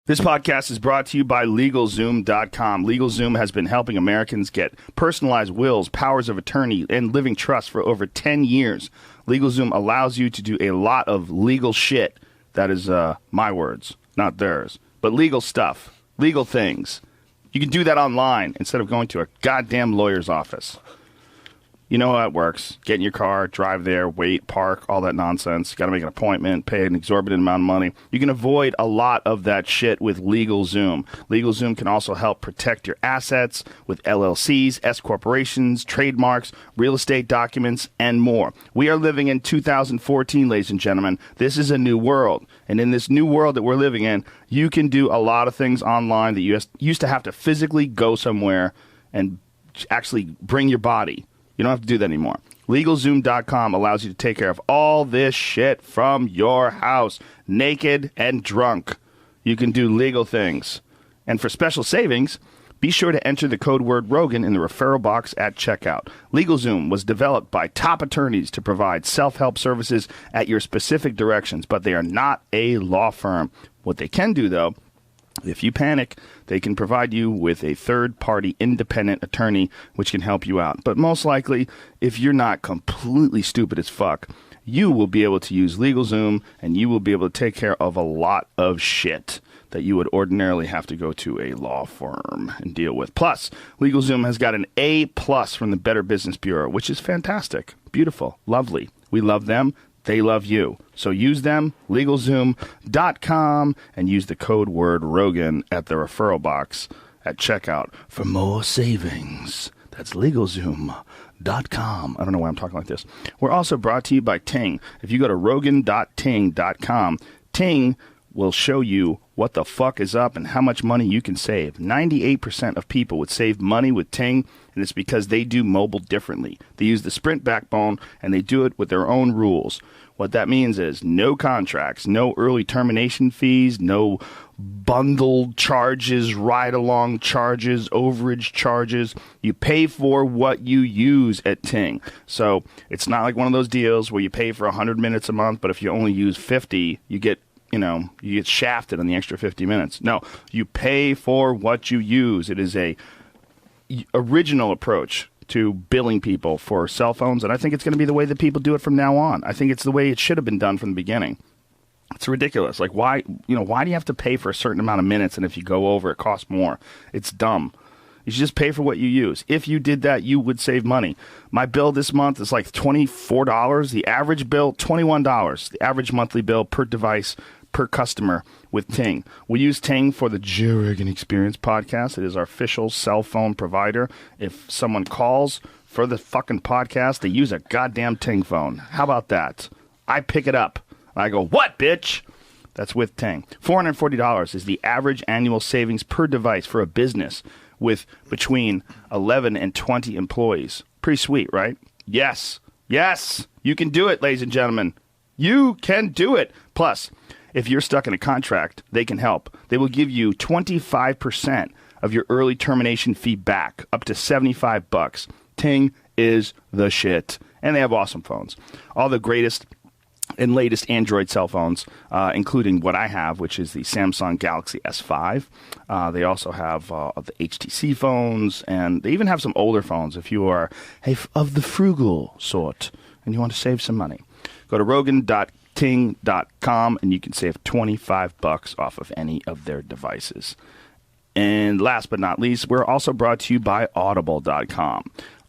This podcast is brought to you by LegalZoom.com. LegalZoom has been helping Americans get personalized wills, powers of attorney, and living trusts for over 10 years. LegalZoom allows you to do a lot of legal shit. That is my words, not theirs. But legal stuff, legal things. You can do that online instead of going to a goddamn lawyer's office. You know how it works. Get in your car, drive there, wait, park, all that nonsense. Got to make an appointment, pay an exorbitant amount of money. You can avoid a lot of that shit with LegalZoom. LegalZoom can also help protect your assets with LLCs, S corporations, trademarks, real estate documents, and more. We are living in 2014, ladies and gentlemen. This is a new world. And in this new world that we're living in, you can do a lot of things online that you used to have to physically go somewhere and actually bring your body. You don't have to do that anymore. LegalZoom.com allows you to take care of all this shit from your house, naked and drunk. You can do legal things. And for special savings, be sure to enter the code word Rogan in the referral box at checkout. LegalZoom was developed by top attorneys to provide self-help services at your specific directions, but they are not a law firm. What they can do, though, if you panic, they can provide you with a third-party independent attorney which can help you out. But most likely, if you're not completely stupid as fuck, you will be able to use LegalZoom and you will be able to take care of a lot of shit that you would ordinarily have to go to a law firm and deal with. Plus, LegalZoom has got an A+ from the Better Business Bureau, which is fantastic, beautiful, lovely. We love them. They love you. So use them, LegalZoom.com, and use the code word Rogan at the referral box at checkout for more savings. That's LegalZoom.com. I don't know why I'm talking like this. We're also brought to you by Ting. If you go to Rogan.ting.com, Ting will show you what the fuck is up and how much money you can save. 98% of people would save money with Ting, and it's because they do mobile differently. They use the Sprint backbone, and they do it with their own rules. What that means is no contracts, no early termination fees, no bundled charges, ride-along charges, overage charges. You pay for what you use at Ting. So it's not like one of those deals where you pay for 100 minutes a month, but if you only use 50, you get shafted on the extra 50 minutes. No, you pay for what you use. It is a original approach to billing people for cell phones, and I think it's going to be the way that people do it from now on. I think it's the way it should have been done from the beginning. It's ridiculous. Like, why do you have to pay for a certain amount of minutes, and if you go over, it costs more? It's dumb. You should just pay for what you use. If you did that, you would save money. My bill this month is like $24. The average bill, $21. The average monthly bill per device per customer with Ting. We use Ting for the Joe Rogan Experience podcast. It is our official cell phone provider. If someone calls for the fucking podcast, they use a goddamn Ting phone. How about that? I pick it up. I go, what, bitch? That's with Ting. $440 is the average annual savings per device for a business with between 11 and 20 employees. Pretty sweet, right? Yes. Yes. You can do it, ladies and gentlemen. You can do it. Plus, if you're stuck in a contract, they can help. They will give you 25% of your early termination fee back, up to $75. Ting is the shit. And they have awesome phones. All the greatest and latest Android cell phones, including what I have, which is the Samsung Galaxy S5. They also have the HTC phones, and they even have some older phones if you are of the frugal sort and you want to save some money. Go to Rogan.ting.com and you can save $25 off of any of their devices. And last but not least, we're also brought to you by Audible.com.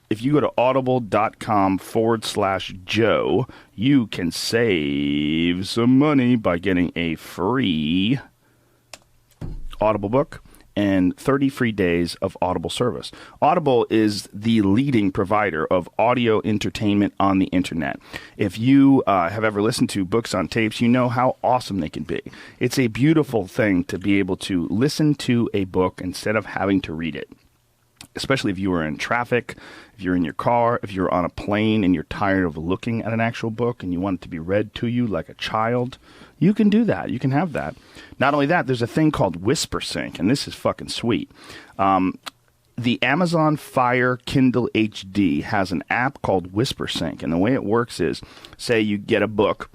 If you go to audible.com/Joe, you can save some money by getting a free Audible book and 30 free days of Audible service. Audible is the leading provider of audio entertainment on the internet. If you have ever listened to books on tapes, you know how awesome they can be. It's a beautiful thing to be able to listen to a book instead of having to read it. Especially if you are in traffic, if you're in your car, if you're on a plane and you're tired of looking at an actual book and you want it to be read to you like a child, you can do that. You can have that. Not only that, there's a thing called WhisperSync, and this is fucking sweet. The Amazon Fire Kindle HD has an app called WhisperSync, and the way it works is, say you get a book,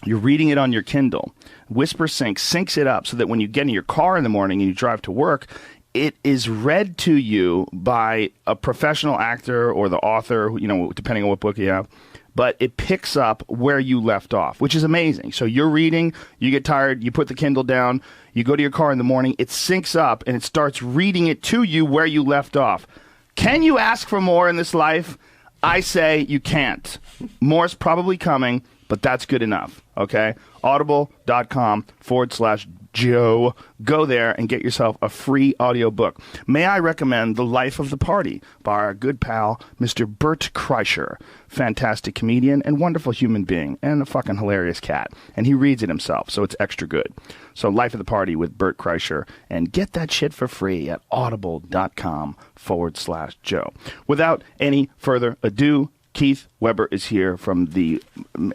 You're reading it on your Kindle. WhisperSync syncs it up so that when you get in your car in the morning and you drive to work, it is read to you by a professional actor or the author, depending on what book you have. But it picks up where you left off, which is amazing. So you're reading, you get tired, you put the Kindle down, you go to your car in the morning, it syncs up, and it starts reading it to you where you left off. Can you ask for more in this life? I say you can't. More's probably coming, but that's good enough, okay? Audible.com/Joe. Go there and get yourself a free audiobook. May I recommend The Life of the Party by our good pal, Mr. Bert Kreischer. Fantastic comedian and wonderful human being and a fucking hilarious cat. And he reads it himself, so it's extra good. So Life of the Party with Bert Kreischer. And get that shit for free at audible.com/Joe. Without any further ado, Keith Weber is here from the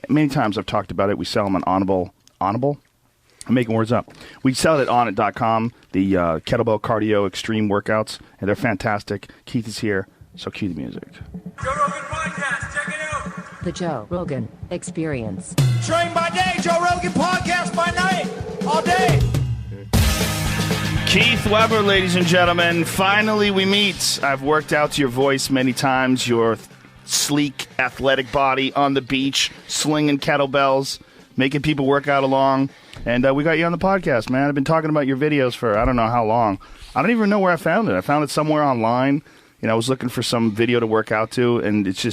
many times I've talked about it. We sell them on Audible. I'm making words up. We sell it at onnit.com, the Kettlebell Cardio Extreme workouts, and they're fantastic. Keith is here, so cue the music. Joe Rogan Podcast, check it out. The Joe Rogan Experience. Train by day, Joe Rogan Podcast by night, all day. Keith Weber, ladies and gentlemen, finally we meet. I've worked out to your voice many times, your sleek, athletic body on the beach, slinging kettlebells, making people work out along. And we got you on the podcast, man. I've been talking about your videos for I don't know how long. I don't even know where I found it. I found it somewhere online. I was looking for some video to work out to, and it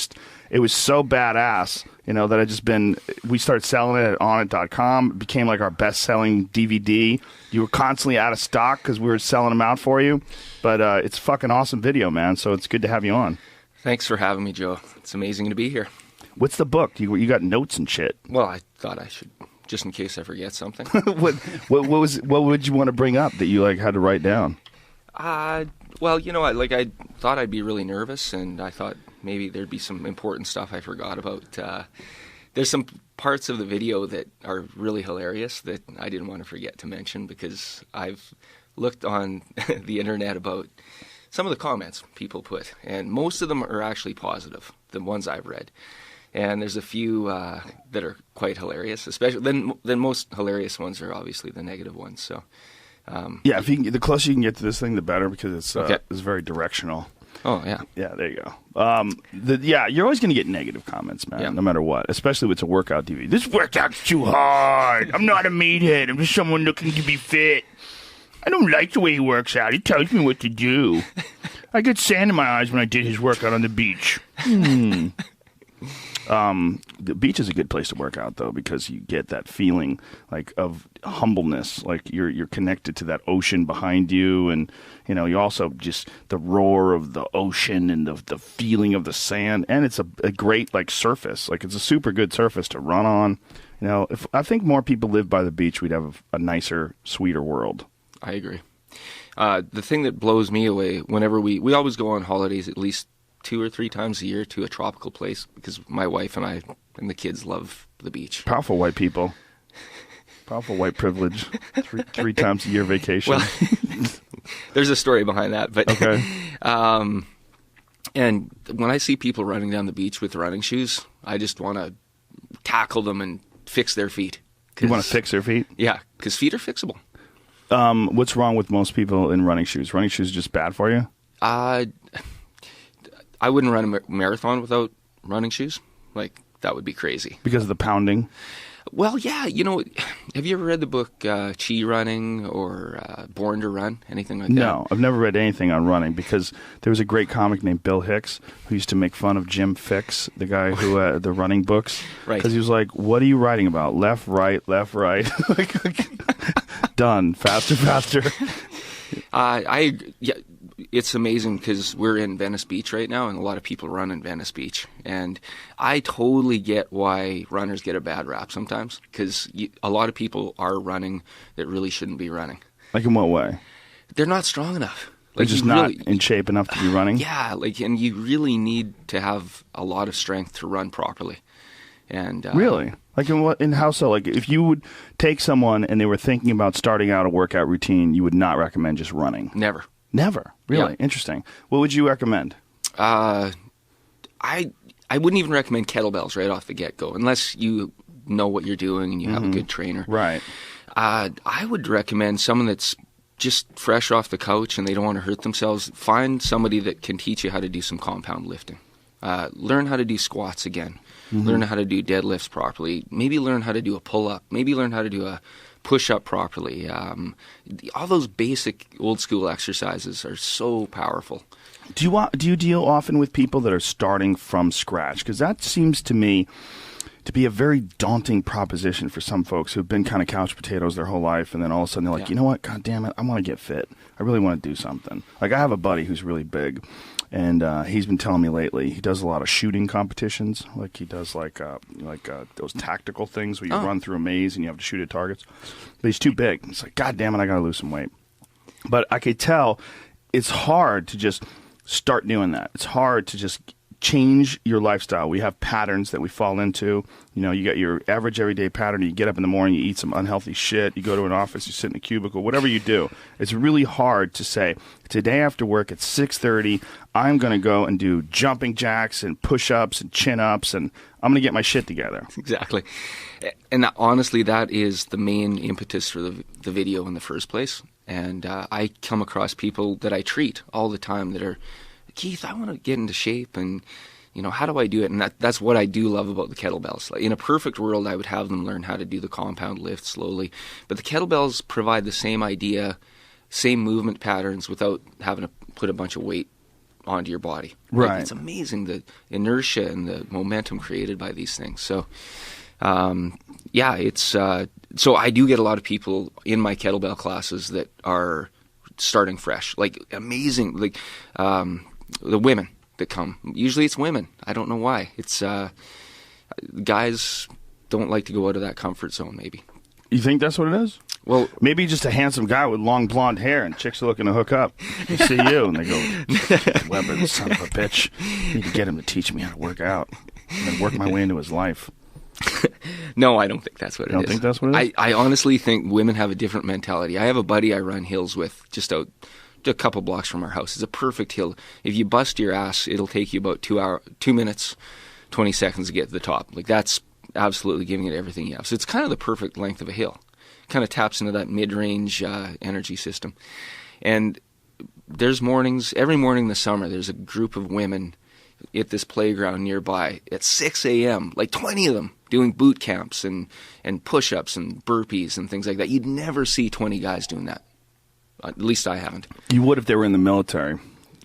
was so badass, that we started selling it at onnit.com. It became like our best-selling DVD. You were constantly out of stock because we were selling them out for you. But it's a fucking awesome video, man, so it's good to have you on. Thanks for having me, Joe. It's amazing to be here. What's the book? You got notes and shit. Well, I thought I should, just in case I forget something. What would you want to bring up that you had to write down? Well, I thought I'd be really nervous, and I thought maybe there'd be some important stuff I forgot about. There's some parts of the video that are really hilarious that I didn't want to forget to mention because I've looked on the internet about some of the comments people put, and most of them are actually positive, the ones I've read. And there's a few that are quite hilarious, especially then most hilarious ones are obviously the negative ones. So yeah, the closer you can get to this thing, the better, because it's very directional. Oh yeah, yeah. There you go. You're always going to get negative comments, man, no matter what. Especially if it's a workout DVD. This workout's too hard. I'm not a meathead. I'm just someone looking to be fit. I don't like the way he works out. He tells me what to do. I get sand in my eyes when I did his workout on the beach. The beach is a good place to work out, though, because you get that feeling of humbleness, you're connected to that ocean behind you, and you also just the roar of the ocean and the feeling of the sand, and it's a great surface. It's a super good surface to run on. If I think more people lived by the beach, we'd have a nicer, sweeter world. I agree. The thing that blows me away whenever we always go on holidays at least 2 or 3 times a year to a tropical place because my wife and I and the kids love the beach. Powerful white people. Powerful white privilege. Three times a year vacation. Well, there's a story behind that, but okay. And when I see people running down the beach with running shoes, I just want to tackle them and fix their feet. You want to fix their feet? Yeah, because feet are fixable. What's wrong with most people in running shoes? Running shoes are just bad for you? I wouldn't run a marathon without running shoes. That would be crazy. Because of the pounding? Well, yeah. Have you ever read the book Chi Running or Born to Run? Anything like that? No, I've never read anything on running because there was a great comic named Bill Hicks who used to make fun of Jim Fixx, the guy who had the running books. Right. Because he was like, what are you writing about? Left, right, left, right. Done. Faster, faster. It's amazing because we're in Venice Beach right now, and a lot of people run in Venice Beach. And I totally get why runners get a bad rap sometimes, because a lot of people are running that really shouldn't be running. Like in what way? They're not strong enough. They're just not in shape enough to be running? Yeah, and you really need to have a lot of strength to run properly. And really? In how so? If you would take someone and they were thinking about starting out a workout routine, you would not recommend just running? Never. Never? Really? Yeah. Interesting. What would you recommend? I wouldn't even recommend kettlebells right off the get-go, unless you know what you're doing and you have a good trainer. Right. I would recommend someone that's just fresh off the couch and they don't want to hurt themselves. Find somebody that can teach you how to do some compound lifting. Learn how to do squats again. Learn how to do deadlifts properly. Maybe learn how to do a pull-up. Maybe learn how to do a push-up properly. All those basic old-school exercises are so powerful. Do you deal often with people that are starting from scratch? Because that seems to me to be a very daunting proposition for some folks who've been kind of couch potatoes their whole life, and then all of a sudden they're like, you know what, God damn it, I want to get fit. I really want to do something. Like I have a buddy who's really big, and he's been telling me lately he does a lot of shooting competitions. Like he does like those tactical things where you run through a maze and you have to shoot at targets. But he's too big. He's like, God damn it, I got to lose some weight. But I could tell it's hard to just start doing that. It's hard to just change your lifestyle. We have patterns that we fall into. You know, you got your average everyday pattern. You get up in the morning, you eat some unhealthy shit, you go to an office, you sit in a cubicle, whatever you do. It's really hard to say, today after work at 6:30, I'm going to go and do jumping jacks and push-ups and chin-ups, and I'm going to get my shit together. Exactly. And honestly, that is the main impetus for the video in the first place. And I come across people that I treat all the time that are, Keith, I want to get into shape, and you know, how do I do it? And that's what I do love about the kettlebells. Like, in a perfect world, I would have them learn how to do the compound lift slowly, but the kettlebells provide the same idea, same movement patterns without having to put a bunch of weight onto your body. Right. Like, it's amazing the inertia and the momentum created by these things. So, so I do get a lot of people in my kettlebell classes that are starting fresh, like amazing, like the women that come. Usually it's women. I don't know why. It's guys don't like to go out of that comfort zone, maybe. You think that's what it is? Well, maybe just a handsome guy with long blonde hair and chicks are looking to hook up. They see you and they go, Weber, the son of a bitch. I need to get him to teach me how to work out and then work my way into his life. No, I don't think that's what it is. You don't think that's what it is? I honestly think women have a different mentality. I have a buddy I run hills with just out a couple blocks from our house. It's a perfect hill. If you bust your ass, it'll take you about 2 minutes, 20 seconds to get to the top. Like, that's absolutely giving it everything you have. So it's kind of the perfect length of a hill. Kind of taps into that mid-range energy system. And there's mornings, every morning in the summer, there's a group of women at this playground nearby at 6 a.m., like 20 of them, doing boot camps and push-ups and burpees and things like that. You'd never see 20 guys doing that. At least I haven't. You would if they were in the military.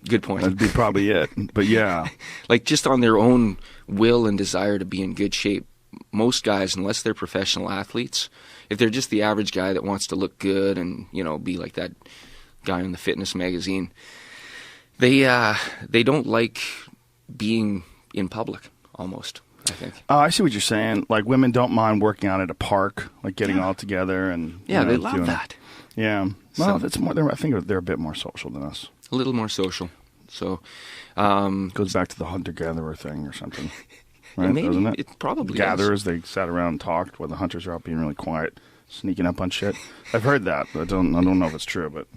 Good point. That'd be probably it. But yeah. Like, just on their own will and desire to be in good shape, most guys, unless they're professional athletes, if they're just the average guy that wants to look good and, you know, be like that guy in the fitness magazine, they don't like being in public, almost, I think. Oh, I see what you're saying. Like, women don't mind working out at a park, like getting all together and they love that. Yeah. Well, it's more. I think they're a bit more social than us. A little more social. So, goes back to the hunter-gatherer thing or something, right? Maybe. Doesn't it? It probably Gatherers, does. they sat around and talked while the hunters are out being really quiet, sneaking up on shit. I've heard that, but I don't know if it's true. But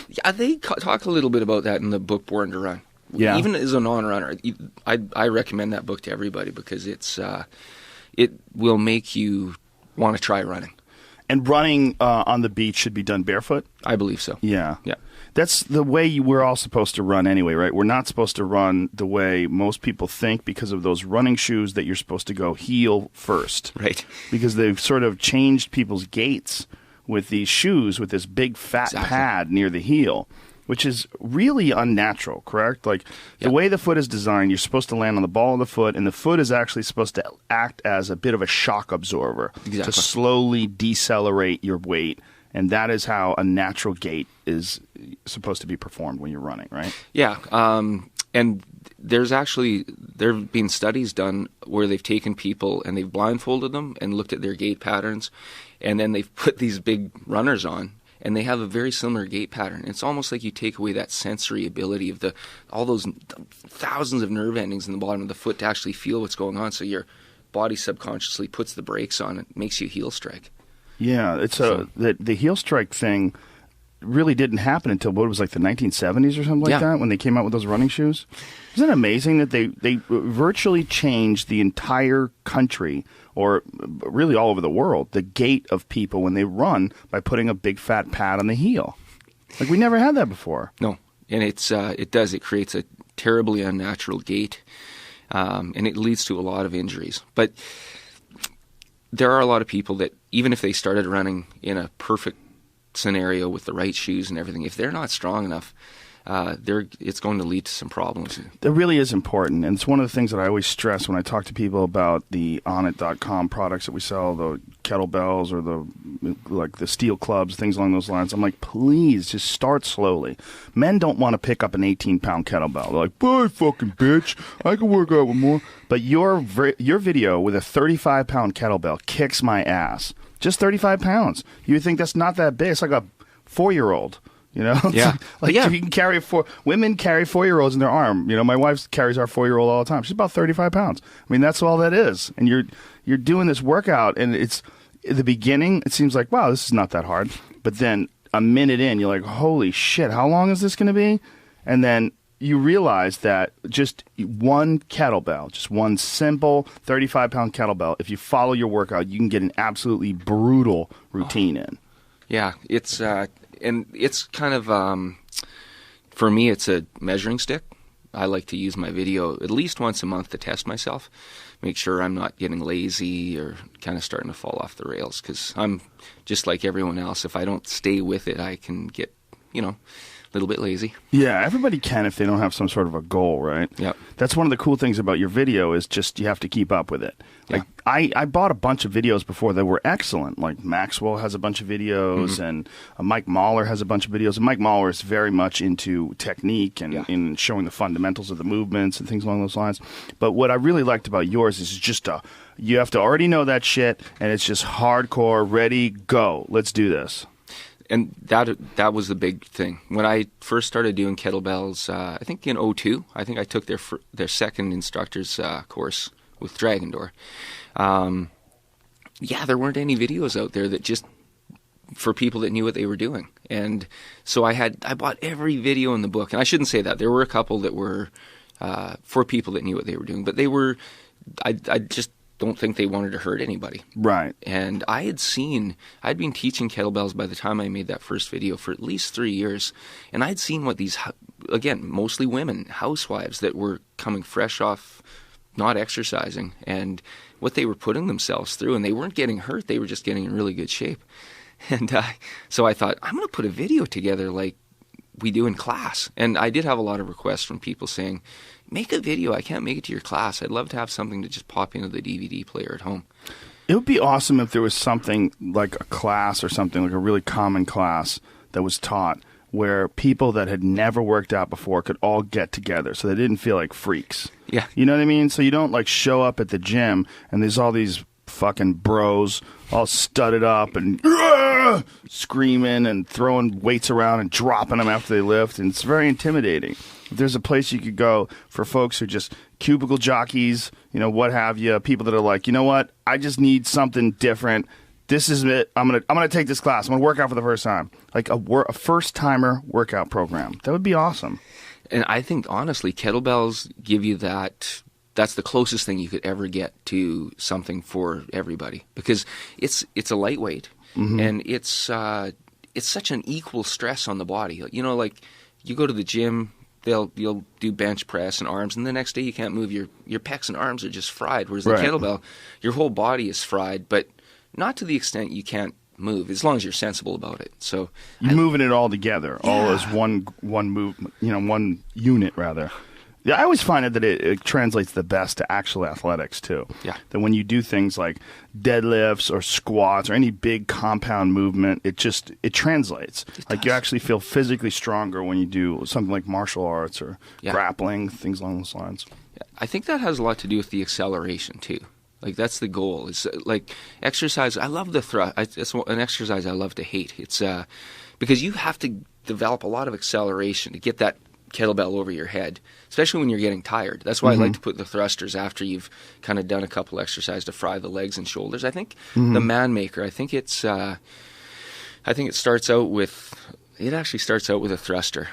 yeah, they talk a little bit about that in the book Born to Run. Yeah. Even as a non-runner, I recommend that book to everybody because it will make you want to try running. And running on the beach should be done barefoot? I believe so. Yeah. Yeah. That's the way we're all supposed to run anyway, right? We're not supposed to run the way most people think because of those running shoes that you're supposed to go heel first. Right. Because they've sort of changed people's gaits with these shoes with this big fat pad near the heel, which is really unnatural, correct? Like, the way the foot is designed, you're supposed to land on the ball of the foot, and the foot is actually supposed to act as a bit of a shock absorber to slowly decelerate your weight, and that is how a natural gait is supposed to be performed when you're running, right? Yeah, and there have been studies done where they've taken people and they've blindfolded them and looked at their gait patterns, and then they've put these big runners on, and they have a very similar gait pattern. It's almost like you take away that sensory ability of all those thousands of nerve endings in the bottom of the foot to actually feel what's going on. So your body subconsciously puts the brakes on and makes you heel strike. Yeah, it's the heel strike thing really didn't happen until what was like the 1970s or something like that when they came out with those running shoes. Isn't it amazing that they virtually changed the entire country or really all over the world, the gait of people when they run by putting a big fat pad on the heel. Like, we never had that before. No, and it creates a terribly unnatural gait, and it leads to a lot of injuries. But there are a lot of people that, even if they started running in a perfect scenario with the right shoes and everything, if they're not strong enough, it's going to lead to some problems. That really is important, and it's one of the things that I always stress when I talk to people about the Onnit.com products that we sell, the kettlebells or the steel clubs, things along those lines. I'm like, please just start slowly. Men don't want to pick up an 18-pound kettlebell. They're like, bye, fucking bitch, I can work out with more. But your video with a 35-pound kettlebell kicks my ass. Just 35 pounds. You would think that's not that big. It's like a 4-year-old. You know, yeah, like yeah. You can carry women carry 4-year-olds in their arm. You know, my wife carries our 4-year-old all the time. She's about 35 pounds. I mean, that's all that is. And you're doing this workout, and it's at the beginning. It seems like, wow, this is not that hard. But then a minute in, you're like, holy shit, how long is this going to be? And then you realize that just one kettlebell, just one simple 35-pound kettlebell, if you follow your workout, you can get an absolutely brutal routine in. Yeah, it's and it's kind of for me, it's a measuring stick. I like to use my video at least once a month to test myself, make sure I'm not getting lazy or kind of starting to fall off the rails, because I'm just like everyone else. If I don't stay with it, I can get, a little bit lazy. Yeah, everybody can if they don't have some sort of a goal, right? Yeah. That's one of the cool things about your video is just you have to keep up with it. Like, I bought a bunch of videos before that were excellent. Like, Maxwell has a bunch of videos, and Mike Mahler has a bunch of videos. And Mike Mahler is very much into technique and in showing the fundamentals of the movements and things along those lines. But what I really liked about yours is just you have to already know that shit, and it's just hardcore, ready, go. Let's do this. And that was the big thing. When I first started doing kettlebells, I think in 2002, I think I took their second instructor's course with Dragon Door. There weren't any videos out there that just for people that knew what they were doing. And so I bought every video in the book. And I shouldn't say that. There were a couple that were for people that knew what they were doing. But they were, I just don't think they wanted to hurt anybody. Right. And I'd been teaching kettlebells by the time I made that first video for at least 3 years. And I'd seen what these, again, mostly women, housewives that were coming fresh off not exercising, and what they were putting themselves through. And they weren't getting hurt. They were just getting in really good shape. And so I thought, I'm going to put a video together like we do in class. And I did have a lot of requests from people saying, make a video. I can't make it to your class. I'd love to have something to just pop into the DVD player at home. It would be awesome if there was something like a class or something, like a really common class that was taught where people that had never worked out before could all get together so they didn't feel like freaks. Yeah. You know what I mean? So you don't like show up at the gym and there's all these fucking bros all studded up and screaming and throwing weights around and dropping them after they lift, and it's very intimidating. If there's a place you could go for folks who are just cubicle jockeys, what have you, people that are like, you know what, I just need something different. This is it. I'm gonna take this class. I'm gonna work out for the first time, like a first timer workout program. That would be awesome. And I think honestly, kettlebells give you that. That's the closest thing you could ever get to something for everybody, because it's a lightweight, and it's such an equal stress on the body. Like you go to the gym, you'll do bench press and arms, and the next day you can't move. Your pecs and arms are just fried. Whereas the kettlebell, your whole body is fried, but not to the extent you can't move, as long as you're sensible about it. So you're moving it all together, all as one movement, one unit rather. Yeah, I always find that it translates the best to actual athletics too. Yeah. That when you do things like deadlifts or squats or any big compound movement, it translates. Like you actually feel physically stronger when you do something like martial arts or grappling, things along those lines. Yeah. I think that has a lot to do with the acceleration too. Like that's the goal. It's like exercise. I love the thrust. It's an exercise I love to hate. It's because you have to develop a lot of acceleration to get that kettlebell over your head, especially when you're getting tired. That's why I like to put the thrusters after you've kind of done a couple exercises to fry the legs and shoulders. I think the Man Maker, I think it starts out with a thruster,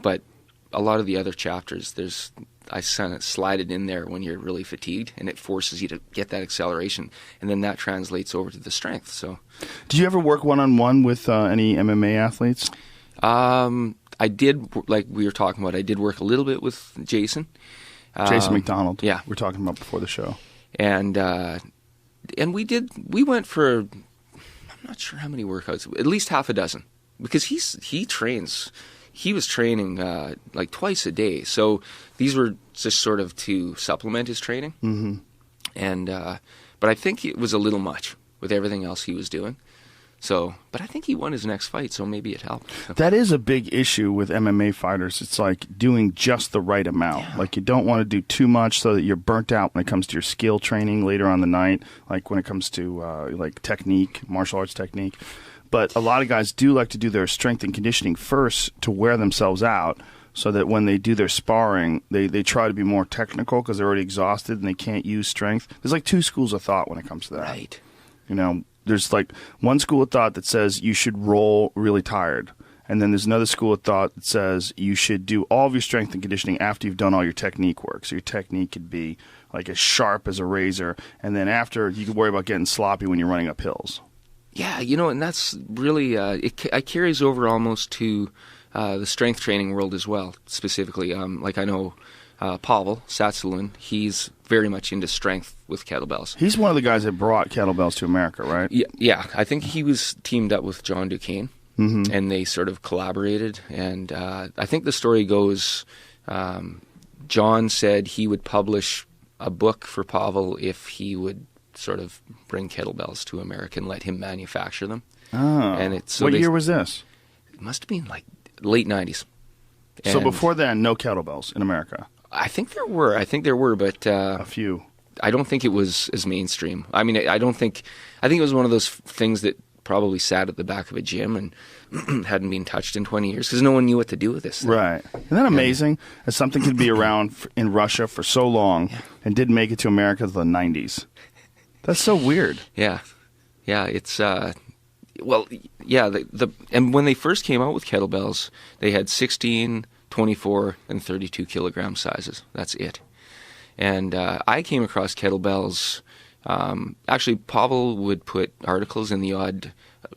but a lot of the other chapters, kind of slide it in there when you're really fatigued, and it forces you to get that acceleration, and then that translates over to the strength. So, did you ever work one-on-one with any MMA athletes? I did, like we were talking about. I did work a little bit with Jason. Jason McDonald. Yeah, we're talking about before the show. And we went for, I'm not sure how many workouts, at least half a dozen, because he was training like twice a day. So these were just sort of to supplement his training. Mm-hmm. And but I think it was a little much with everything else he was doing. So, but I think he won his next fight, so maybe it helped. That is a big issue with MMA fighters. It's like doing just the right amount. Yeah. Like you don't want to do too much so that you're burnt out when it comes to your skill training later on the night, like when it comes to like technique, martial arts technique. But a lot of guys do like to do their strength and conditioning first to wear themselves out so that when they do their sparring, they try to be more technical because they're already exhausted and they can't use strength. There's like two schools of thought when it comes to that. Right. You know, there's like one school of thought that says you should roll really tired. And then there's another school of thought that says you should do all of your strength and conditioning after you've done all your technique work. So your technique could be like as sharp as a razor. And then after, you could worry about getting sloppy when you're running up hills. Yeah, you know, and that's really, it carries over almost to the strength training world as well, specifically. Like I know Pavel Satsulin, he's very much into strength with kettlebells. He's one of the guys that brought kettlebells to America, right? Yeah. I think he was teamed up with John Duquesne, and they sort of collaborated. And I think the story goes, John said he would publish a book for Pavel if he would sort of bring kettlebells to America and let him manufacture them. Oh. And what year was this? It must have been like late 90s. So before then, no kettlebells in America? I think there were, but a few. I don't think it was as mainstream. I mean, I think it was one of those things that probably sat at the back of a gym and hadn't been touched in 20 years because no one knew what to do with this thing. Right. Isn't that amazing? That something could be around in Russia for so long and didn't make it to America until the 90s. That's so weird. Yeah. It's well, yeah. And when they first came out with kettlebells, they had 16, 24, and 32 kilogram sizes. That's it. And I came across kettlebells. Actually, Pavel would put articles in the odd.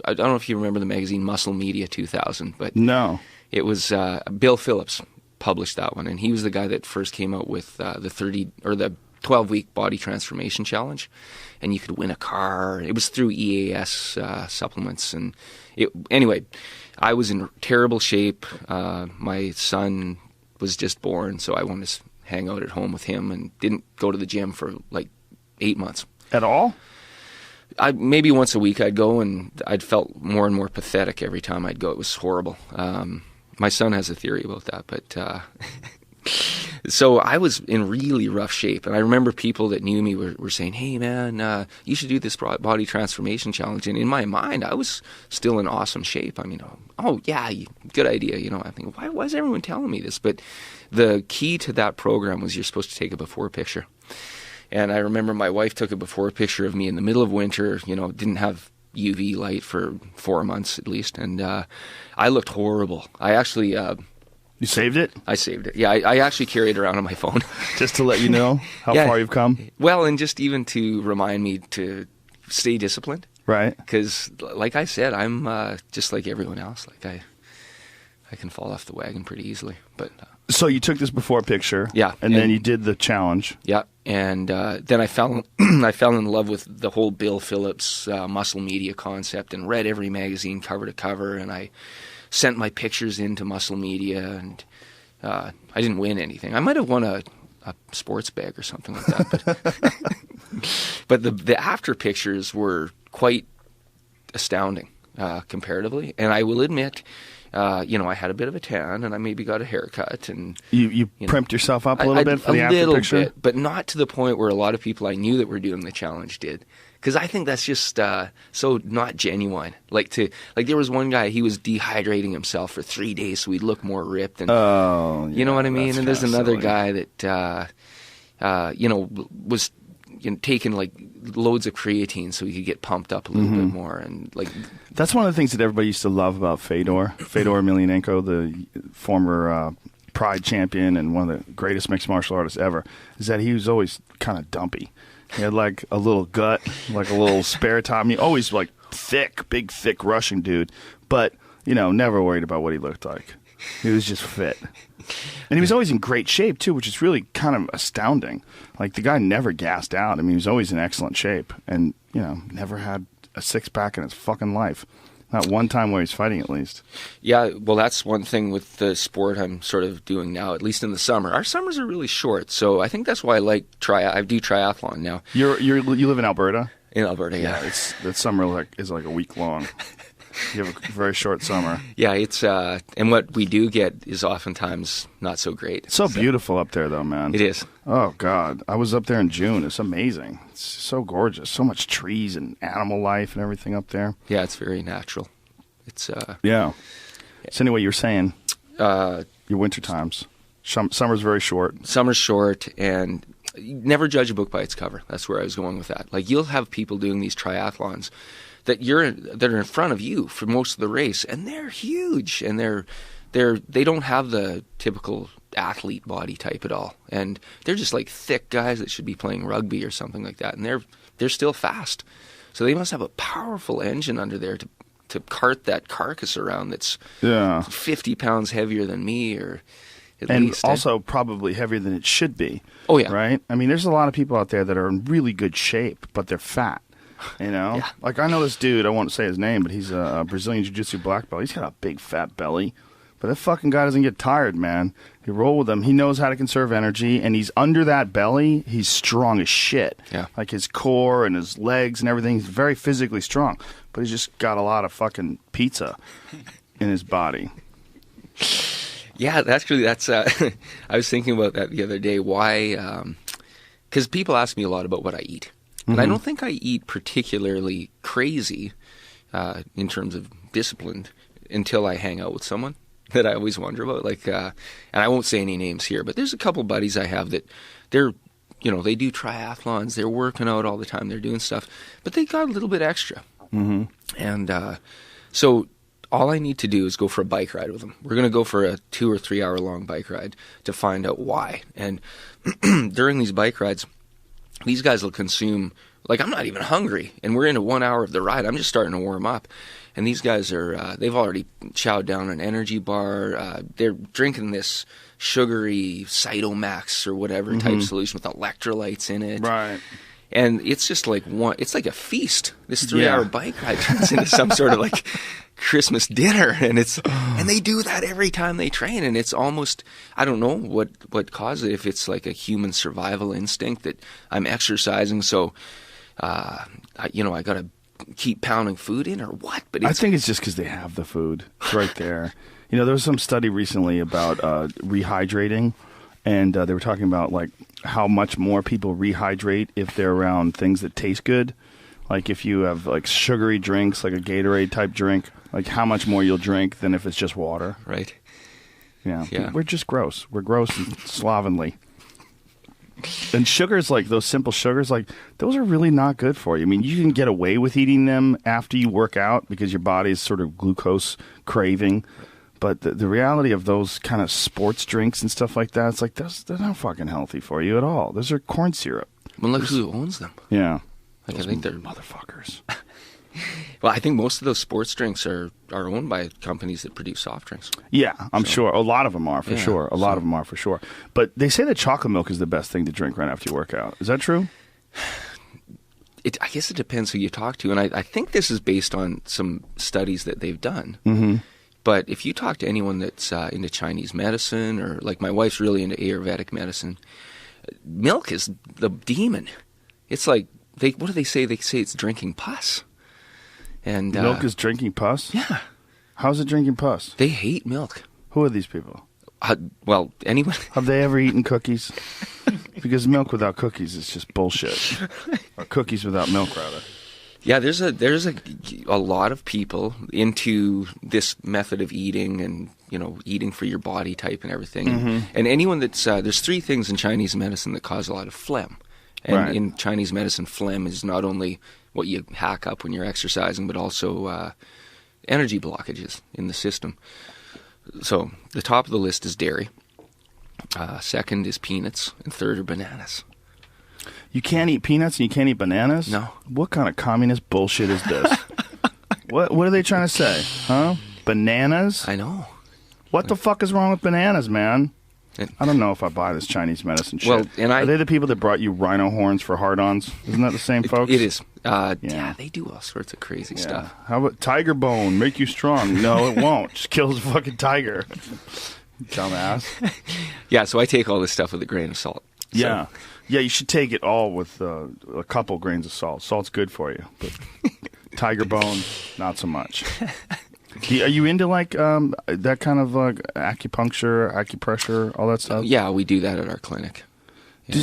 I don't know if you remember the magazine Muscle Media 2000, but no, it was Bill Phillips published that one, and he was the guy that first came out with the 30 or the 12-week body transformation challenge, and you could win a car. It was through EAS supplements, and anyway, I was in terrible shape. My son was just born, so I wanted to hang out at home with him and didn't go to the gym for like 8 months. At all? Maybe once a week I'd go, and I'd felt more and more pathetic every time I'd go. It was horrible. My son has a theory about that, but so I was in really rough shape, and I remember people that knew me were saying, "Hey man, you should do this body transformation challenge." And in my mind, I was still in awesome shape. I mean, oh yeah, good idea. You know, I think, why is everyone telling me this? But the key to that program was you're supposed to take a before picture. And I remember my wife took a before picture of me in the middle of winter, you know, didn't have UV light for 4 months at least, and I looked horrible. I actually... You saved it? I saved it. Yeah, I actually carry it around on my phone. Just to let you know how far you've come? Well, and just even to remind me to stay disciplined. Right. Because, like I said, I'm just like everyone else. Like I can fall off the wagon pretty easily. But so you took this before picture. Yeah. And then you did the challenge. Yeah. And then I fell in love with the whole Bill Phillips muscle media concept and read every magazine cover to cover, and I sent my pictures into Muscle Media, and I didn't win anything. I might have won a sports bag or something like that. But the after pictures were quite astounding comparatively. And I will admit, I had a bit of a tan, and I maybe got a haircut. And you primped yourself up a little bit for the after picture? A little bit, but not to the point where a lot of people I knew that were doing the challenge did. Because I think that's just so not genuine. Like there was one guy, he was dehydrating himself for 3 days so he'd look more ripped. And, you know what I mean? And there's another guy that, was taking like loads of creatine so he could get pumped up a little bit more. And like that's one of the things that everybody used to love about Fedor Emelianenko, the former Pride champion and one of the greatest mixed martial artists ever, is that he was always kind of dumpy. He had like a little gut, like a little spare tummy. Always like thick, big, thick Russian dude. But, never worried about what he looked like. He was just fit. And he was always in great shape, too, which is really kind of astounding. Like, the guy never gassed out. I mean, he was always in excellent shape. And, never had a six-pack in his fucking life. Not one time where he's fighting, at least. Yeah, well, that's one thing with the sport I'm sort of doing now, at least in the summer. Our summers are really short, so I think that's why I do triathlon now. You live in Alberta? In Alberta, yeah. The summer is like a week long. You have a very short summer. Yeah, it's and what we do get is oftentimes not so great. It's so beautiful up there, though, man. It is. Oh, God. I was up there in June. It's amazing. It's so gorgeous. So much trees and animal life and everything up there. Yeah, it's very natural. It's yeah. So anyway, you were saying your winter times. Summer's very short. Summer's short, and never judge a book by its cover. That's where I was going with that. Like, you'll have people doing these triathlons that are in front of you for most of the race, and they're huge, and they don't have the typical athlete body type at all, and they're just like thick guys that should be playing rugby or something like that, and they're still fast, so they must have a powerful engine under there to cart that carcass around that's 50 pounds heavier than me, or at least. And also probably heavier than it should be. Oh yeah, right. I mean, there's a lot of people out there that are in really good shape, but they're fat. Yeah. Like I know this dude, I won't say his name, but he's a Brazilian Jiu-Jitsu black belt. He's got a big fat belly, but that fucking guy doesn't get tired, man. You roll with him. He knows how to conserve energy, and he's under that belly. He's strong as shit. Yeah. Like his core and his legs and everything. He's very physically strong, but he's just got a lot of fucking pizza in his body. Yeah, that's. I was thinking about that the other day. Why? Because people ask me a lot about what I eat. And I don't think I eat particularly crazy in terms of disciplined until I hang out with someone that I always wonder about. Like, and I won't say any names here, but there's a couple buddies I have that they do triathlons, they're working out all the time, they're doing stuff, but they got a little bit extra. Mm-hmm. And so all I need to do is go for a bike ride with them. We're going to go for a 2 or 3 hour long bike ride to find out why. And during these bike rides, these guys will consume, like, I'm not even hungry, and we're into 1 hour of the ride. I'm just starting to warm up. And these guys they've already chowed down an energy bar. They're drinking this sugary Cytomax or whatever type solution with electrolytes in it. Right. And it's just like it's like a feast. This 3 hour bike ride turns into some sort of like Christmas dinner, and they do that every time they train, and it's almost, I don't know what causes it, if it's like a human survival instinct that I'm exercising, so I got to keep pounding food in, or what? But I think it's just because they have the food. It's right there. There was some study recently about rehydrating, and they were talking about like how much more people rehydrate if they're around things that taste good. Like if you have like sugary drinks, like a Gatorade type drink, like how much more you'll drink than if it's just water. Right. Yeah. We're just gross. We're gross and slovenly. And sugars, like those simple sugars, like those are really not good for you. I mean, you can get away with eating them after you work out because your body is sort of glucose craving. But the reality of those kind of sports drinks and stuff like that, it's like they're not fucking healthy for you at all. Those are corn syrup. Well, look who owns them. Yeah. Like, I think they're motherfuckers. Well, I think most of those sports drinks are owned by companies that produce soft drinks. Yeah, I'm sure. A lot of them are, for sure. A lot of them are, for sure. But they say that chocolate milk is the best thing to drink right after you work out. Is that true? I guess it depends who you talk to. And I think this is based on some studies that they've done. Mm-hmm. But if you talk to anyone that's into Chinese medicine, or like my wife's really into Ayurvedic medicine, milk is the demon. It's like, what do they say? They say it's drinking pus. And milk is drinking pus? Yeah. How's it drinking pus? They hate milk. Who are these people? Well, anyone. Have they ever eaten cookies? Because milk without cookies is just bullshit. Or cookies without milk, rather. Yeah, there's a lot of people into this method of eating, and eating for your body type and everything. Mm-hmm. And anyone that's there's 3 things in Chinese medicine that cause a lot of phlegm. And in Chinese medicine, phlegm is not only what you hack up when you're exercising, but also energy blockages in the system. So the top of the list is dairy. Second is peanuts, and third are bananas. You can't eat peanuts and you can't eat bananas? No. What kind of communist bullshit is this? What are they trying to say? Huh? Bananas? I know. What the fuck is wrong with bananas, man? I don't know if I buy this Chinese medicine shit. Well, are they the people that brought you rhino horns for hard-ons? Isn't that the same folks? It is. Yeah, they do all sorts of crazy stuff. How about tiger bone? Make you strong. No, it won't. Just kills a fucking tiger. Dumbass. Yeah, so I take all this stuff with a grain of salt. Yeah. Yeah, you should take it all with a couple grains of salt. Salt's good for you. But tiger bone, not so much. Are you into like that kind of acupuncture, acupressure, all that stuff? Yeah, we do that at our clinic.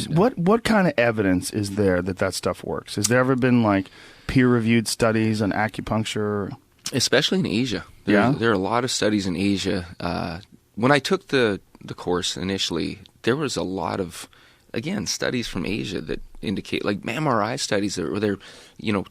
What kind of evidence is there that stuff works? Has there ever been like peer-reviewed studies on acupuncture? Especially in Asia. There are a lot of studies in Asia. When I took the course initially, there was a lot of, again, studies from Asia that indicate, like MRI studies where they're,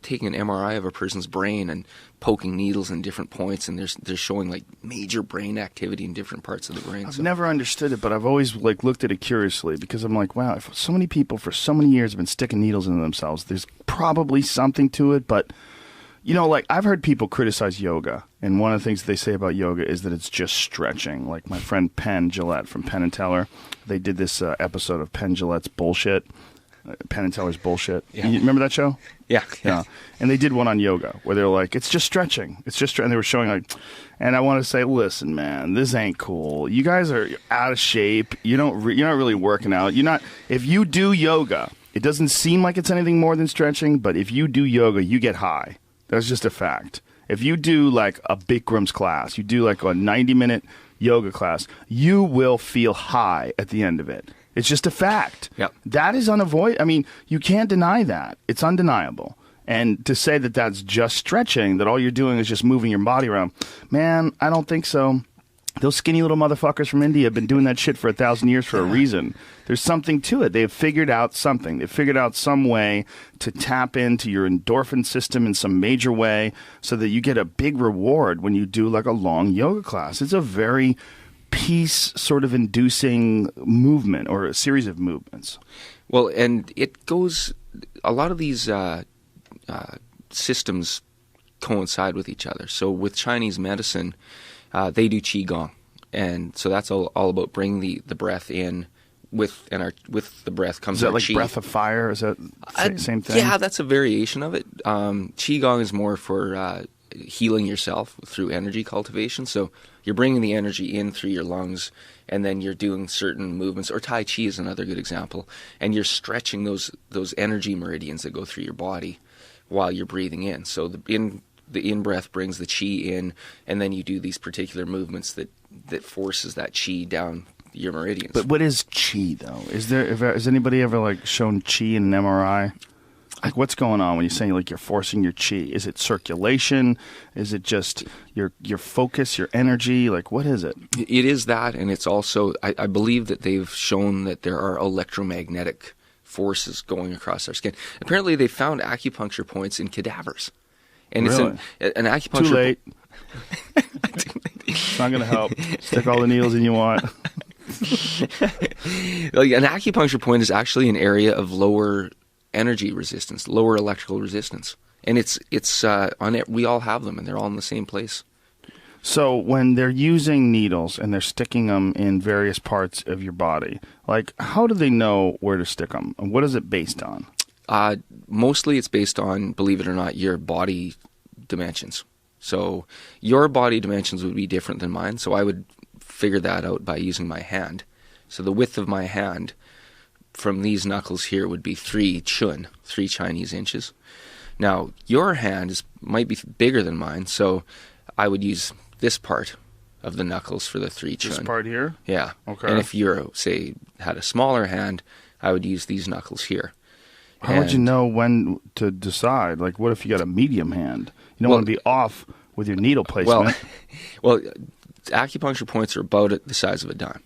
taking an MRI of a person's brain and poking needles in different points, and they're showing like major brain activity in different parts of the brain. I've never understood it, but I've always like looked at it curiously because I'm like, wow, if so many people for so many years have been sticking needles into themselves, there's probably something to it. But like I've heard people criticize yoga, and one of the things they say about yoga is that it's just stretching. Like my friend Penn Jillette from Penn and Teller, they did this episode of Penn Jillette's Bullshit. Penn and Teller's Bullshit. Yeah. You remember that show? Yeah. Yeah. And they did one on yoga where they're like, it's just stretching. It's just and they were showing like, and I want to say, listen, man, this ain't cool. You guys are out of shape. You're not really working out. If you do yoga, it doesn't seem like it's anything more than stretching, but if you do yoga, you get high. That's just a fact. If you do like a Bikram's class, you do like a 90-minute yoga class, you will feel high at the end of it. It's just a fact. Yep. That is unavoidable. I mean, you can't deny that. It's undeniable. And to say that that's just stretching, that all you're doing is just moving your body around, man, I don't think so. Those skinny little motherfuckers from India have been doing that shit for 1,000 years for a reason. There's something to it. They've figured out something. They've figured out some way to tap into your endorphin system in some major way so that you get a big reward when you do like a long yoga class. It's a very peace sort of inducing movement or a series of movements. Well, and it goes, a lot of these systems coincide with each other. So with Chinese medicine, they do Qigong. And so that's all about bringing the breath in with the breath comes Is that our like qi. breath of fire? Is that same thing? Yeah, that's a variation of it. Qigong is more for healing yourself through energy cultivation. So you're bringing the energy in through your lungs, and then you're doing certain movements. Or Tai Chi is another good example. And you're stretching those energy meridians that go through your body while you're breathing in. So the in-breath brings the qi in, and then you do these particular movements that forces that qi down your meridians. But what is qi, though? Has anybody ever like shown qi in an MRI? Like, what's going on when you say like you're forcing your qi? Is it circulation? Is it just your focus, your energy? Like, what is it? It is that, and it's also, I believe that they've shown that there are electromagnetic forces going across our skin. Apparently, they found acupuncture points in cadavers. And really? It's an acupuncture... Too late. It's not going to help. Stick all the needles in you want. Like, an acupuncture point is actually an area of lower energy resistance, lower electrical resistance. And it's on it. We all have them, and they're all in the same place. So when they're using needles and they're sticking them in various parts of your body, like, how do they know where to stick them? And what is it based on? Mostly it's based on, believe it or not, your body dimensions. So your body dimensions would be different than mine, so I would figure that out by using my hand. So the width of my hand from these knuckles here would be 3 Chinese inches. Now, your hand might be bigger than mine, so I would use this part of the knuckles for the 3 chun. This part here? Yeah. Okay. And if you're, say, had a smaller hand, I would use these knuckles here. How would you know when to decide? Like, what if you got a medium hand? You don't want to be off with your needle placement. Well, acupuncture points are about the size of a dime.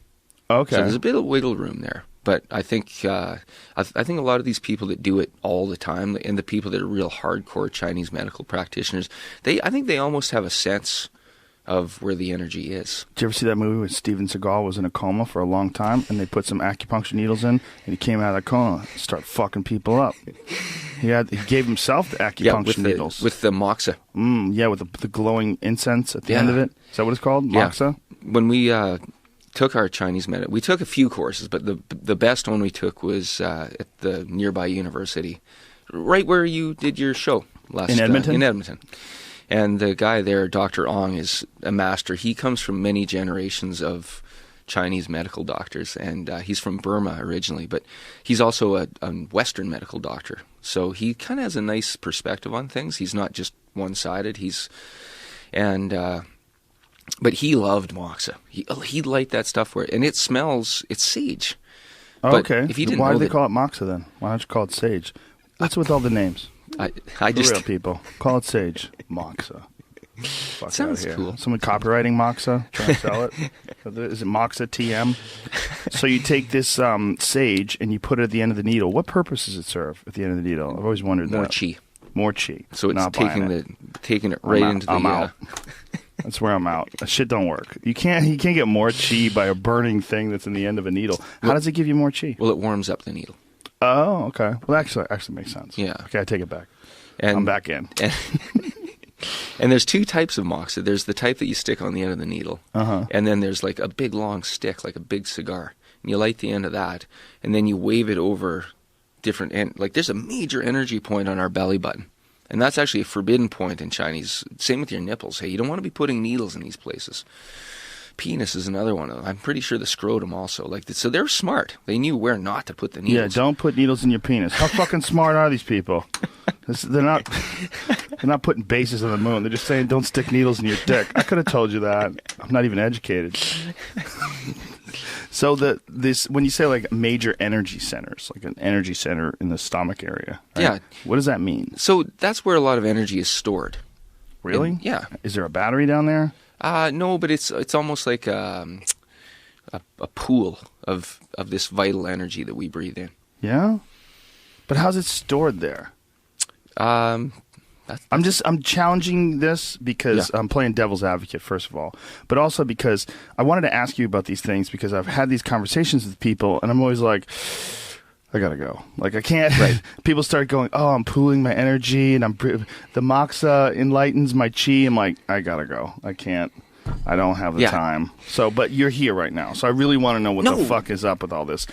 Okay. So there's a bit of wiggle room there. But I think a lot of these people that do it all the time, and the people that are real hardcore Chinese medical practitioners, I think they almost have a sense of where the energy is. Did you ever see that movie where Steven Seagal was in a coma for a long time, and they put some acupuncture needles in, and he came out of the coma and started fucking people up? He gave himself the acupuncture needles. With the moxa. Yeah, with the glowing incense at the end of it. Is that what it's called? Moxa? Yeah. When we took our Chinese medicine, we took a few courses, but the best one we took was at the nearby university, right where you did your show last in Edmonton. In Edmonton. And the guy there, Dr. Ong, is a master. He comes from many generations of Chinese medical doctors, and he's from Burma originally, but he's also a Western medical doctor. So he kind of has a nice perspective on things. He's not just one-sided. But he loved moxa. He liked that stuff and it smells. It's sage. Okay. If you didn't Why know do they call it moxa then? Why don't you call it sage? What's with all the names? I just real people call it sage. Moxa. Fuck sounds out here. cool. Someone copywriting moxa, trying to sell it. Is it moxa TM? So you take this sage and you put it at the end of the needle. What purpose does it serve at the end of the needle? I've always wondered more that. chi. More chi. So it's Not taking it right into the. I'm out. That's where I'm out. That shit don't work. You can't get more chi by a burning thing that's in the end of a needle. How does it give you more chi? Well, it warms up the needle. Oh, okay. Well, actually makes sense. Yeah. Okay, I take it back. And, I'm back in. And there's two types of moxa. There's the type that you stick on the end of the needle, and then there's like a big long stick, like a big cigar. And you light the end of that, and then you wave it over different end. Like there's a major energy point on our belly button, and that's actually a forbidden point in Chinese. Same with your nipples. Hey, you don't want to be putting needles in these places. Penis is another one. I'm pretty sure the scrotum also. So they're smart. They knew where not to put the needles. Yeah, don't put needles in your penis. How fucking smart are these people? They're not putting bases on the moon. They're just saying don't stick needles in your dick. I could have told you that. I'm not even educated. So when you say like major energy centers, like an energy center in the stomach area, right? Yeah. What does that mean? So that's where a lot of energy is stored. Really? Yeah. Is there a battery down there? No, but it's almost like a pool of this vital energy that we breathe in. Yeah? But how's it stored there? I'm challenging this because I'm playing devil's advocate, first of all, but also because I wanted to ask you about these things because I've had these conversations with people and I'm always like, I gotta go. Like I can't. Right. People start going, oh, I'm pooling my energy and the moxa enlightens my chi. I'm like, I gotta go. I can't. I don't have the time. So, but you're here right now. So I really want to know what the fuck is up with all this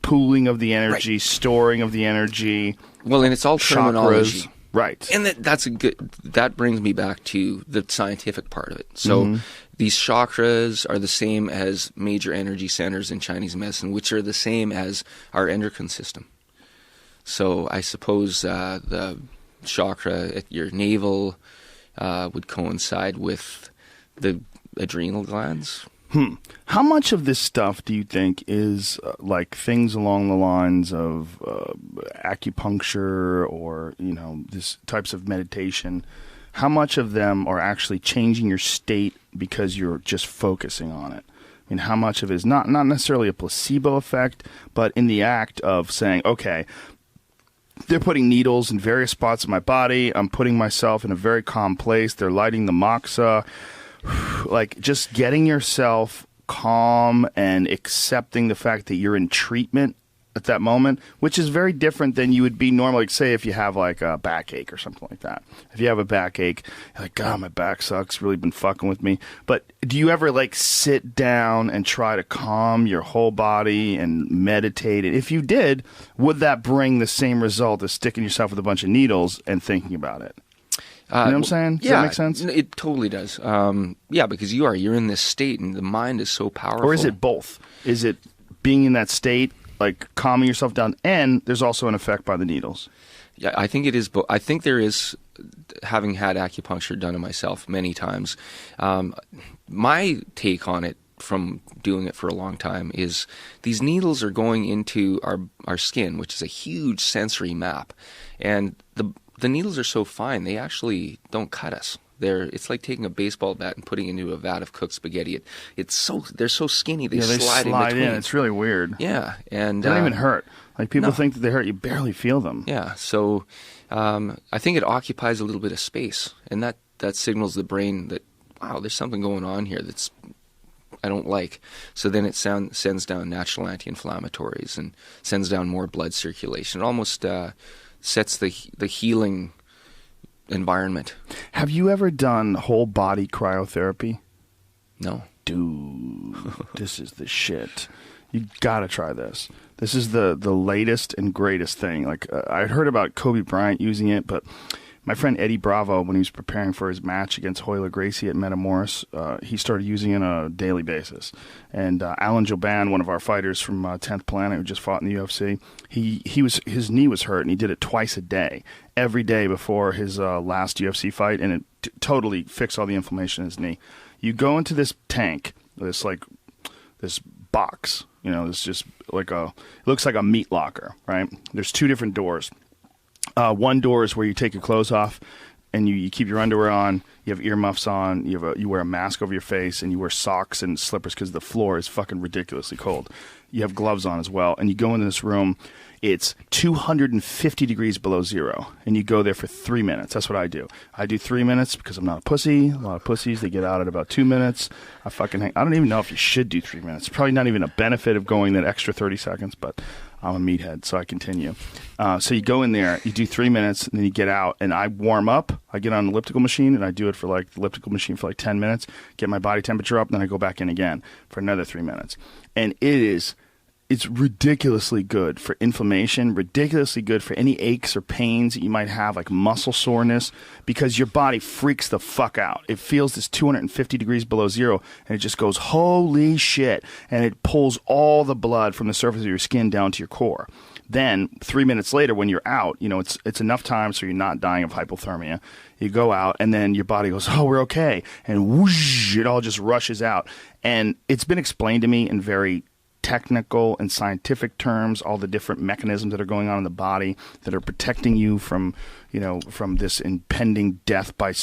pooling of the energy, storing of the energy. Well, and it's all terminology. Right. And that brings me back to the scientific part of it. So these chakras are the same as major energy centers in Chinese medicine, which are the same as our endocrine system. So I suppose the chakra at your navel would coincide with the adrenal glands. How much of this stuff do you think is like things along the lines of acupuncture or, these types of meditation? How much of them are actually changing your state because you're just focusing on it? I mean, how much of it is not necessarily a placebo effect, but in the act of saying, okay, they're putting needles in various spots of my body. I'm putting myself in a very calm place. They're lighting the moxa. Like just getting yourself calm and accepting the fact that you're in treatment at that moment, which is very different than you would be normally. Like, say if you have like a backache or something like that. If you have a backache, you're like, God, my back sucks, really been fucking with me. But do you ever like sit down and try to calm your whole body and meditate? And if you did, would that bring the same result as sticking yourself with a bunch of needles and thinking about it? You know what I'm saying? Does that make sense? It totally does. Because you're in this state and the mind is so powerful. Or is it both? Is it being in that state, like calming yourself down, and there's also an effect by the needles? Yeah, I think it is both. I think there is, having had acupuncture done to myself many times, my take on it from doing it for a long time is these needles are going into our skin, which is a huge sensory map. And the needles are so fine, they actually don't cut us. It's like taking a baseball bat and putting it into a vat of cooked spaghetti. They're so skinny, they slide in between. It's really weird. Yeah, and they don't even hurt. Like people think that they hurt, you barely feel them. Yeah, so I think it occupies a little bit of space, and that signals the brain that wow, there's something going on here I don't like. So then it sends down natural anti-inflammatories and sends down more blood circulation. It almost sets the healing environment. Have you ever done whole body cryotherapy? No. Dude, this is the shit. You gotta try this. This is the latest and greatest thing. Like I'd heard about Kobe Bryant using it, but my friend Eddie Bravo, when he was preparing for his match against Hoyler Gracie at Metamoris, he started using it on a daily basis. And Alan Joban, one of our fighters from 10th Planet, who just fought in the UFC, his knee was hurt, and he did it twice a day, every day before his last UFC fight, and it totally fixed all the inflammation in his knee. You go into this tank, this box, it's just like it looks like a meat locker, right? There's two different doors. One door is where you take your clothes off and you keep your underwear on, you have earmuffs on, you wear a mask over your face, and you wear socks and slippers because the floor is fucking ridiculously cold. You have gloves on as well, and you go into this room. It's 250 degrees below zero, and you go there for 3 minutes. That's what I do. I do 3 minutes because I'm not a pussy. A lot of pussies, they get out at about 2 minutes. I don't even know if you should do 3 minutes. Probably not even a benefit of going that extra 30 seconds, but I'm a meathead, so I continue. So you go in there, you do 3 minutes, and then you get out, and I warm up. I get on an elliptical machine, and I do it for the elliptical machine for 10 minutes, get my body temperature up, and then I go back in again for another 3 minutes. And it's ridiculously good for inflammation, ridiculously good for any aches or pains that you might have, like muscle soreness, because your body freaks the fuck out. It feels this 250 degrees below zero, and it just goes, holy shit, and it pulls all the blood from the surface of your skin down to your core. Then, 3 minutes later, when you're out, it's enough time so you're not dying of hypothermia. You go out, and then your body goes, oh, we're okay, and whoosh, it all just rushes out. And it's been explained to me in very technical and scientific terms, all the different mechanisms that are going on in the body that are protecting you from this impending death by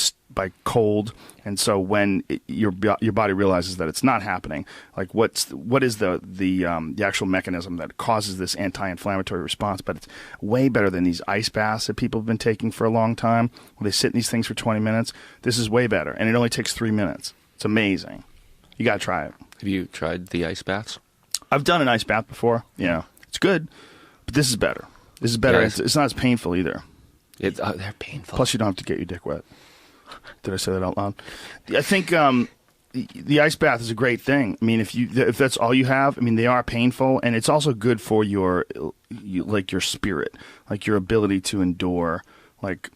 cold. And so when your body realizes that it's not happening, like what is the actual mechanism that causes this anti-inflammatory response? But it's way better than these ice baths that people have been taking for a long time, where they sit in these things for 20 minutes. This is way better, and it only takes 3 minutes. It's amazing. You got to try it. Have you tried the ice baths? I've done an ice bath before. Yeah, it's good, but this is better. This is better. Yeah, it's not as painful either. They're painful. Plus, you don't have to get your dick wet. Did I say that out loud? I think the ice bath is a great thing. I mean, if that's all you have, I mean, they are painful, and it's also good for your spirit, like your ability to endure. Like,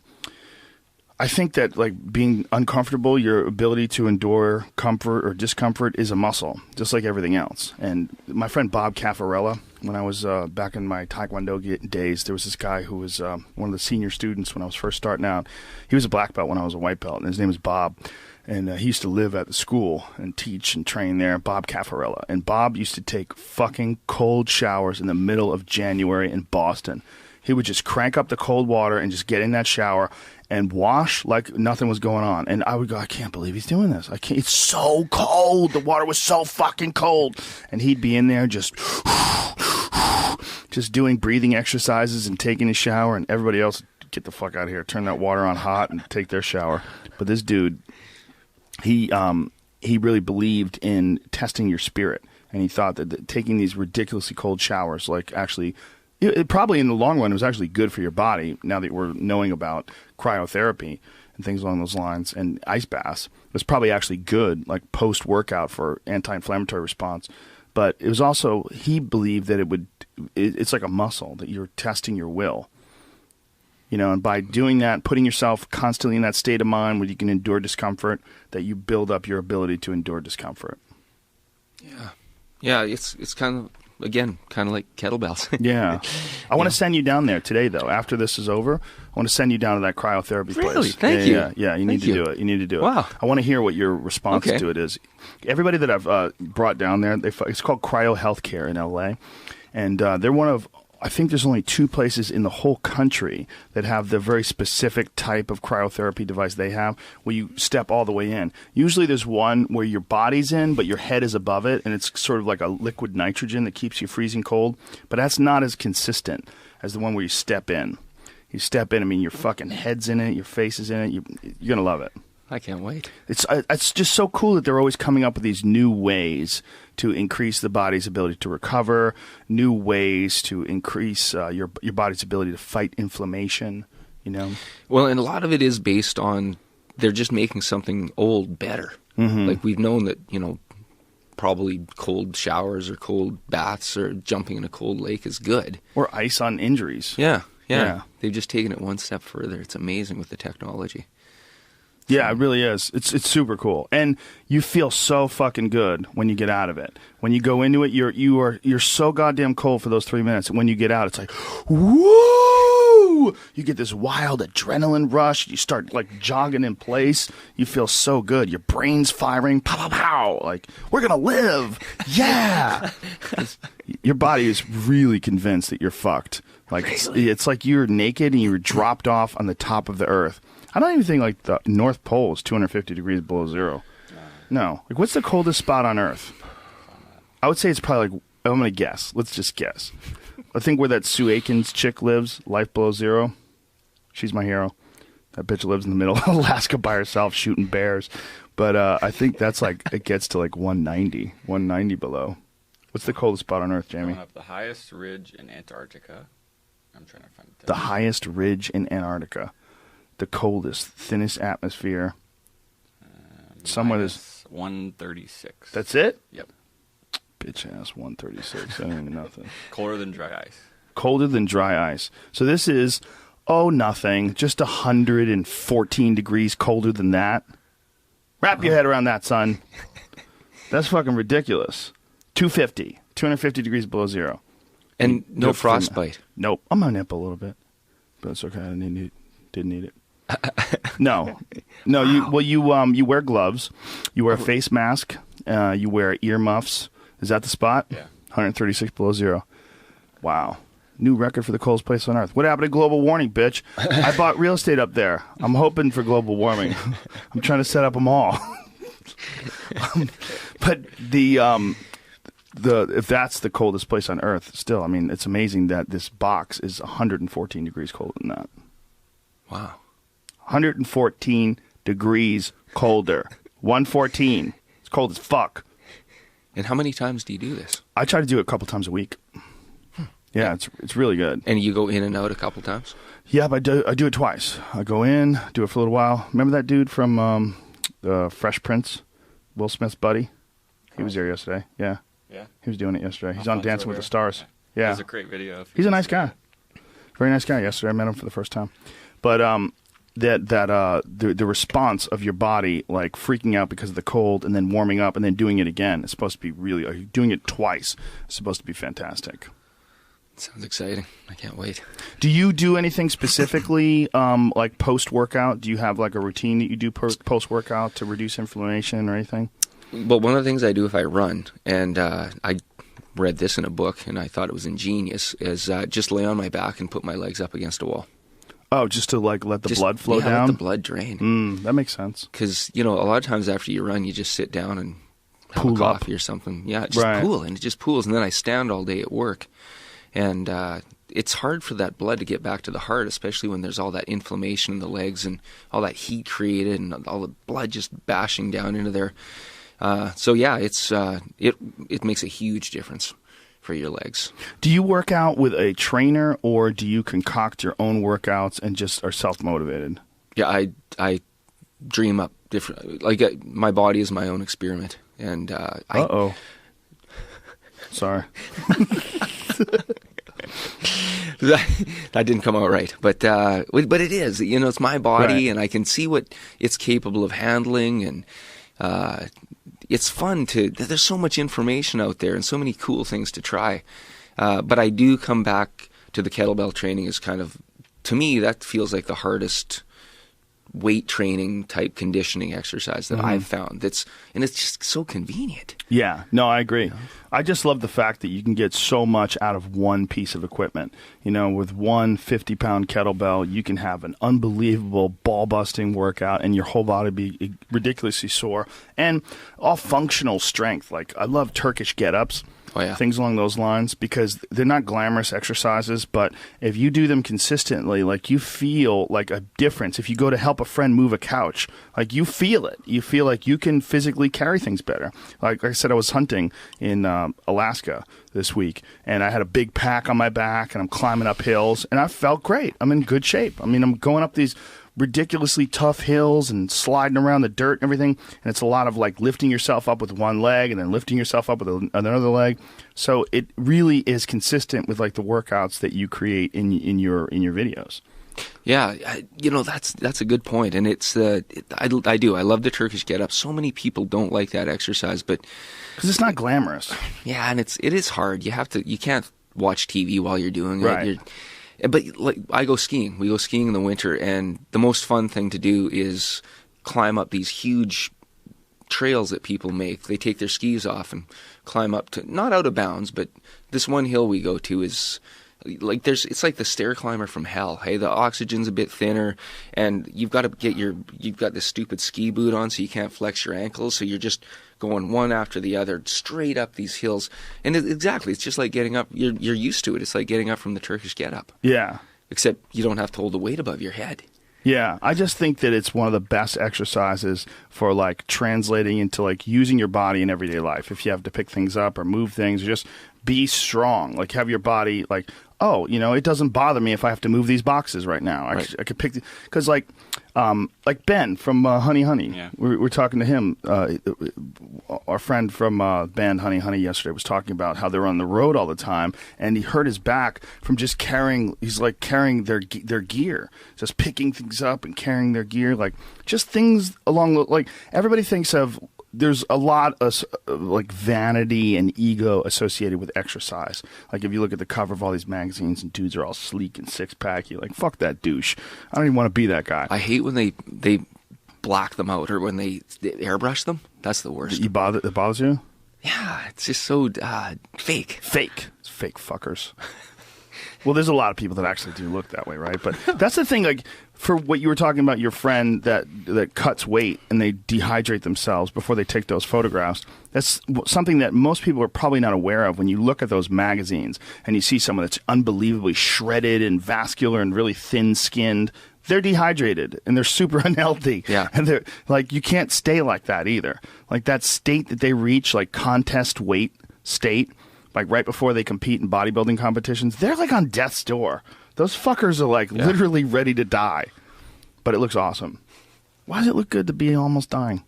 I think that being uncomfortable, your ability to endure comfort or discomfort is a muscle, just like everything else. And my friend Bob Caffarella, when I was back in my Taekwondo days, there was this guy who was one of the senior students when I was first starting out. He was a black belt when I was a white belt, and his name was Bob. And he used to live at the school and teach and train there, Bob Caffarella. And Bob used to take fucking cold showers in the middle of January in Boston. He would just crank up the cold water and just get in that shower and wash like nothing was going on. And I would go, I can't believe he's doing this. It's so cold. The water was so fucking cold. And he'd be in there just doing breathing exercises and taking a shower, and everybody else, get the fuck out of here. Turn that water on hot and take their shower. But this dude, he really believed in testing your spirit. And he thought that taking these ridiculously cold showers, it probably in the long run was actually good for your body, now that we're knowing about cryotherapy and things along those lines, and ice baths. It was probably actually good, like post-workout for anti-inflammatory response. But it was also, he believed that it's like a muscle, that you're testing your will. And by doing that, putting yourself constantly in that state of mind where you can endure discomfort, that you build up your ability to endure discomfort. Yeah. Yeah, it's kind of like kettlebells. Yeah. I want to send you down there today, though. After this is over, I want to send you down to that cryotherapy place. Really? Thank you. Yeah, you need to do it. You need to do it. Wow. I want to hear what your response to it is. Everybody that I've brought down there, it's called Cryo Healthcare in L.A., and they're one of, I think there's only 2 places in the whole country that have the very specific type of cryotherapy device they have, where you step all the way in. Usually there's one where your body's in, but your head is above it, and it's sort of like a liquid nitrogen that keeps you freezing cold. But that's not as consistent as the one where you step in. You step in, I mean, your fucking head's in it, your face is in it. You're going to love it. I can't wait. It's just so cool that they're always coming up with these new ways to increase the body's ability to recover, new ways to increase your body's ability to fight inflammation, Well, and a lot of it is based on they're just making something old better. Mm-hmm. Like we've known that, probably cold showers or cold baths or jumping in a cold lake is good. Or ice on injuries. Yeah. They've just taken it one step further. It's amazing with the technology. Yeah, it really is. It's super cool, and you feel so fucking good when you get out of it. When you go into it, you're so goddamn cold for those 3 minutes, and when you get out, it's like, woo! You get this wild adrenaline rush. You start like jogging in place. You feel so good. Your brain's firing. Pow, pow, pow! Like we're gonna live. Yeah. Your body is really convinced that you're fucked. Like it's like you're naked and you were dropped off on the top of the earth. I don't even think like the North Pole is 250 degrees below zero. No. Like what's the coldest spot on Earth? I would say it's probably like, I'm going to guess. Let's just guess. I think where that Sue Aikens chick lives, life below zero. She's my hero. That bitch lives in the middle of Alaska by herself shooting bears. But I think that's like, it gets to like 190 below. What's the coldest spot on Earth, Jamie? Up the highest ridge in Antarctica. I'm trying to find it. The highest ridge in Antarctica. The coldest, thinnest atmosphere. Somewhere there's 136. That's it? Yep. Bitch ass 136. I don't even know nothing. Colder than dry ice. Colder than dry ice. So this is nothing. Just 114 degrees colder than that. Wrap your head around that, son. That's fucking ridiculous. 250 degrees below zero. And no frostbite. Nope. I'm gonna nip a little bit, but it's okay. I didn't need it. No. Wow. You wear gloves, you wear a face mask, you wear earmuffs. Is that the spot? Yeah. 136 below zero. Wow. New record for the coldest place on Earth. What happened to global warming, bitch? I bought real estate up there. I'm hoping for global warming. I'm trying to set up them all. But if that's the coldest place on Earth, still, I mean, it's amazing that this box is 114 degrees colder than that. Wow. 114 degrees colder. 114. It's cold as fuck. And how many times do you do this? I try to do it a couple times a week. Yeah, it's really good. And you go in and out a couple times? Yeah, but I do it twice. I go in, do it for a little while. Remember that dude from Fresh Prince? Will Smith's buddy? He was there yesterday. Yeah. Yeah. He was doing it yesterday. He's on Dancing with the Stars. Yeah. It was a great video. He's a nice guy. Very nice guy. Yesterday I met him for the first time. But the response of your body, like freaking out because of the cold and then warming up and then doing it again, is supposed to be really, doing it twice, is supposed to be fantastic. Sounds exciting. I can't wait. Do you do anything specifically, like post-workout? Do you have like a routine that you do post-workout to reduce inflammation or anything? Well, one of the things I do if I run, and I read this in a book and I thought it was ingenious, is just lay on my back and put my legs up against a wall. Oh, just to like let the blood flow down? Let the blood drain. That makes sense. Because, a lot of times after you run, you just sit down and have a coffee or something. Yeah, just pool, and it just pools. And then I stand all day at work. And it's hard for that blood to get back to the heart, especially when there's all that inflammation in the legs and all that heat created and all the blood just bashing down into there. So yeah, it makes a huge difference for your legs. Do you work out with a trainer, or do you concoct your own workouts and just are self-motivated? Yeah, I dream up different. Like my body is my own experiment, and sorry. That didn't come out right, but it is. It's my body, right. And I can see what it's capable of handling, and it's fun to. There's so much information out there and so many cool things to try. But I do come back to the kettlebell training as kind of, to me, that feels like the hardest weight training type conditioning exercise that I've found. And it's just so convenient. Yeah, no, I agree. I just love the fact that you can get so much out of one piece of equipment. With one 50-pound kettlebell, you can have an unbelievable ball-busting workout and your whole body be ridiculously sore and all functional strength. Like, I love Turkish get-ups. Oh, yeah. Things along those lines, because they're not glamorous exercises, but if you do them consistently, like, you feel like a difference. If you go to help a friend move a couch, like, you feel it. You feel like you can physically carry things better. Like I said, I was hunting in Alaska this week, and I had a big pack on my back, and I'm climbing up hills, and I felt great. I'm in good shape. I mean, I'm going up these ridiculously tough hills and sliding around the dirt and everything, and it's a lot of like lifting yourself up with one leg and then lifting yourself up with another leg. So it really is consistent with like the workouts that you create in your videos. Yeah, that's a good point, and it's I love the Turkish get up. So many people don't like that exercise, but because it's not glamorous. Yeah, and it is hard. You can't watch TV while you're doing it. Right. But like, I go skiing. We go skiing in the winter, and the most fun thing to do is climb up these huge trails that people make. They take their skis off and climb up to, not out of bounds, but this one hill we go to is like it's like the stair climber from hell. Hey, the oxygen's a bit thinner, and you've got this stupid ski boot on, so you can't flex your ankles, so you're just going one after the other straight up these hills. And exactly, it's just like getting up. You're used to it. It's like getting up from the Turkish get up. Yeah. Except you don't have to hold the weight above your head. Yeah, I just think that it's one of the best exercises for like translating into like using your body in everyday life. If you have to pick things up or move things, or just be strong. Like, have your body like, oh, it doesn't bother me if I have to move these boxes right now. I could pick because like Ben from Honey Honey. Yeah. We're talking to him. Our friend from band Honey Honey yesterday was talking about how they're on the road all the time, and he hurt his back from just carrying. He's like carrying their gear, just picking things up and carrying their gear, like just things along like everybody thinks of. There's a lot of like vanity and ego associated with exercise. Like if you look at the cover of all these magazines and dudes are all sleek and six-pack, you're like, fuck that douche. I don't even want to be that guy. I hate when they black them out or when they airbrush them. That's the worst. It bothers you? Yeah, it's just so fake. Fake. It's fake fuckers. Well, there's a lot of people that actually do look that way, right? But that's the thing, like, for what you were talking about, your friend that cuts weight and they dehydrate themselves before they take those photographs, that's something that most people are probably not aware of when you look at those magazines and you see someone that's unbelievably shredded and vascular and really thin-skinned. They're dehydrated and they're super unhealthy. Yeah. And they're like, you can't stay like that either. Like that state that they reach, like contest weight state, like right before they compete in bodybuilding competitions, they're like on death's door. Those fuckers are like literally ready to die. But it looks awesome. Why does it look good to be almost dying?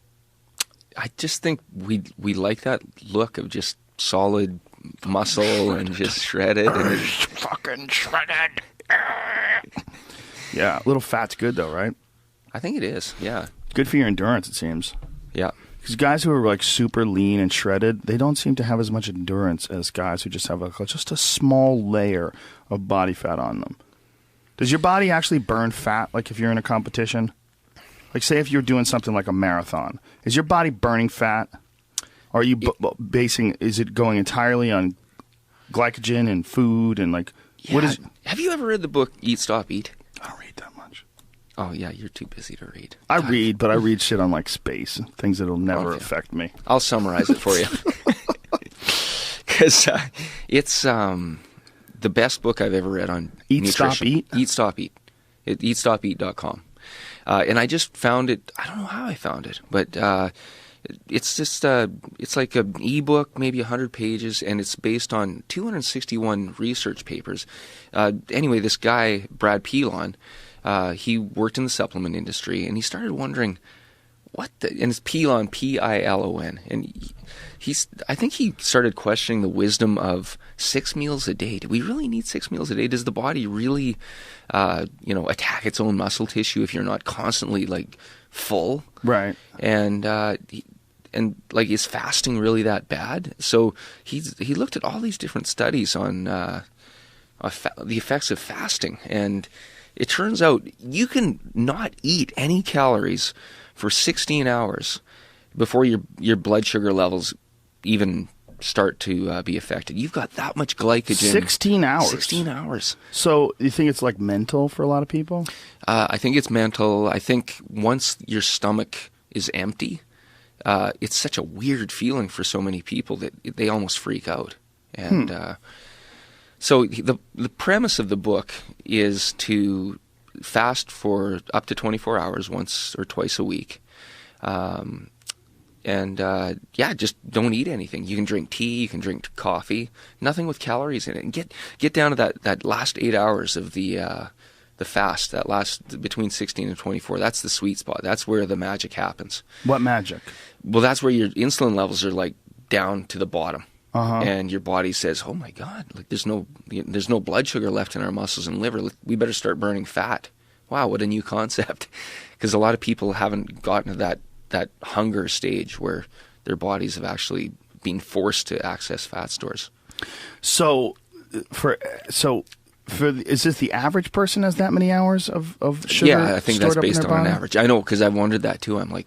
I just think we like that look of just solid muscle and just shredded. And fucking shredded. Yeah, a little fat's good though, right? I think it is, yeah. Good for your endurance, it seems. Yeah. Because guys who are like super lean and shredded, they don't seem to have as much endurance as guys who just have just a small layer of body fat on them. Does your body actually burn fat, like if you're in a competition? Like say if you're doing something like a marathon, is your body burning fat? Or are you is it going entirely on glycogen and food and like, yeah. what is... Have you ever read the book Eat, Stop, Eat? I don't read that much. Oh, yeah, you're too busy to read. I read, but I read shit on like space and things that'll never affect me. I'll summarize it for you. Because it's the best book I've ever read on Eat, nutrition. Stop, Eat? Eat, Stop, Eat. EatStopEat.com. And I just found it, I don't know how I found it, but it's just, it's like an ebook, maybe 100 pages, and it's based on 261 research papers. Anyway, this guy, Brad Pilon, he worked in the supplement industry, and he started wondering, and it's Pilon, Pilon, and I think he started questioning the wisdom of 6 meals a day. Do we really need 6 meals a day? Does the body really, attack its own muscle tissue if you're not constantly like full? Right. And is fasting really that bad? So he looked at all these different studies on the effects of fasting, and it turns out you can not eat any calories for 16 hours before your blood sugar levels even start to be affected. You've got that much glycogen. 16 hours? 16 hours. So you think it's like mental for a lot of people? I think it's mental. I think once your stomach is empty, it's such a weird feeling for so many people that they almost freak out. And so the premise of the book is to fast for up to 24 hours once or twice a week. Just don't eat anything. You can drink tea, you can drink coffee, nothing with calories in it. And get down to that last 8 hours of the fast, that last between 16 and 24. That's the sweet spot. That's where the magic happens. What magic? Well, that's where your insulin levels are like down to the bottom. And your body says, "Oh my God, like there's no blood sugar left in our muscles and liver. We better start burning fat." Wow, what a new concept! Because a lot of people haven't gotten to that hunger stage where their bodies have actually been forced to access fat stores. So, is this the average person has that many hours of sugar? Yeah, I think that's stored up in based their on an body? average. I know, because I've wondered that too. I'm like,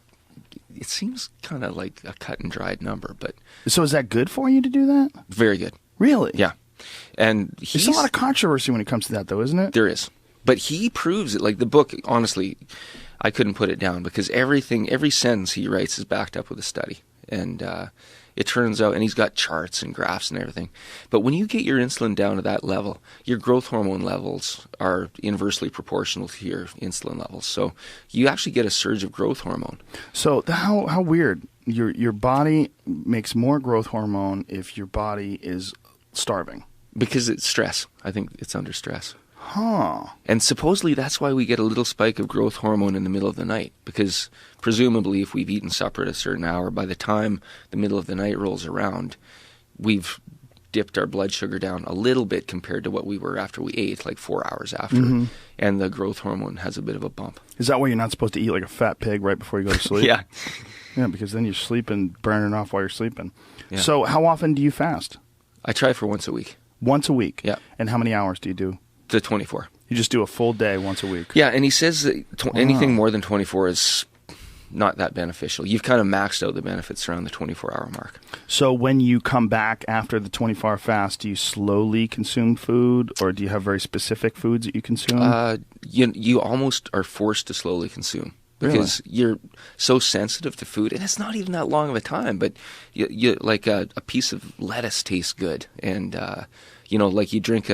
it seems kind of like a cut and dried number, but So is that good for you to do that? very good. Really? Yeah, and There's a lot of controversy when it comes to that, though, isn't it? There is. But he proves it. Like the book, honestly, I couldn't put it down because every sentence he writes is backed up with a study. And it turns out, and he's got charts and graphs and everything. But when you get your insulin down to that level, your growth hormone levels are inversely proportional to your insulin levels. So you actually get a surge of growth hormone. So how weird. Your body makes more growth hormone if your body is starving. Because it's stress. I think it's under stress. Huh. And supposedly that's why we get a little spike of growth hormone in the middle of the night. Because presumably if we've eaten supper at a certain hour, by the time the middle of the night rolls around, we've dipped our blood sugar down a little bit compared to what we were after we ate, like 4 hours after. Mm-hmm. And the growth hormone has a bit of a bump. Is that why you're not supposed to eat like a fat pig right before you go to sleep? Yeah. Yeah, because then you're sleeping, burning off while you're sleeping. Yeah. So how often do you fast? I try for once a week. Once a week? Yeah. And how many hours do you do? To 24. You just do a full day once a week? Yeah, and he says that anything more than 24 is not that beneficial. You've kind of maxed out the benefits around the 24-hour mark. So when you come back after the 24-hour fast, do you slowly consume food, or do you have very specific foods that you consume? You almost are forced to slowly consume because you're so sensitive to food, and it's not even that long of a time. But you like a piece of lettuce tastes good, and like you drink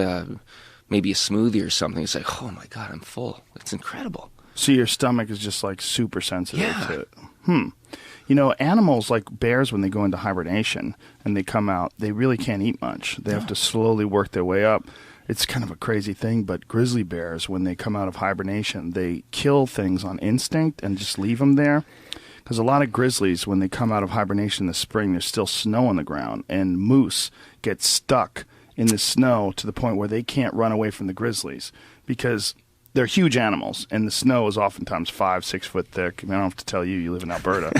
maybe a smoothie or something. It's like, oh my God, I'm full. It's incredible. So your stomach is just like super sensitive to it. Yeah. Animals like bears, when they go into hibernation and they come out, they really can't eat much. They have to slowly work their way up. It's kind of a crazy thing, but grizzly bears, when they come out of hibernation, they kill things on instinct and just leave them there. Because a lot of grizzlies, when they come out of hibernation in the spring, there's still snow on the ground, and moose get stuck in the snow to the point where they can't run away from the grizzlies because they're huge animals, and the snow is oftentimes 5-6 foot thick. I don't have to tell you, you live in Alberta.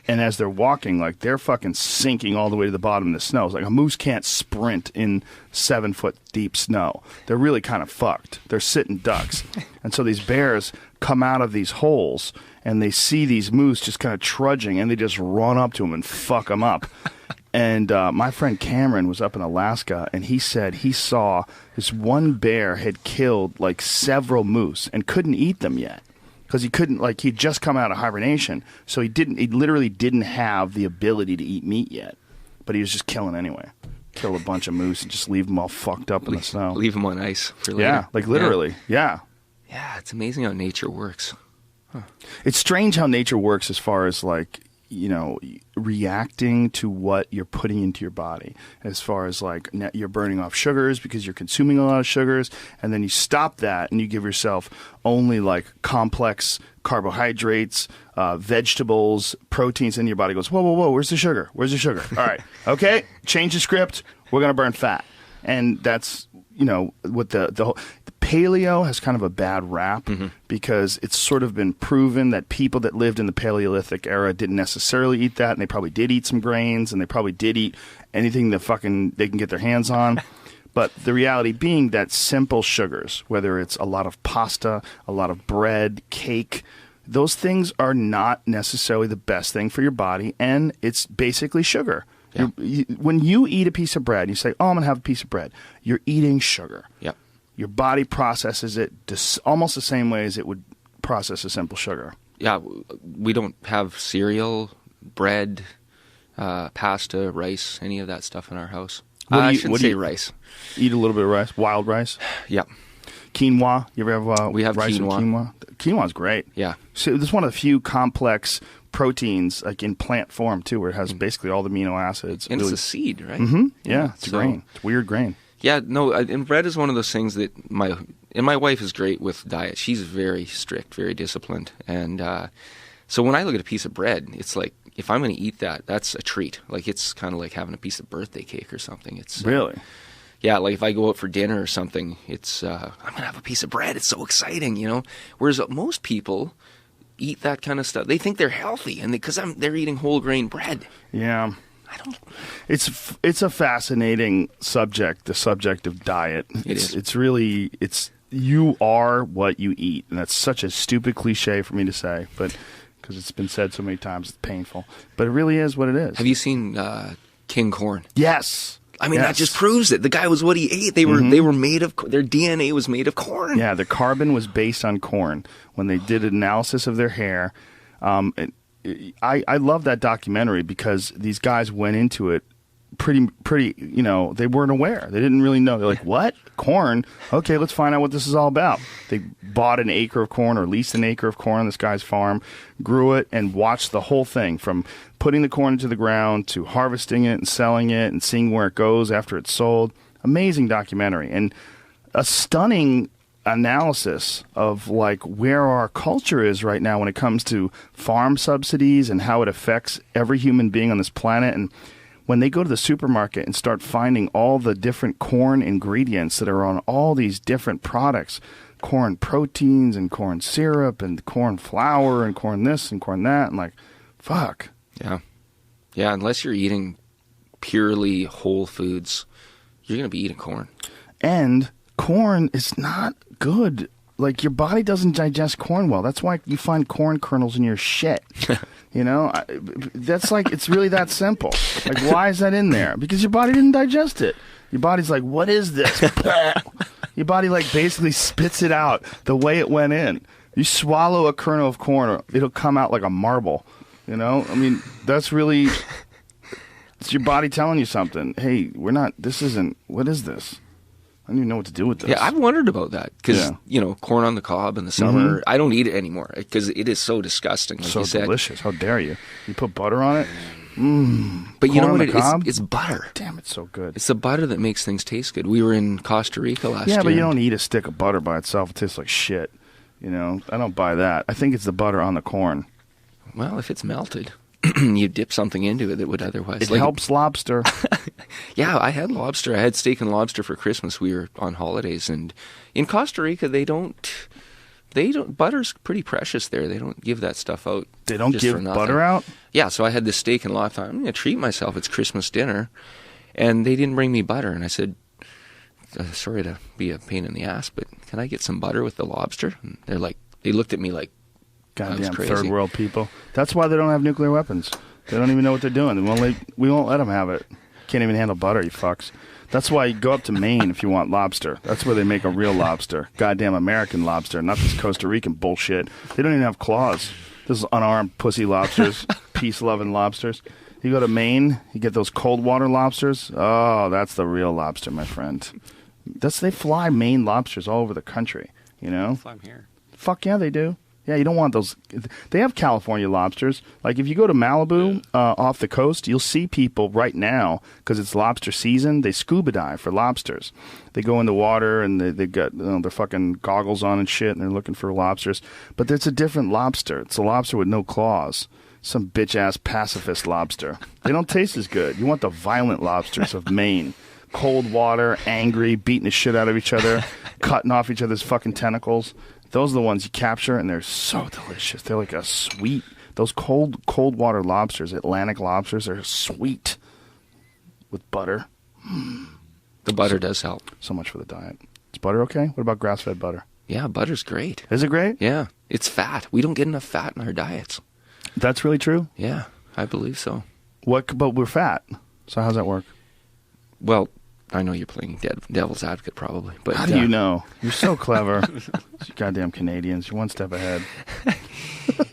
And as they're walking, like, they're fucking sinking all the way to the bottom of the snow. It's like a moose can't sprint in 7 foot deep snow. They're really kind of fucked. They're sitting ducks. And so these bears come out of these holes, and they see these moose just kind of trudging, and they just run up to them and fuck them up. And my friend Cameron was up in Alaska, and he said he saw this one bear had killed like several moose and couldn't eat them yet because he couldn't, like, he'd just come out of hibernation, so he literally didn't have the ability to eat meat yet, but he was just killing anyway. Kill a bunch of moose and just leave them all fucked up in the snow. Leave them on ice for later. Yeah, like literally. Yeah. Yeah, it's amazing how nature works. It's strange how nature works as far as, like, reacting to what you're putting into your body, as far as like you're burning off sugars because you're consuming a lot of sugars, and then you stop that and you give yourself only like complex carbohydrates, vegetables, proteins, and your body goes, whoa, where's the sugar? All right, okay, change the script, we're going to burn fat. And that's, what the whole paleo has kind of a bad rap because it's sort of been proven that people that lived in the Paleolithic era didn't necessarily eat that, and they probably did eat some grains, and they probably did eat anything that they can get their hands on. But the reality being that simple sugars, whether it's a lot of pasta, a lot of bread, cake, those things are not necessarily the best thing for your body, and it's basically sugar. Yeah. When you eat a piece of bread, you say, oh, I'm going to have a piece of bread. You're eating sugar. Yep. Your body processes it almost the same way as it would process a simple sugar. Yeah, we don't have cereal, bread, pasta, rice, any of that stuff in our house. I should say rice. Eat a little bit of rice, wild rice. Yeah. Quinoa. You ever have We have rice quinoa. with quinoa? Quinoa's great. Yeah. So this is one of the few complex proteins, like in plant form too, where it has basically all the amino acids. And really. it's a seed, right? Mm-hmm. Yeah, it's a so- grain. It's a weird grain. Yeah, no, and bread is one of those things that my wife is great with diet. She's very strict, very disciplined. And so when I look at a piece of bread, it's like, if I'm going to eat that, that's a treat. Like, it's kind of like having a piece of birthday cake or something. It's Really? Yeah, like if I go out for dinner or something, it's I'm going to have a piece of bread. It's so exciting, you know? Whereas most people eat that kind of stuff. They think they're healthy, and because they're eating whole grain bread. Yeah. I don't. It's a fascinating subject, the subject of diet. It is. It's really, you are what you eat. And that's such a stupid cliche for me to say, but because it's been said so many times, it's painful. But it really is what it is. Have you seen King Corn? Yes. I mean, Yes. that just proves it. The guy was what he ate. They were made of, their DNA was made of corn. Yeah, the carbon was based on corn. When they did an analysis of their hair, I love that documentary because these guys went into it pretty, you know, they weren't aware. They didn't really know. They're like, what? Corn? Okay, let's find out what this is all about. They bought an acre of corn or leased an acre of corn on this guy's farm, grew it, and watched the whole thing from putting the corn into the ground to harvesting it and selling it and seeing where it goes after it's sold. Amazing documentary. And a stunning analysis of like where our culture is right now when it comes to farm subsidies and how it affects every human being on this planet. And when they go to the supermarket and start finding all the different corn ingredients that are on all these different products, corn proteins and corn syrup and corn flour and corn this and corn that, and like, fuck. Yeah, unless you're eating purely whole foods, you're going to be eating corn. And corn is not good. Like, your body doesn't digest corn well. That's why you find corn kernels in your shit. You know? That's like, it's really that simple. Like, why is that in there? Because your body didn't digest it. Your body's like, what is this? Your body, like, basically spits it out the way it went in. You swallow a kernel of corn, it'll come out like a marble. You know? I mean, that's really... It's your body telling you something. Hey, what is this? I don't even know what to do with this. Yeah, I've wondered about that because, Yeah. you know, corn on the cob in the summer, I don't eat it anymore because it is so disgusting. Like So you said. delicious. How dare you? You put butter on it? But you know Corn on what? the cob? It's butter. Damn, it's so good. It's the butter that makes things taste good. We were in Costa Rica last year. Yeah, but you don't eat a stick of butter by itself. It tastes like shit. You know, I don't buy that. I think it's the butter on the corn. Well, if it's melted, you dip something into it that would otherwise... It helps lobster. Yeah, I had lobster. I had steak and lobster for Christmas. We were on holidays, and in Costa Rica, they don't. Butter's pretty precious there. They don't give that stuff out. They don't just for give nothing. butter out? Yeah, so I had this steak and lobster. I'm going to treat myself. It's Christmas dinner, and they didn't bring me butter. And I said, sorry to be a pain in the ass, but can I get some butter with the lobster? And they looked at me like, Goddamn crazy. third world people. That's why they don't have nuclear weapons. They don't even know what they're doing. We won't let them have it. Can't even handle butter, you fucks. That's why you go up to Maine if you want lobster. That's where they make a real lobster. Goddamn American lobster, not this Costa Rican bullshit. They don't even have claws. This is unarmed pussy lobsters, peace-loving lobsters. You go to Maine, you get those cold water lobsters. Oh, that's the real lobster, my friend. They fly Maine lobsters all over the country, you know? Fly 'em here. Fuck yeah, they do. Yeah, you don't want those. They have California lobsters. Like, if you go to Malibu off the coast, you'll see people right now, because it's lobster season, they scuba dive for lobsters. They go in the water, and they got their fucking goggles on and shit, and they're looking for lobsters. But it's a different lobster. It's a lobster with no claws. Some bitch-ass pacifist lobster. They don't taste as good. You want the violent lobsters of Maine. Cold water, angry, beating the shit out of each other, cutting off each other's fucking tentacles. Those are the ones you capture, and they're so delicious. They're like a sweet. Those cold water lobsters, Atlantic lobsters, are sweet with butter. the butter does help. So much for the diet. Is butter okay? What about grass-fed butter? Yeah, butter's great. Is it great? Yeah, it's fat. We don't get enough fat in our diets. That's really true? Yeah, I believe so. But we're fat. So how's that work? Well, I know you're playing devil's advocate probably, but how do you know? You're so clever. You goddamn Canadians, you're one step ahead.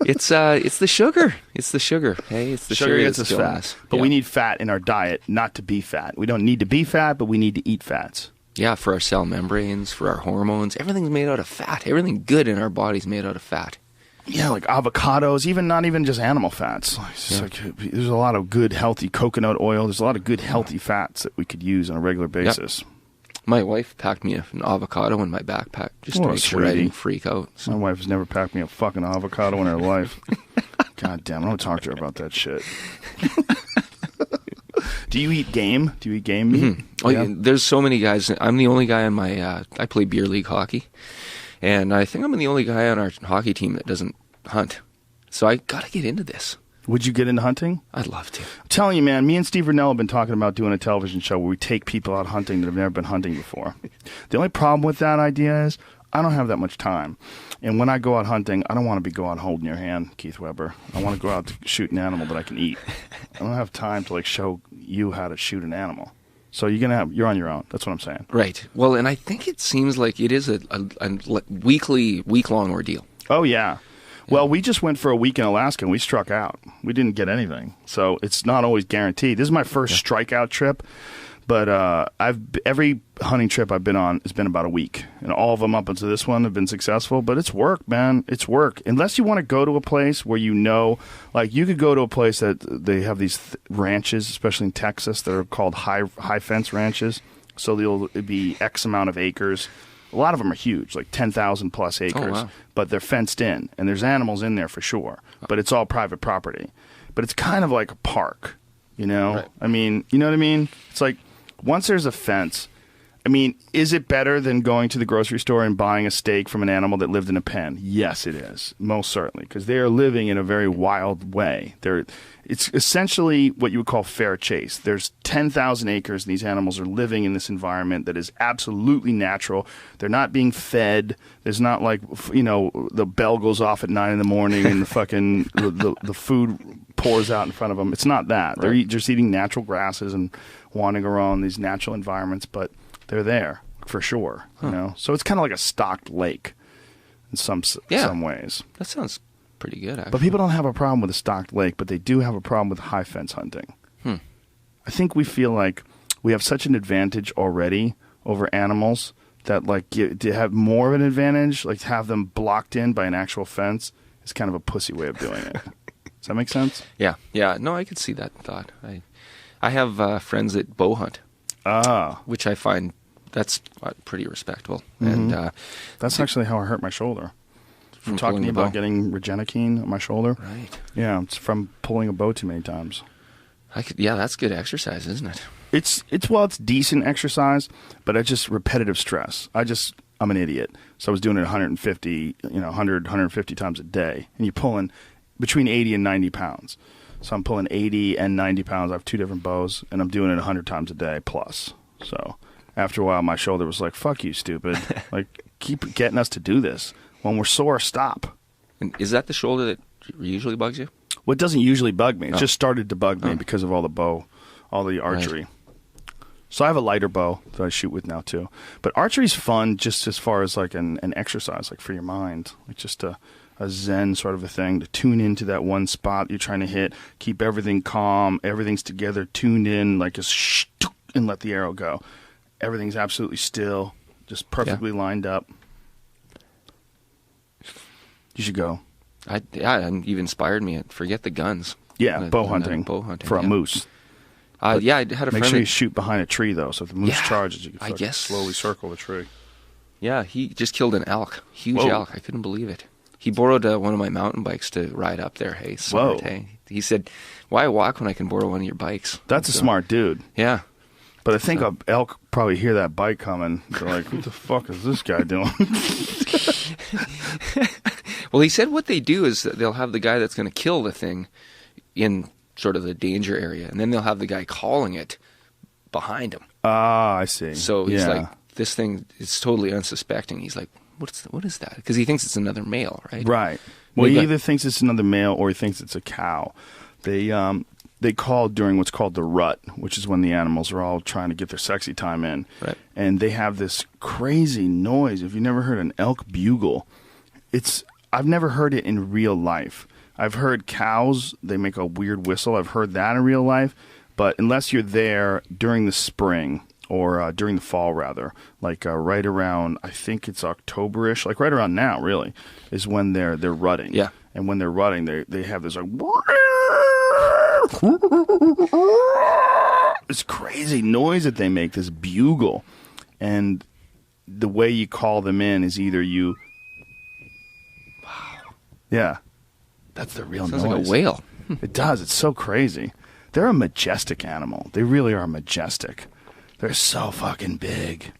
It's the sugar. It's the sugar. Hey, it's the sugar sugar gets us fat. But we need fat in our diet, not to be fat. We don't need to be fat, but we need to eat fats. Yeah, for our cell membranes, for our hormones, everything's made out of fat. Everything good in our body's made out of fat. Yeah, like avocados, not even just animal fats. There's a lot of good, healthy coconut oil. There's a lot of good, healthy fats that we could use on a regular basis. Yep. My wife packed me an avocado in my backpack just to make sure I didn't freak out. So. My wife has never packed me a fucking avocado in her life. God damn, I don't talk to her about that shit. Do you eat game? Do you eat game meat? Mm-hmm. Oh, yeah. There's so many guys. I'm the only guy on my, I play beer league hockey. And I think I'm the only guy on our hockey team that doesn't hunt. So I got to get into this. Would you get into hunting? I'd love to. I'm telling you, man, me and Steve Rennell have been talking about doing a television show where we take people out hunting that have never been hunting before. The only problem with that idea is I don't have that much time. And when I go out hunting, I don't want to be going out holding your hand, Keith Weber. I want to go out to shoot an animal that I can eat. I don't have time to show you how to shoot an animal. So you're on your own. That's what I'm saying. Right. Well, and I think it seems like it is a week-long ordeal. Oh, yeah. Well, we just went for a week in Alaska and we struck out. We didn't get anything. So it's not always guaranteed. This is my first strikeout trip. But every hunting trip I've been on has been about a week. And all of them up until this one have been successful. But it's work, man. It's work. Unless you want to go to a place where you could go to a place that they have these ranches, especially in Texas, that are called high fence ranches. So it'd be X amount of acres. A lot of them are huge, like 10,000 plus acres. Oh, wow. But they're fenced in. And there's animals in there for sure. But it's all private property. But it's kind of like a park, you know? Right. I mean, you know what I mean? It's like, once there's a fence, I mean, is it better than going to the grocery store and buying a steak from an animal that lived in a pen? Yes, it is. Most certainly. Because they are living in a very wild way. It's essentially what you would call fair chase. There's 10,000 acres, and these animals are living in this environment that is absolutely natural. They're not being fed. There's not the bell goes off at 9 in the morning and the fucking the food pours out in front of them. It's not that. Right. They're just eating natural grasses and wandering around these natural environments, but they're there for sure. You know, so it's kind of like a stocked lake in some ways. That sounds pretty good, actually. But people don't have a problem with a stocked lake, but they do have a problem with high fence hunting. I think we feel like we have such an advantage already over animals that to have more of an advantage, like have them blocked in by an actual fence, is kind of a pussy way of doing it. Does that make sense? Yeah. No, I could see that thought. I have friends that bow hunt, which I find that's pretty respectable. Mm-hmm. And that's actually how I hurt my shoulder. From talking about getting regenikine on my shoulder. Right. Yeah, it's from pulling a bow too many times. That's good exercise, isn't it? It's decent exercise, but it's just repetitive stress. I'm an idiot. So I was doing it 150 times a day. And you're pulling between 80 and 90 pounds. So I'm pulling 80 and 90 pounds. I have two different bows, and I'm doing it 100 times a day plus. So after a while, my shoulder was like, fuck you, stupid. Keep getting us to do this. When we're sore, stop. And is that the shoulder that usually bugs you? Well, it doesn't usually bug me. It just started to bug me because of all the archery. Right. So I have a lighter bow that I shoot with now, too. But archery's fun just as far as an exercise, for your mind. Just a zen sort of a thing to tune into that one spot you're trying to hit, keep everything calm, everything's together, tuned in, and let the arrow go. Everything's absolutely still, just perfectly lined up. You should go. And you've inspired me. Forget the guns. Yeah, bow hunting for a moose. I had a friend. Make sure you shoot behind a tree, though, so if the moose charges, you can slowly circle the tree. Yeah, he just killed an elk. Huge elk. I couldn't believe it. He borrowed one of my mountain bikes to ride up there. Hey, smart, hey. He said, why walk when I can borrow one of your bikes? That's a smart dude. Yeah. But I think an elk probably hear that bike coming. They're like, what the fuck is this guy doing? Well, he said what they do is they'll have the guy that's going to kill the thing in sort of the danger area, and then they'll have the guy calling it behind him. Ah, I see. So he's like, this thing is totally unsuspecting. He's like, what is that? Because he thinks it's another male, right? Right. Well, he either thinks it's another male or he thinks it's a cow. They they call during what's called the rut, which is when the animals are all trying to get their sexy time in. Right. And they have this crazy noise. If you've never heard an elk bugle, I've never heard it in real life. I've heard cows, they make a weird whistle. I've heard that in real life. But unless you're there during the spring or during the fall, rather, like right around, I think it's October-ish, like right around now, really, is when they're rutting. Yeah. And when they're rutting, they have this like this crazy noise that they make, this bugle. And the way you call them in is either you... Wow. Yeah. That's the real noise. Sounds like a whale. It does. It's so crazy. They're a majestic animal. They really are majestic. They're so fucking big.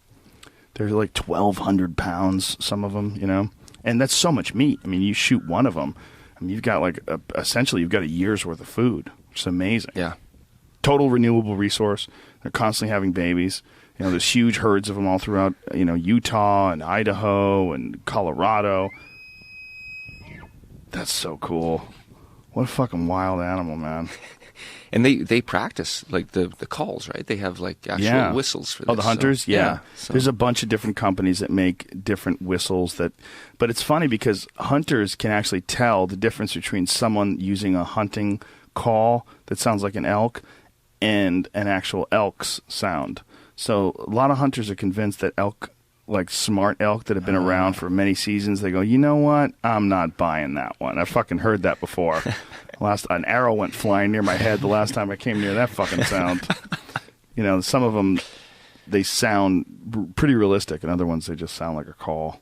They're like 1,200 pounds, some of them, you know? And that's so much meat. I mean, you shoot one of them, I mean, you've got like, essentially, you've got a year's worth of food, which is amazing. Yeah. Total renewable resource. They're constantly having babies. You know, there's huge herds of them all throughout, you know, Utah and Idaho and Colorado. That's so cool. What a fucking wild animal, man. And they practice, like, the calls, right? They have, like, actual whistles for this. Oh, the hunters? So, yeah. So. There's a bunch of different companies that make different whistles that... But it's funny because hunters can actually tell the difference between someone using a hunting call that sounds like an elk and an actual elk's sound. So a lot of hunters are convinced that elk, like smart elk that have been around for many seasons, they go, you know what? I'm not buying that one. I fucking heard that before. An arrow went flying near my head the last time I came near that fucking sound. You know, some of them, they sound pretty realistic, and other ones, they just sound like a call.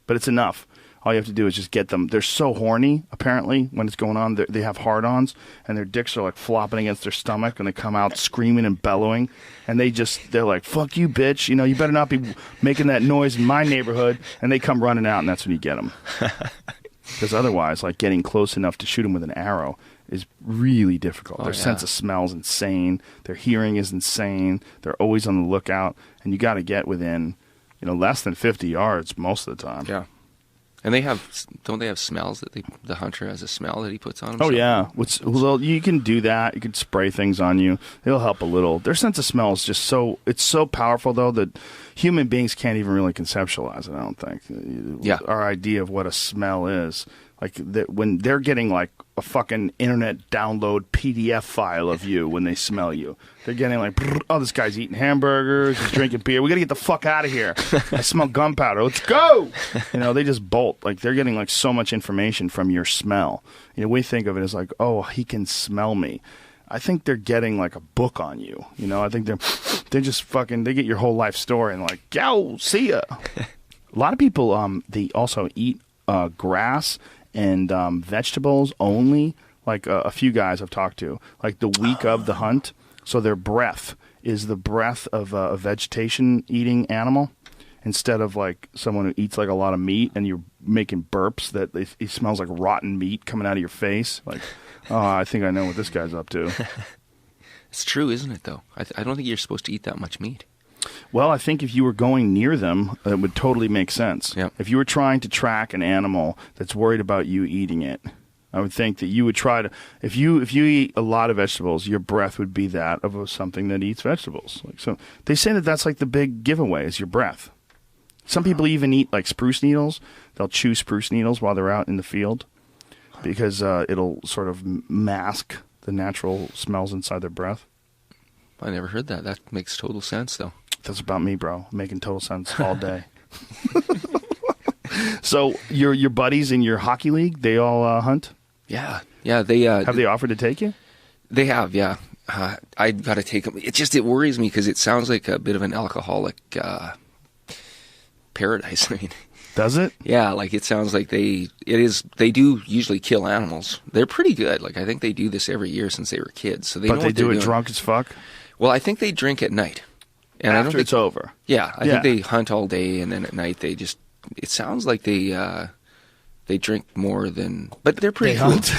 But it's enough. All you have to do is just get them. They're so horny, apparently, when it's going on. They have hard-ons, and their dicks are like flopping against their stomach, and they come out screaming and bellowing. And they're like, fuck you, bitch. You know, you better not be making that noise in my neighborhood. And they come running out, and that's when you get them. Because otherwise, like, getting close enough to shoot them with an arrow is really difficult. Their sense of smell is insane. Their hearing is insane. They're always on the lookout. And you got to get within, you know, less than 50 yards most of the time. Yeah. And don't they have smells that the hunter has a smell that he puts on himself? Oh, yeah. Well, you can do that. You can spray things on you. It'll help a little. Their sense of smell is just it's so powerful, though, that human beings can't even really conceptualize it, I don't think. Yeah. Our idea of what a smell is. Like, when they're getting, like, a fucking internet download PDF file of you when they smell you. They're getting like, oh, this guy's eating hamburgers, he's drinking beer. We got to get the fuck out of here. I smell gunpowder. Let's go. You know, they just bolt. Like, they're getting, like, so much information from your smell. You know, we think of it as like, oh, he can smell me. I think they're getting, like, a book on you. You know, I think they're just fucking, they get your whole life story and like, yo, see ya. A lot of people, they also eat grass and vegetables only, like a few guys I've talked to, like the week of the hunt. So their breath is the breath of a vegetation-eating animal instead of like someone who eats like a lot of meat and you're making burps that it smells like rotten meat coming out of your face. Like, oh, I think I know what this guy's up to. It's true, isn't it, though? I don't think you're supposed to eat that much meat. Well, I think if you were going near them, it would totally make sense. Yep. If you were trying to track an animal that's worried about you eating it, I would think that you would try to. If you eat a lot of vegetables, your breath would be that of something that eats vegetables. Like, so they say that that's like the big giveaway is your breath. Some people even eat like spruce needles. They'll chew spruce needles while they're out in the field because it'll sort of mask the natural smells inside their breath. I never heard that. That makes total sense, though. That's about me, bro. Making total sense all day. So your buddies in your hockey league, they all hunt? Yeah. They have they offered to take you? They have, yeah. I got to take them. It worries me because it sounds like a bit of an alcoholic paradise. I mean, does it? Yeah, like it sounds like they do usually kill animals. They're pretty good. Like I think they do this every year since they were kids. So they know what do they're it doing. Drunk as fuck. Well, I think they drink at night. And after it's over. Yeah, I think they hunt all day, and then at night they just. It sounds like they drink more than, but they're pretty cool. Hunt.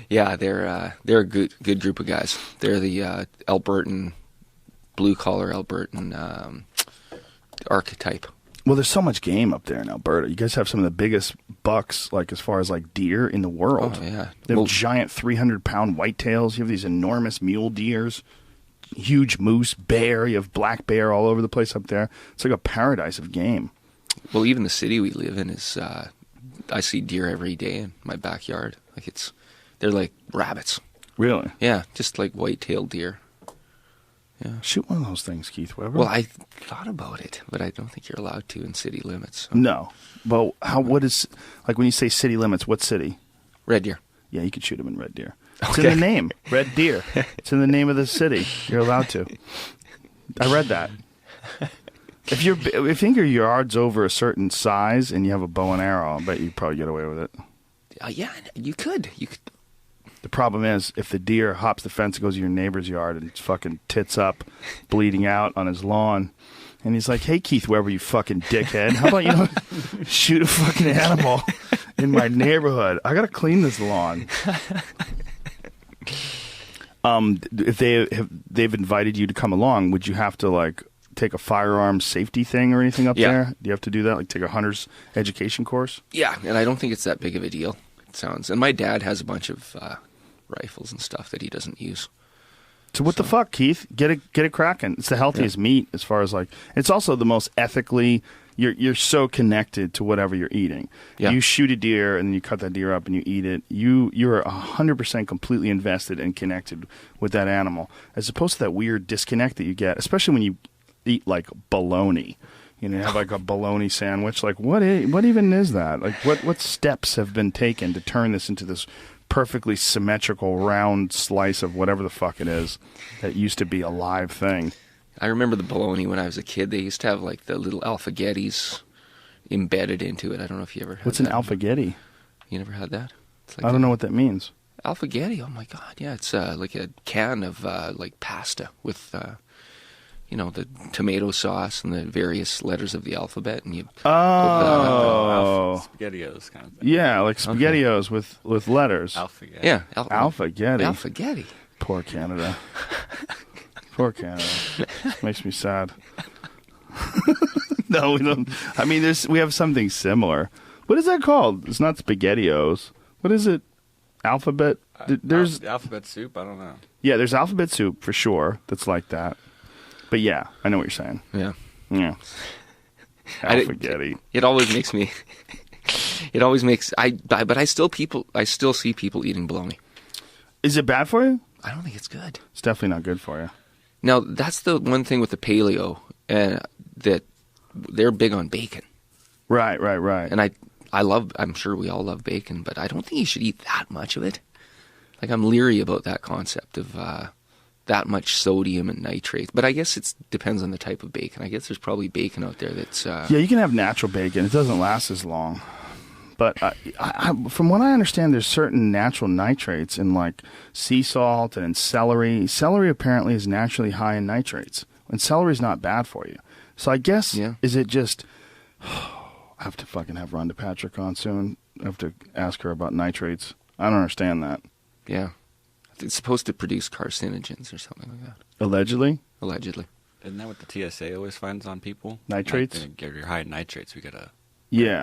Yeah, they're a good group of guys. They're the blue collar Albertan archetype. Well, there's so much game up there in Alberta. You guys have some of the biggest bucks, like as far as like deer in the world. Oh, yeah. They have giant 300-pound whitetails. You have these enormous mule deers, huge moose, bear. You have black bear all over the place up there. It's like a paradise of game. Well, even the city we live in is, I see deer every day in my backyard. Like they're like rabbits. Really? Yeah, just like white-tailed deer. Yeah. Shoot one of those things, Keith Weber. Well, I thought about it, but I don't think you're allowed to in city limits. So. No. Well, what is, like when you say city limits, what city? Red deer. Yeah, you could shoot them in red deer. Okay. It's in the name, red deer. It's in the name of the city. You're allowed to. I read that. If you think your yard's over a certain size and you have a bow and arrow, I bet you'd probably get away with it. Yeah, you could. The problem is, if the deer hops the fence and goes to your neighbor's yard and it's fucking tits up, bleeding out on his lawn, and he's like, "Hey, Keith Weber, you fucking dickhead, how about you shoot a fucking animal in my neighborhood? I gotta clean this lawn." If they've invited you to come along, would you have to like take a firearms safety thing or anything up there? Do you have to do that? Like take a hunter's education course? Yeah, and I don't think it's that big of a deal. It sounds. And my dad has a bunch of rifles and stuff that he doesn't use. So what the fuck, Keith? Get it cracking. It's the healthiest meat as far as like. It's also the most ethically. You're so connected to whatever you're eating. Yeah. You shoot a deer and then you cut that deer up and you eat it. You're 100% completely invested and connected with that animal, as opposed to that weird disconnect that you get, especially when you eat like bologna. You know, you have like a bologna sandwich. Like what even is that? Like what steps have been taken to turn this into this perfectly symmetrical round slice of whatever the fuck it is that used to be a live thing? I remember the bologna when I was a kid. They used to have like the little alphagettis embedded into it. I don't know if you ever had What's that. an alphagetti? You never had that? It's like I don't know what that means. Alphagetti, oh my God. Yeah, it's like a can of like pasta with, the tomato sauce and the various letters of the alphabet. And you SpaghettiOs kind of thing. Yeah, like SpaghettiOs with letters. Alphagetti. Yeah. Alphagetti. Alphagetti. Poor Canada. Poor Canada. Makes me sad. No, we don't. I mean, we have something similar. What is that called? It's not SpaghettiOs. What is it? Alphabet? There's alphabet soup. I don't know. Yeah, there's alphabet soup for sure. That's like that. But yeah, I know what you're saying. Yeah. Yeah. Alphagetti. It always makes me. It always makes but I still see people eating bologna. Is it bad for you? I don't think it's good. It's definitely not good for you. Now that's the one thing with the paleo, that they're big on bacon. Right. And I'm sure we all love bacon, but I don't think you should eat that much of it. Like I'm leery about that concept of that much sodium and nitrates. But I guess it depends on the type of bacon. I guess there's probably bacon out there that's... Yeah, you can have natural bacon. It doesn't last as long. But from what I understand, there's certain natural nitrates in like sea salt and in celery. Celery apparently is naturally high in nitrates. And celery is not bad for you. So I guess, is it just... I have to fucking have Rhonda Patrick on soon. I have to ask her about nitrates. I don't understand that. Yeah. It's supposed to produce carcinogens or something like that. Allegedly? Allegedly. Isn't that what the TSA always finds on people? Nitrates? Like, if you're high in nitrates, we gotta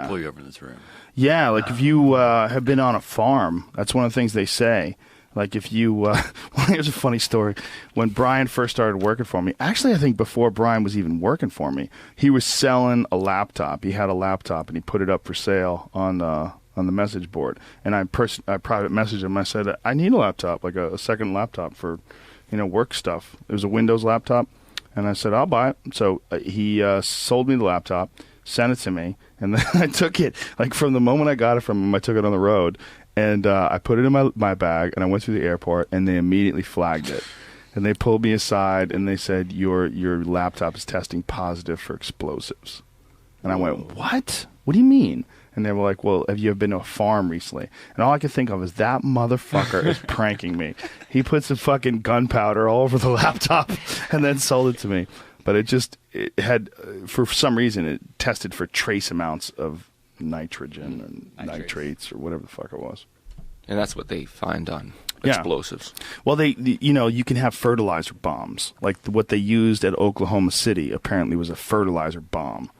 pull you over in this room. Yeah, like if you have been on a farm, that's one of the things they say. Like if you, well, here's a funny story. When Brian first started working for me, actually I think before Brian was even working for me, he was selling a laptop. He had a laptop and he put it up for sale on the message board. And I private messaged him. I said, I need a laptop, like a second laptop for, work stuff. It was a Windows laptop. And I said, I'll buy it. So he sold me the laptop, sent it to me. And then I took it, like from the moment I got it from him, I took it on the road. And I put it in my bag, and I went through the airport, and they immediately flagged it. And they pulled me aside, and they said, your laptop is testing positive for explosives. And I went, what? What do you mean? And they were like, well, have you ever been to a farm recently? And all I could think of is that motherfucker is pranking me. He put some fucking gunpowder all over the laptop and then sold it to me. But it had, for some reason, it tested for trace amounts of nitrogen and nitrates or whatever the fuck it was. And that's what they find on explosives. Well, you can have fertilizer bombs. Like what they used at Oklahoma City apparently was a fertilizer bomb.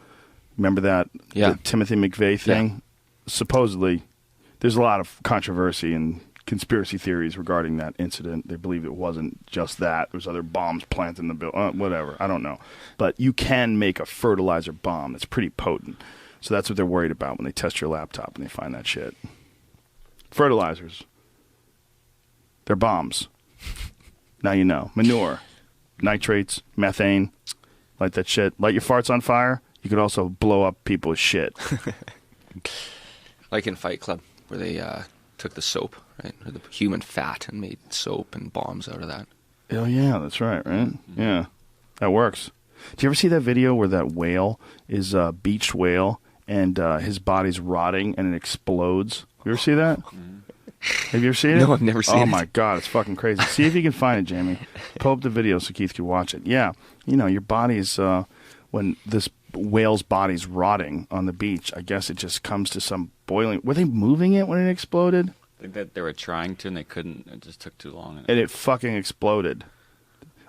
Remember that? Yeah. The Timothy McVeigh thing? Supposedly, there's a lot of controversy and conspiracy theories regarding that incident. They believe it wasn't just that. There's other bombs planted in the building. Whatever. I don't know. But you can make a fertilizer bomb that's pretty potent. So that's what they're worried about when they test your laptop and they find that shit. Fertilizers. They're bombs. Now you know. Manure. Nitrates. Methane. Light that shit. Light your farts on fire. You could also blow up people's shit. Like in Fight Club, where they took the soap, right, or the human fat, and made soap and bombs out of that. Oh yeah, that's right, right? Yeah, that works. Do you ever see that video where that whale is a beached whale and his body's rotting and it explodes? You ever see that? Have you ever seen it? No, I've never seen it. Oh my god, it's fucking crazy. See if you can find it, Jamie. Pull up the video so Keith can watch it. Yeah, you know, your body's when this whale's body's rotting on the beach, I guess it just comes to some boiling. Were they moving it when it exploded? I think that they were trying to and they couldn't. It just took too long. And it fucking exploded.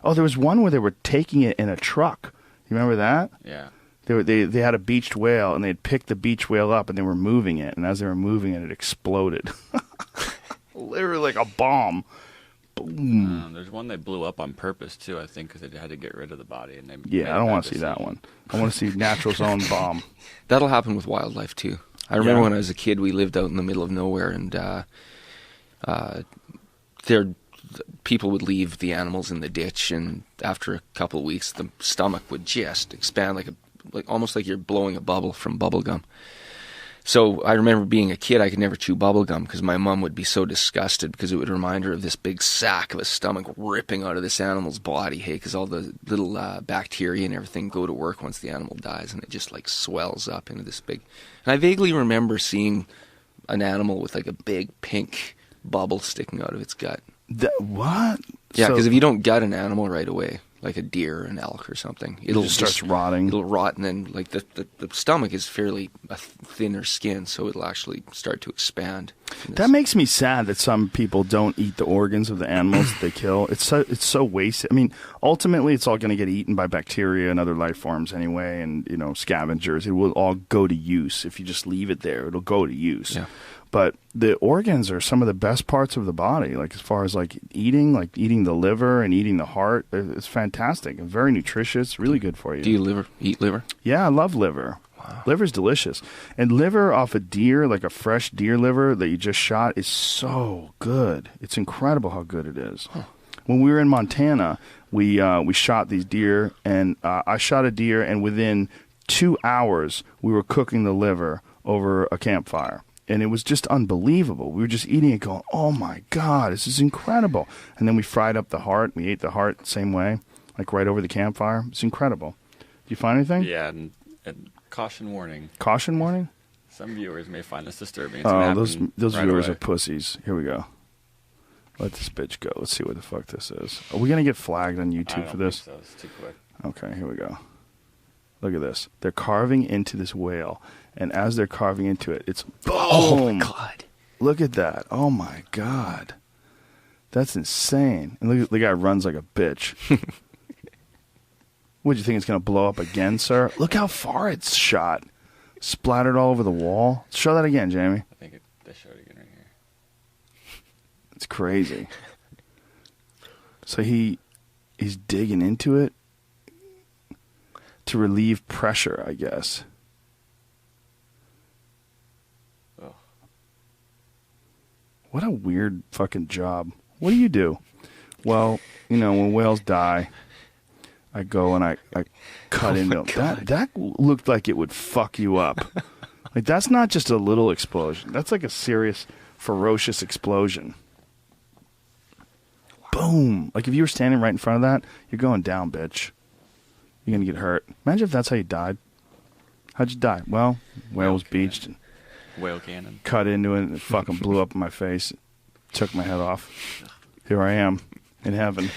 Oh, there was one where they were taking it in a truck. You remember that? Yeah. They had a beached whale and they had picked the beached whale up and they were moving it, and as they were moving it, it exploded. Literally like a bomb. Boom. There's one they blew up on purpose too, I think, because they had to get rid of the body. And they Yeah, I don't want to see that one. I want to see Natural's Own bomb. That'll happen with wildlife too. I remember Yeah. when I was a kid, we lived out in the middle of nowhere, and people would leave the animals in the ditch, and after a couple of weeks, the stomach would just expand like almost like you're blowing a bubble from bubble gum. So I remember being a kid, I could never chew bubble gum because my mom would be so disgusted because it would remind her of this big sack of a stomach ripping out of this animal's body, hey, because all the little bacteria and everything go to work once the animal dies, and it just like swells up into this big. And I vaguely remember seeing an animal with like a big pink bubble sticking out of its gut. What? Yeah, So- because if you don't gut an animal right away, like a deer or an elk or something, it'll just starts rotting. It'll rot, and then like the stomach is fairly a thinner skin, so it'll actually start to expand. That makes me sad that some people don't eat the organs of the animals that they kill. It's so wasted. I mean, ultimately, it's all going to get eaten by bacteria and other life forms anyway, and scavengers. It will all go to use if you just leave it there. It'll go to use. Yeah. But the organs are some of the best parts of the body. Like as far as like eating the liver and eating the heart, it's fantastic and very nutritious. Really good for you. Do you eat liver? Yeah, I love liver. Wow. Liver's delicious. And liver off a deer, like a fresh deer liver that you just shot, is so good. It's incredible how good it is. Huh. When we were in Montana, we shot these deer, and I shot a deer, and within 2 hours, we were cooking the liver over a campfire. And it was just unbelievable. We were just eating it going, oh, my God, this is incredible. And then we fried up the heart. We ate the heart the same way, like right over the campfire. It's incredible. Did you find anything? Yeah, and caution warning. Caution warning? Some viewers may find this disturbing. Oh, those right viewers away. are pussies. Here we go. Let this bitch go. Let's see what the fuck this is. Are we going to get flagged on I YouTube don't for this? think so. It's too quick. Okay, here we go. Look at this. They're carving into this whale, and as they're carving into it, it's boom. Oh my God! Look at that. Oh my God. That's insane. And look, the guy runs like a bitch. What, do you think it's going to blow up again, sir? Look how far it's shot. Splattered all over the wall. Show that again, Jamie. I think they showed it again right here. It's crazy. So he's digging into it to relieve pressure, I guess. Oh. What a weird fucking job. What do you do? Well, when whales die, I go and I cut into them. That looked like it would fuck you up. Like, that's not just a little explosion. That's like a serious, ferocious explosion. Boom. Like, if you were standing right in front of that, you're going down, bitch. You're going to get hurt. Imagine if that's how you died. How'd you die? Well, whale was beached and Whale cannon. cut into it and it fucking blew up in my face. Took my head off. Here I am in heaven.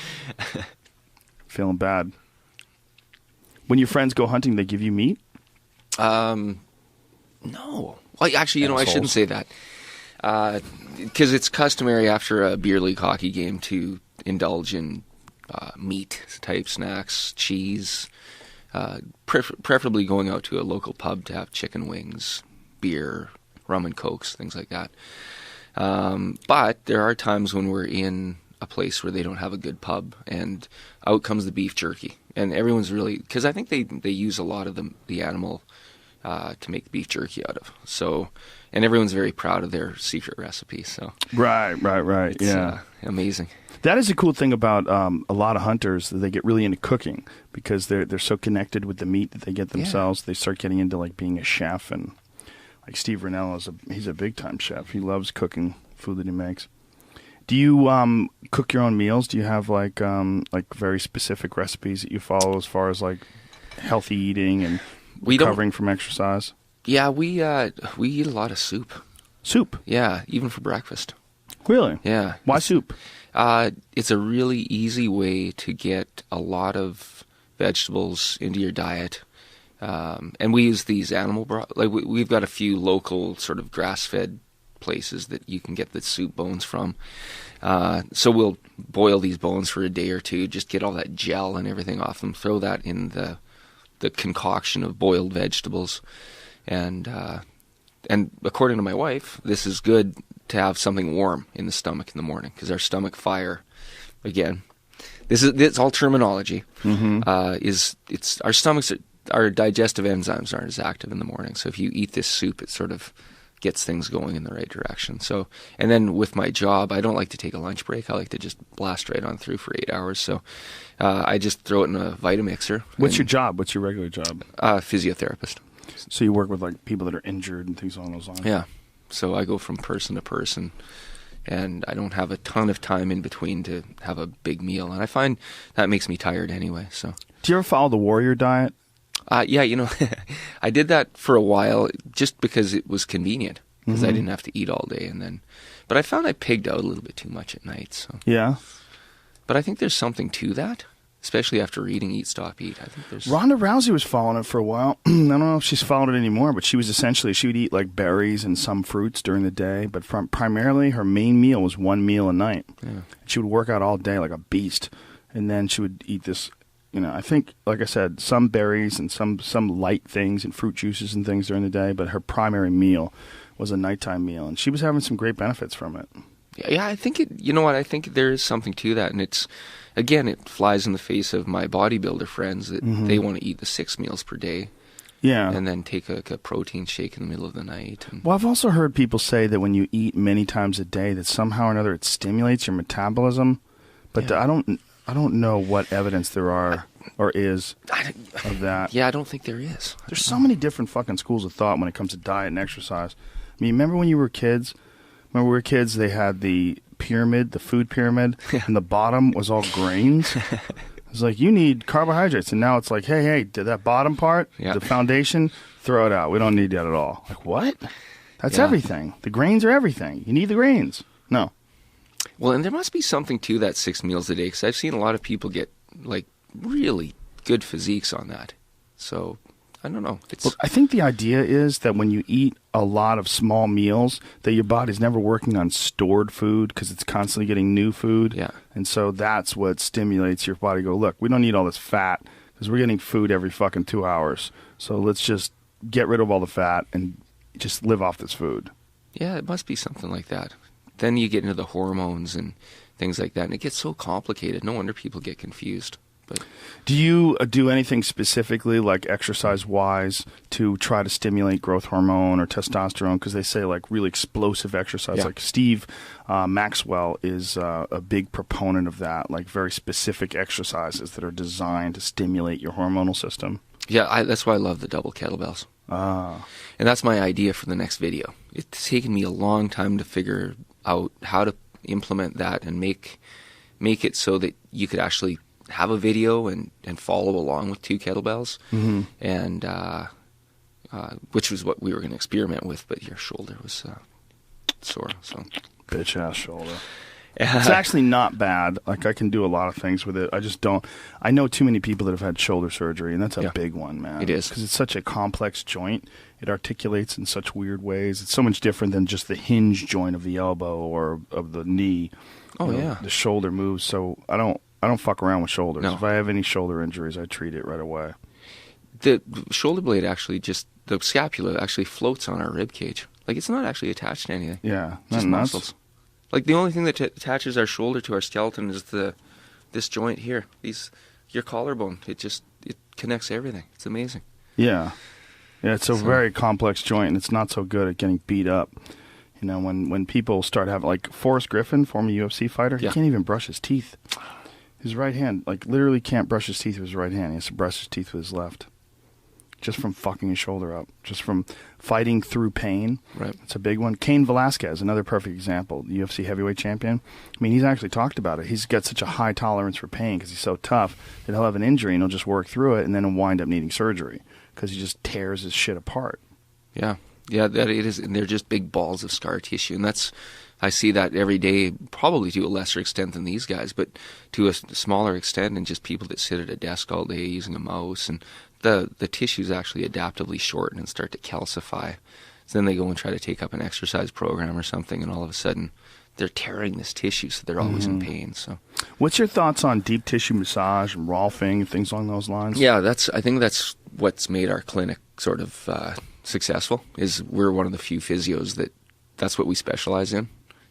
Feeling bad. When your friends go hunting, they give you meat? No. Well, actually, I shouldn't say that. Because it's customary after a beer league hockey game to indulge in meat type snacks, cheese, preferably going out to a local pub to have chicken wings, beer, rum and cokes, things like that. But there are times when we're in a place where they don't have a good pub, and out comes the beef jerky. And everyone's really, because I think they use a lot of the animal to make beef jerky out of. So, and everyone's very proud of their secret recipe. So Right. it's Yeah. amazing. That is a cool thing about a lot of hunters, that they get really into cooking because they're so connected with the meat that they get themselves. They start getting into like being a chef, and like Steve Rinella he's a big time chef. He loves cooking food that he makes. Do you cook your own meals? Do you have like very specific recipes that you follow as far as like healthy eating and recovering from exercise? Yeah, we eat a lot of soup. Soup? Yeah, even for breakfast. Really? Yeah. Why soup? It's a really easy way to get a lot of vegetables into your diet. And we use these animal broth. Like we've got a few local sort of grass-fed places that you can get the soup bones from. So we'll boil these bones for a day or two, just get all that gel and everything off them, throw that in the concoction of boiled vegetables. And according to my wife, this is good to have something warm in the stomach in the morning, because our stomach fire, again, it's all terminology, it's our stomachs, our digestive enzymes aren't as active in the morning. So if you eat this soup, it sort of gets things going in the right direction. So, and then with my job, I don't like to take a lunch break. I like to just blast right on through for 8 hours. So I just throw it in a Vitamixer. What's your job? What's your regular job? Physiotherapist. So you work with like people that are injured and things along those lines? Yeah. So I go from person to person, and I don't have a ton of time in between to have a big meal. And I find that makes me tired anyway. So, do you ever follow the warrior diet? Yeah, I did that for a while just because it was convenient, because I didn't have to eat all day. But I found I pigged out a little bit too much at night. So Yeah. But I think there's something to that, especially after reading Eat, Stop, Eat. I think there's Ronda Rousey was following it for a while. I don't know if she's followed it anymore, but she would eat like berries and some fruits during the day. But primarily her main meal was one meal a night. Yeah. She would work out all day like a beast, and then she would eat this. I think, like I said, some berries and some light things and fruit juices and things during the day, but her primary meal was a nighttime meal, and she was having some great benefits from it. Yeah, I think I think there is something to that, and it's, again, it flies in the face of my bodybuilder friends that they want to eat the 6 meals per day. Yeah. And then take a protein shake in the middle of the night. Well, I've also heard people say that when you eat many times a day, that somehow or another it stimulates your metabolism, but I don't know what evidence there are or is of that. Yeah, I don't think there is. There's so many different fucking schools of thought when it comes to diet and exercise. I mean, remember when you were kids? When we were kids, they had the pyramid, the food pyramid, and the bottom was all grains. It's like, you need carbohydrates. And now it's like, hey, did that bottom part, the foundation, throw it out. We don't need that at all. Like, what? That's everything. The grains are everything. You need the grains. No. Well, and there must be something to that 6 meals a day, because I've seen a lot of people get like really good physiques on that. So I don't know. I think the idea is that when you eat a lot of small meals, that your body's never working on stored food because it's constantly getting new food. Yeah. And so that's what stimulates your body to go, look, we don't need all this fat because we're getting food every fucking 2 hours. So let's just get rid of all the fat and just live off this food. Yeah, it must be something like that. Then you get into the hormones and things like that, and it gets so complicated. No wonder people get confused. But do you do anything specifically, like exercise-wise, to try to stimulate growth hormone or testosterone? Because they say like really explosive exercise. Like Steve Maxwell is a big proponent of that, like very specific exercises that are designed to stimulate your hormonal system. Yeah, that's why I love the double kettlebells. And that's my idea for the next video. It's taken me a long time to figure out how to implement that and make it so that you could actually have a video and follow along with 2 kettlebells, and which was what we were going to experiment with, but your shoulder was sore. So bitch ass shoulder. It's actually not bad. Like, I can do a lot of things with it. I just don't. I know too many people that have had shoulder surgery, and that's a big one, man. It is. Because it's such a complex joint. It articulates in such weird ways. It's so much different than just the hinge joint of the elbow or of the knee. Oh, you know, the shoulder moves. So I don't fuck around with shoulders. No. If I have any shoulder injuries, I treat it right away. The shoulder blade actually the scapula actually floats on our rib cage. Like, it's not actually attached to anything. Yeah. Just muscles. Like, the only thing that attaches our shoulder to our skeleton is this joint here. Your collarbone. It connects everything. It's amazing. Yeah. Yeah, it's a very complex joint, and it's not so good at getting beat up. You know, when people start having, like Forrest Griffin, former UFC fighter, he can't even brush his teeth. His right hand, like, literally can't brush his teeth with his right hand. He has to brush his teeth with his left. Just from fucking his shoulder up. Just from fighting through pain. Right. It's a big one. Cain Velasquez, another perfect example. UFC heavyweight champion. I mean, he's actually talked about it. He's got such a high tolerance for pain because he's so tough that he'll have an injury and he'll just work through it and then he'll wind up needing surgery because he just tears his shit apart. Yeah. Yeah, that it is. And they're just big balls of scar tissue. And I see that every day, probably to a lesser extent than these guys, but to a smaller extent, and just people that sit at a desk all day using a mouse, and the tissues actually adaptively shorten and start to calcify. So then they go and try to take up an exercise program or something, and all of a sudden they're tearing this tissue, so they're always in pain. So, what's your thoughts on deep tissue massage and rolfing and things along those lines? Yeah, I think that's what's made our clinic sort of successful. Is we're one of the few physios that's what we specialize in.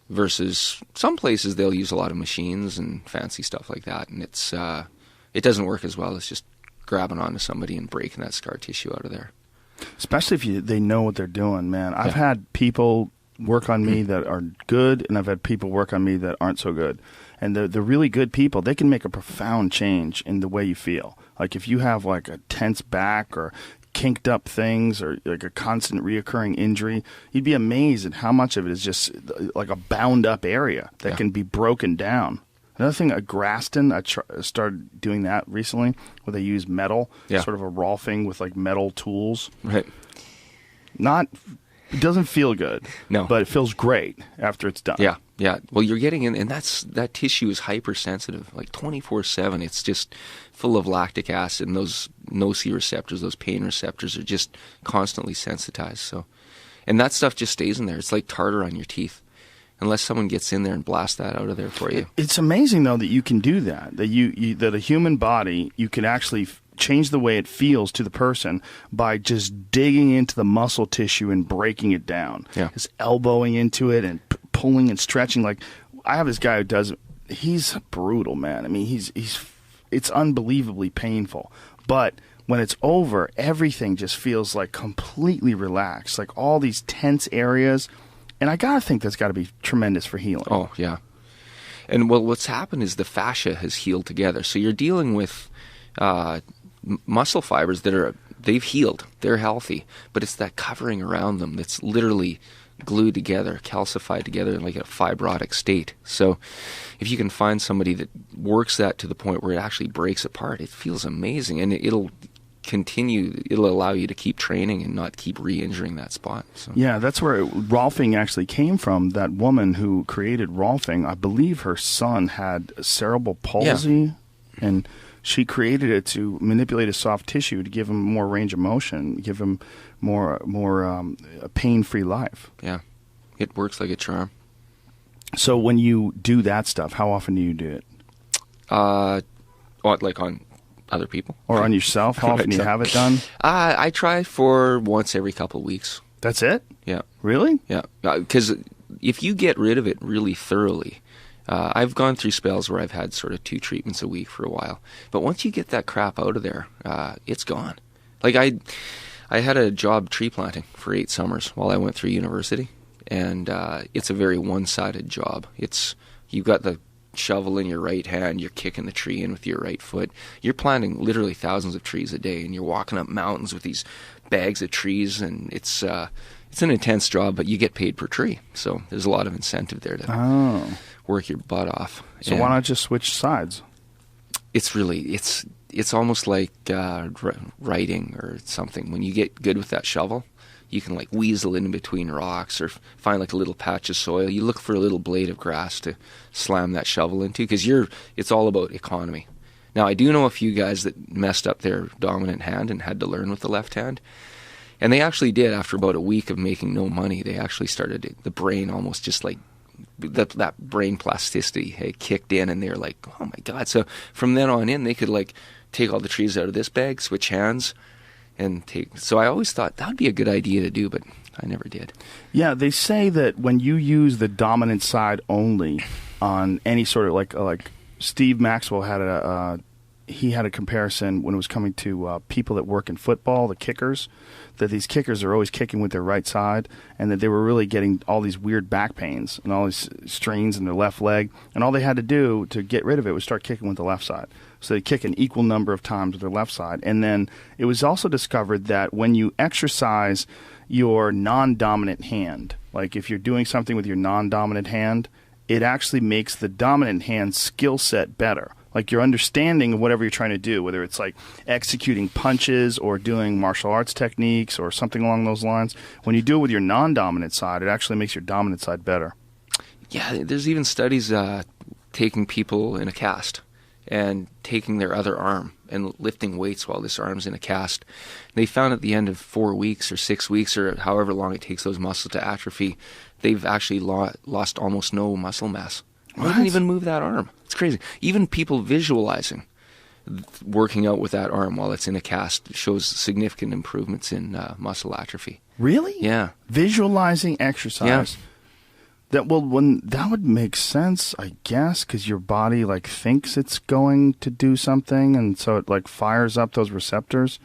Versus some places they'll use a lot of machines and fancy stuff like that, and it doesn't work as well as just grabbing onto somebody and breaking that scar tissue out of there. Especially if they know what they're doing, man. I've had people work on me that are good, and I've had people work on me that aren't so good. And the really good people, they can make a profound change in the way you feel. Like if you have like a tense back or kinked up things or like a constant reoccurring injury, you'd be amazed at how much of it is just like a bound up area that can be broken down. Another thing, a Graston, I started doing that recently, where they use metal, sort of a rolfing with like metal tools. Right. It doesn't feel good. No. But it feels great after it's done. Yeah, yeah. Well, you're getting in, and that tissue is hypersensitive, like 24/7. It's just full of lactic acid, and those nociceptors, those pain receptors, are just constantly sensitized. So, and that stuff just stays in there. It's like tartar on your teeth, unless someone gets in there and blasts that out of there for you. It's amazing though that you can do that. That a human body, you can actually change the way it feels to the person by just digging into the muscle tissue and breaking it down. Yeah. Just elbowing into it and pulling and stretching. Like I have this guy who does. He's brutal, man. I mean, it's unbelievably painful. But when it's over, everything just feels like completely relaxed. Like all these tense areas. And I gotta think that's got to be tremendous for healing. Oh yeah. And well, what's happened is the fascia has healed together. So you're dealing with muscle fibers they've healed, they're healthy, but it's that covering around them that's literally glued together, calcified together in like a fibrotic state. So if you can find somebody that works that to the point where it actually breaks apart, it feels amazing, and it'll allow you to keep training and not keep re-injuring that spot. So. Yeah, that's where rolfing actually came from. That woman who created rolfing, I believe her son had cerebral palsy, and she created it to manipulate his soft tissue to give him more range of motion, give him more a pain-free life. Yeah, it works like a charm. So when you do that stuff, how often do you do it? Like on other people? Or on yourself? How often do you have it done? I try for once every couple of weeks. That's it? Yeah. Really? Yeah. Because if you get rid of it really thoroughly, I've gone through spells where I've had sort of 2 treatments a week for a while. But once you get that crap out of there, it's gone. Like I had a job tree planting for 8 summers while I went through university. And it's a very one-sided job. You've got the shovel in your right hand, you're kicking the tree in with your right foot. You're planting literally thousands of trees a day, and you're walking up mountains with these bags of trees, and it's an intense job, but you get paid per tree. So there's a lot of incentive there to work your butt off. So why not just switch sides? It's almost like writing or something. When you get good with that shovel, you can like weasel in between rocks or find like a little patch of soil. You look for a little blade of grass to slam that shovel into, because it's all about economy. Now, I do know a few guys that messed up their dominant hand and had to learn with the left hand. And they actually did. After about a week of making no money, they actually started the brain almost just like that brain plasticity had kicked in, and they're like, oh my God. So from then on in, they could like take all the trees out of this bag, switch hands, and take. So I always thought that would be a good idea to do, but I never did. Yeah, they say that when you use the dominant side only on any sort of like Steve Maxwell had a comparison when it was coming to people that work in football, the kickers, that these kickers are always kicking with their right side, and that they were really getting all these weird back pains and all these strains in their left leg, and all they had to do to get rid of it was start kicking with the left side. So they kick an equal number of times with their left side. And then it was also discovered that when you exercise your non-dominant hand, like if you're doing something with your non-dominant hand, it actually makes the dominant hand skill set better. Like your understanding of whatever you're trying to do, whether it's like executing punches or doing martial arts techniques or something along those lines, when you do it with your non-dominant side, it actually makes your dominant side better. Yeah, there's even studies taking people in a cast and taking their other arm and lifting weights while this arm's in a cast. They found at the end of 4 weeks or 6 weeks or however long it takes those muscles to atrophy, they've actually lost almost no muscle mass. They didn't even move that arm. It's crazy. Even people visualizing working out with that arm while it's in a cast shows significant improvements in muscle atrophy. Really? Yeah. Visualizing exercise. Yeah. That would make sense, I guess, because your body like thinks it's going to do something, and so it like fires up those receptors.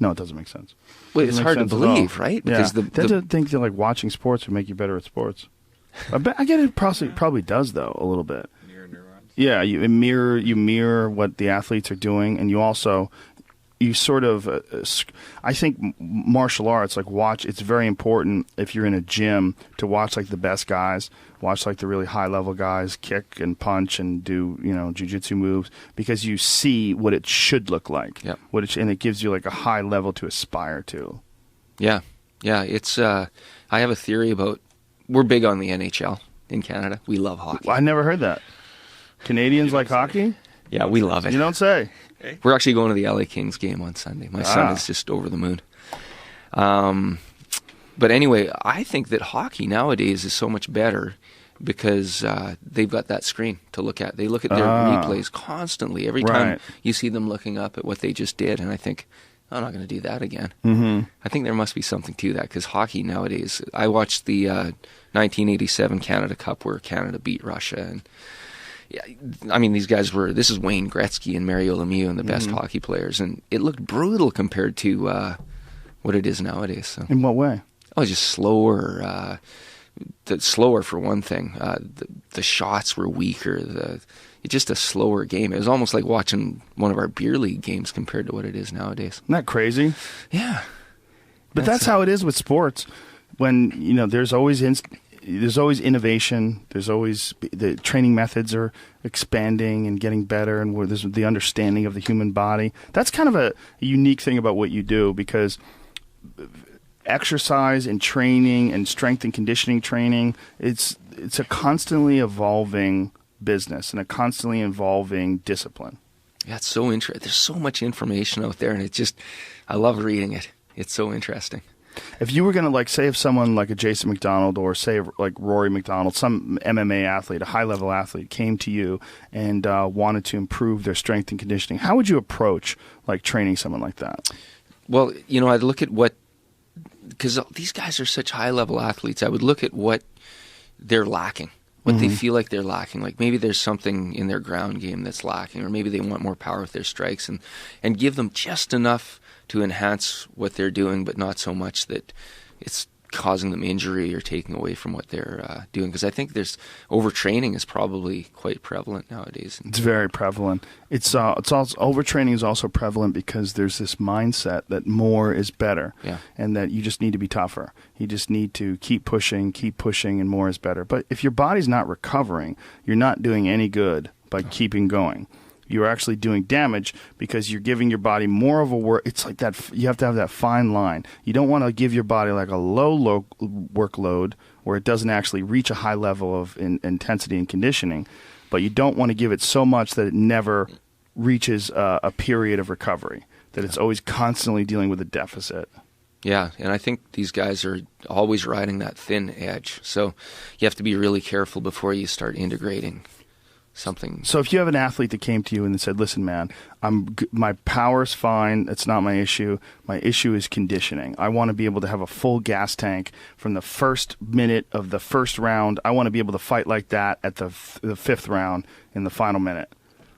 No, it doesn't make sense. Well, it's hard to believe, right? Because I think that like watching sports would make you better at sports. I get it. Probably does though a little bit. Mirror neurons. Yeah, you mirror what the athletes are doing, and you sort of, I think martial arts, like it's very important if you're in a gym to watch like the best guys, watch like the really high level guys kick and punch and do, jiu-jitsu moves, because you see what it should look like. Yep. And it gives you like a high level to aspire to. Yeah. Yeah. It's, I have a theory about, we're big on the NHL in Canada. We love hockey. I never heard that. Canadians like hockey? Yeah, we love it. You don't say. We're actually going to the LA Kings game on Sunday. My son is just over the moon. But anyway, I think that hockey nowadays is so much better because they've got that screen to look at. They look at their replays constantly. Every time you see them looking up at what they just did, and I think, I'm not going to do that again. Mm-hmm. I think there must be something to that because hockey nowadays, I watched the 1987 Canada Cup where Canada beat Russia, and I mean, these guys this is Wayne Gretzky and Mario Lemieux and the best hockey players, and it looked brutal compared to what it is nowadays. So. In what way? Oh, just slower. Slower for one thing. The shots were weaker. It's just a slower game. It was almost like watching one of our beer league games compared to what it is nowadays. Isn't that crazy? Yeah. But that's how it is with sports. When, there's always innovation. There's always the training methods are expanding and getting better, and where there's the understanding of the human body. That's kind of a unique thing about what you do, because exercise and training and strength and conditioning training, it's a constantly evolving business and a constantly evolving discipline. Yeah, it's so interesting. There's so much information out there, and I love reading it. It's so interesting. If you were going to, say if someone like a Jason McDonald or say like Rory McDonald, some MMA athlete, a high-level athlete, came to you and wanted to improve their strength and conditioning, how would you approach training someone like that? Well, I'd look at because these guys are such high-level athletes, I would look at what they're lacking, what they feel like they're lacking. Like maybe there's something in their ground game that's lacking, or maybe they want more power with their strikes, and give them just enough to enhance what they're doing, but not so much that it's causing them injury or taking away from what they're doing. Because I think overtraining is probably quite prevalent nowadays. It's very prevalent. It's also overtraining is also prevalent because there's this mindset that more is better, and that you just need to be tougher. You just need to keep pushing, and more is better. But if your body's not recovering, you're not doing any good by keeping going. You're actually doing damage because you're giving your body more of a work. It's like that. You have to have that fine line. You don't want to give your body like a low workload where it doesn't actually reach a high level of intensity and conditioning, but you don't want to give it so much that it never reaches a period of recovery, that it's always constantly dealing with a deficit. Yeah, and I think these guys are always riding that thin edge. So you have to be really careful before you start integrating something. So if you have an athlete that came to you and said, listen, man, my power's fine. It's not my issue. My issue is conditioning. I want to be able to have a full gas tank from the first minute of the first round. I want to be able to fight like that at the fifth round in the final minute.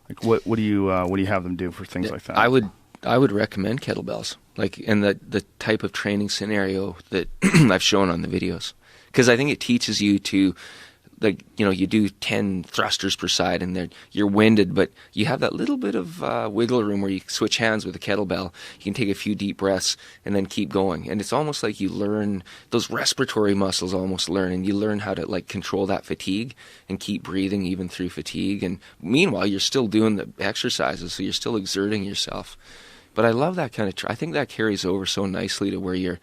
Like what do you have them do for things like that? I would recommend kettlebells, like in the type of training scenario that I've shown on the videos, because I think it teaches you to, like, you know, you do 10 thrusters per side and you're winded, but you have that little bit of wiggle room where you switch hands with a kettlebell. You can take a few deep breaths and then keep going. And it's almost like you learn those respiratory muscles, and you learn how to like control that fatigue and keep breathing even through fatigue. And meanwhile, you're still doing the exercises, so you're still exerting yourself. But I love that kind of, I think that carries over so nicely to where you're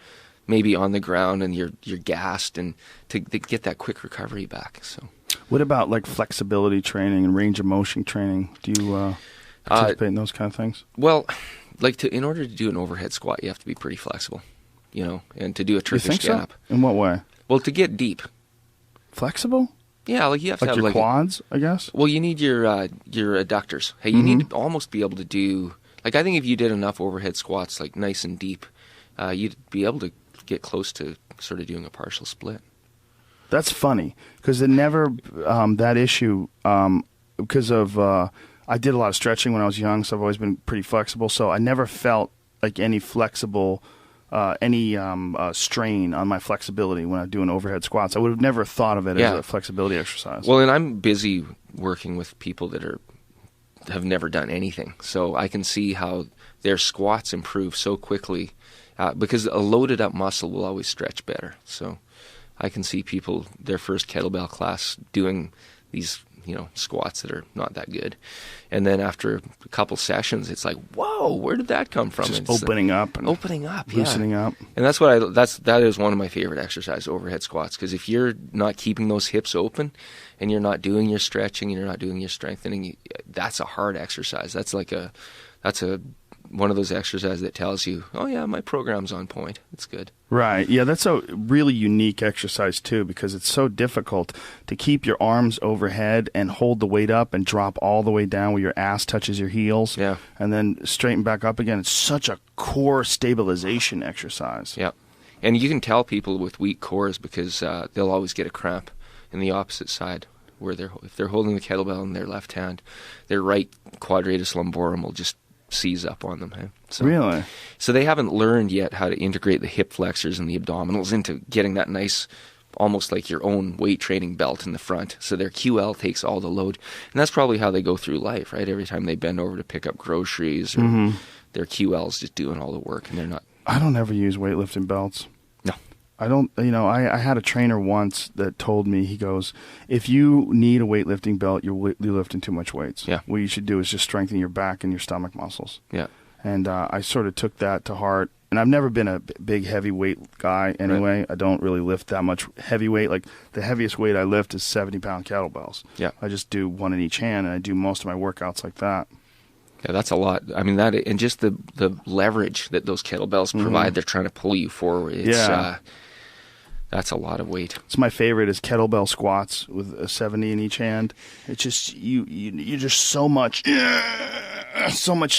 maybe on the ground and you're gassed, and to get that quick recovery back. So, what about like flexibility training and range of motion training? Do you participate in those kind of things? Well, like in order to do an overhead squat, you have to be pretty flexible, you know, and to do a Turkish get up. In what way? Well, to get deep. Flexible? Yeah, like you have to have your like quads, I guess. Well, you need your adductors. Hey, you need to almost be able to do, like, I think if you did enough overhead squats, like nice and deep, you'd be able to get close to sort of doing a partial split. That's funny, because it never that issue because of I did a lot of stretching when I was young, so I've always been pretty flexible. So I never felt like any flexible strain on my flexibility when I'm doing overhead squats. I would have never thought of it as a flexibility exercise. Well, and I'm busy working with people that have never done anything, so I can see how their squats improve so quickly. Because a loaded up muscle will always stretch better. So I can see people, their first kettlebell class, doing these, you know, squats that are not that good. And then after a couple sessions, it's like, whoa, where did that come from? Just opening up, loosening up. And that's that is one of my favorite exercises, overhead squats. Because if you're not keeping those hips open, and you're not doing your stretching, and you're not doing your strengthening, that's a hard exercise. That's one of those exercises that tells you, oh yeah, my program's on point. It's good. Right. Yeah, that's a really unique exercise too, because it's so difficult to keep your arms overhead and hold the weight up and drop all the way down where your ass touches your heels. Yeah. And then straighten back up again. It's such a core stabilization exercise. Yeah. And you can tell people with weak cores because they'll always get a cramp in the opposite side, where if they're holding the kettlebell in their left hand, their right quadratus lumborum will just seize up on them. So, really? So they haven't learned yet how to integrate the hip flexors and the abdominals into getting that nice, almost like your own weight training belt in the front. So their QL takes all the load. And that's probably how they go through life, right? Every time they bend over to pick up groceries, or their QL's just doing all the work, and they're not. I don't ever use weightlifting belts. No. I don't, I had a trainer once that told me, he goes, if you need a weightlifting belt, you're lifting too much weights. Yeah. What you should do is just strengthen your back and your stomach muscles. Yeah. And I sort of took that to heart. And I've never been a big heavyweight guy anyway. Right. I don't really lift that much heavyweight. Like the heaviest weight I lift is 70-pound kettlebells. Yeah. I just do one in each hand, and I do most of my workouts like that. Yeah, that's a lot. I mean, that, and just the leverage that those kettlebells provide, they're trying to pull you forward. That's a lot of weight. It's my favorite is kettlebell squats with a 70 in each hand. It's just you just so much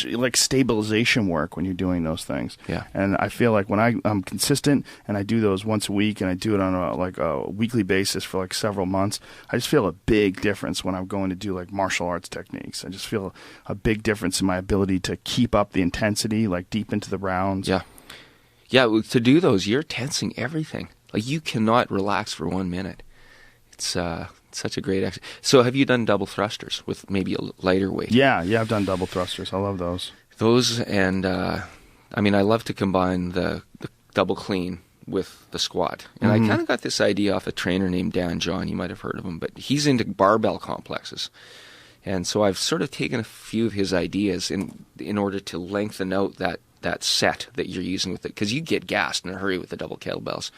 like stabilization work when you're doing those things. Yeah. And I feel like when I'm consistent and I do those once a week, and I do it on a weekly basis for like several months, I just feel a big difference when I'm going to do like martial arts techniques. I just feel a big difference in my ability to keep up the intensity like deep into the rounds. Yeah. Yeah, to do those, you're tensing everything. Like, you cannot relax for 1 minute. It's such a great exercise. So have you done double thrusters with maybe a lighter weight? Yeah, I've done double thrusters. I love those. Those, and I love to combine the double clean with the squat. And I kind of got this idea off a trainer named Dan John. You might have heard of him, but he's into barbell complexes. And so I've sort of taken a few of his ideas in order to lengthen out that set that you're using with it, because you get gassed in a hurry with the double kettlebells.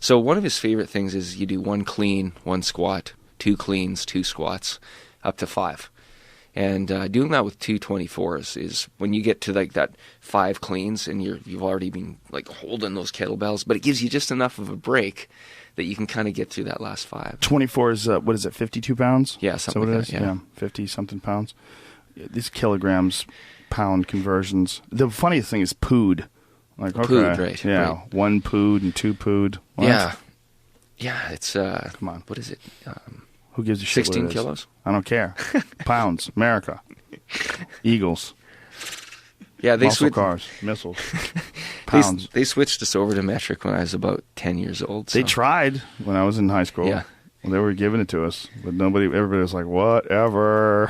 So one of his favorite things is you do 1 clean, 1 squat, 2 cleans, 2 squats, up to 5. And doing that with 2 24s is when you get to like that 5 cleans and you've already been like holding those kettlebells, but it gives you just enough of a break that you can kind of get through that last 5. 24 is, what is it, 52 pounds? Yeah, something like that, yeah. 50-something pounds. These kilograms, pound conversions. The funniest thing is pood. Like, okay, Pood, right. yeah, right. 1 pood and 2 pood. What? Yeah. Yeah, it's, Come on. what is it? Who gives a shit 16 what it is? kilos? I don't care. Pounds, America. Eagles. Yeah, they Muscle switched. cars, missiles, pounds. They switched us over to metric when I was about 10 years old. They so. tried when I was in high school. Yeah. Well, they were giving it to us, but everybody was like, whatever.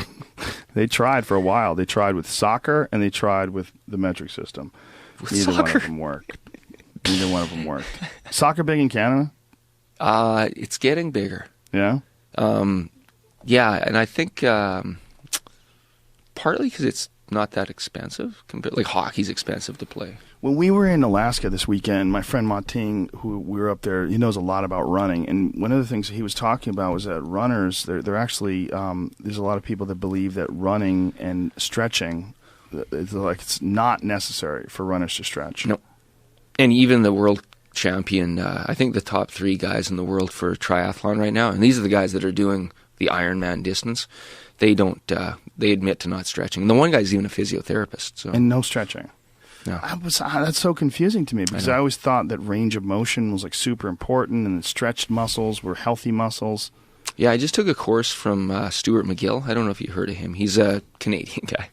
They tried for a while. They tried with soccer, and they tried with the metric system. Neither one of them worked. Neither one of them worked. Soccer big in Canada? It's getting bigger. Yeah? Yeah, and I think partly because it's not that expensive. Like hockey's expensive to play. When we were in Alaska this weekend, my friend Martin, who we were up there, he knows a lot about running. And one of the things he was talking about was that runners, they're actually, there's a lot of people that believe that running and stretching, it's not necessary for runners to stretch. No. And even the world champion, I think the top 3 guys in the world for triathlon right now, and these are the guys that are doing the Ironman distance, they don't, they admit to not stretching. And the one guy's even a physiotherapist. So. And no stretching. No. That's so confusing to me because I always thought that range of motion was like super important and that stretched muscles were healthy muscles. Yeah, I just took a course from Stuart McGill. I don't know if you heard of him. He's a Canadian guy,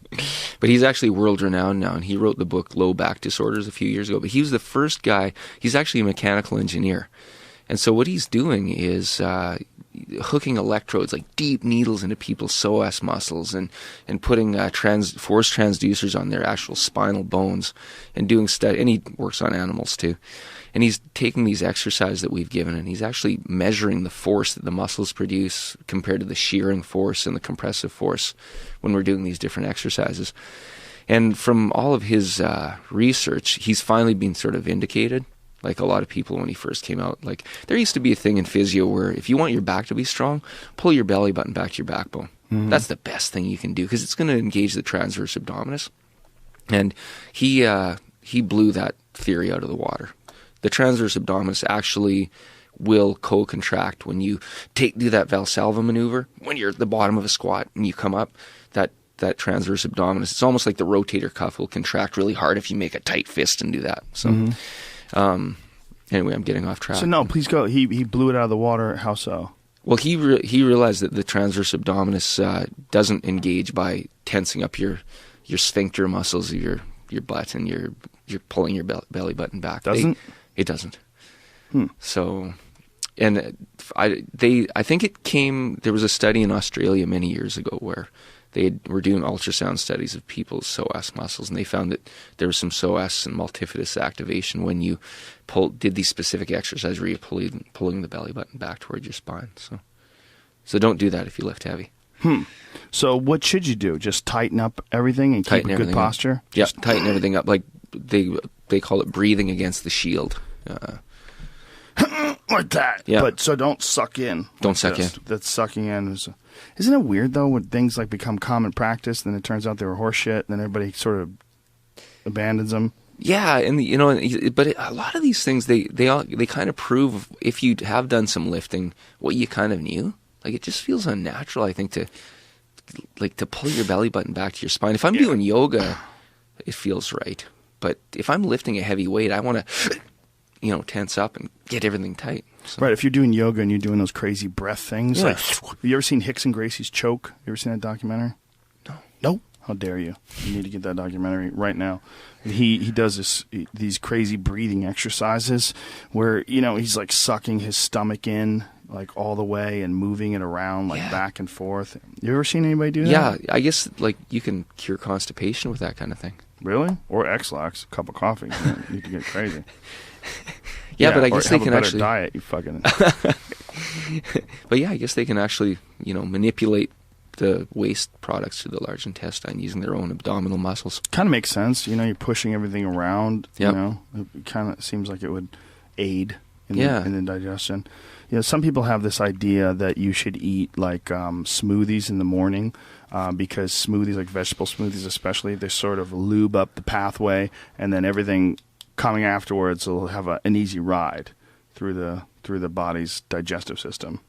but he's actually world renowned now. And he wrote the book Low Back Disorders a few years ago. But he was the first guy. He's actually a mechanical engineer, and so what he's doing is hooking electrodes, like deep needles, into people's psoas muscles, and putting force transducers on their actual spinal bones, and doing study. And he works on animals too. And he's taking these exercises that we've given, and he's actually measuring the force that the muscles produce compared to the shearing force and the compressive force when we're doing these different exercises. And from all of his research, he's finally been sort of vindicated. Like a lot of people when he first came out, like there used to be a thing in physio where if you want your back to be strong, pull your belly button back to your backbone. Mm-hmm. That's the best thing you can do because it's going to engage the transverse abdominis. And he blew that theory out of the water. The transverse abdominis actually will co-contract when you do that Valsalva maneuver. When you're at the bottom of a squat and you come up, that transverse abdominis, it's almost like the rotator cuff will contract really hard if you make a tight fist and do that. So. Mm-hmm. Anyway, I'm getting off track. So no, please go. He blew it out of the water. How so? Well, he realized that the transverse abdominis doesn't engage by tensing up your sphincter muscles of your butt and you're pulling your belly button back. Doesn't? It doesn't. So, and I think it came. There was a study in Australia many years ago where they were doing ultrasound studies of people's psoas muscles, and they found that there was some psoas and multifidus activation when you did these specific exercises where you're pulling the belly button back towards your spine. So don't do that if you lift heavy. So what should you do? Just tighten up everything and keep a good posture? Yeah, tighten everything up. Like they call it breathing against the shield. Like that. Yeah. But so don't suck in. Don't suck in. That's sucking in. Isn't it weird though when things like become common practice, then it turns out they were horse shit, and then everybody sort of abandons them? Yeah, and but a lot of these things they kind of prove if you have done some lifting what you kind of knew. Like it just feels unnatural, I think, to pull your belly button back to your spine. If I'm doing yoga, it feels right. But if I'm lifting a heavy weight, I want to tense up and get everything tight. So. Right, if you're doing yoga and you're doing those crazy breath things, like, have you ever seen Hicks and Gracie's Choke? You ever seen that documentary? No. No? How dare you? You need to get that documentary right now. He does these crazy breathing exercises where, he's like sucking his stomach in like all the way and moving it around like back and forth. You ever seen anybody do that? Yeah, I guess like you can cure constipation with that kind of thing. Really? Or X-Lax, a cup of coffee. You need to get crazy. Yeah, but I guess they can have a better actually diet. You fucking. But yeah, I guess they can actually, manipulate the waste products through the large intestine using their own abdominal muscles. Kind of makes sense. You're pushing everything around. Yep. It kind of seems like it would aid in the digestion. Some people have this idea that you should eat like smoothies in the morning because smoothies, like vegetable smoothies especially, they sort of lube up the pathway, and then everything coming afterwards will have an easy ride through the through the body's digestive system.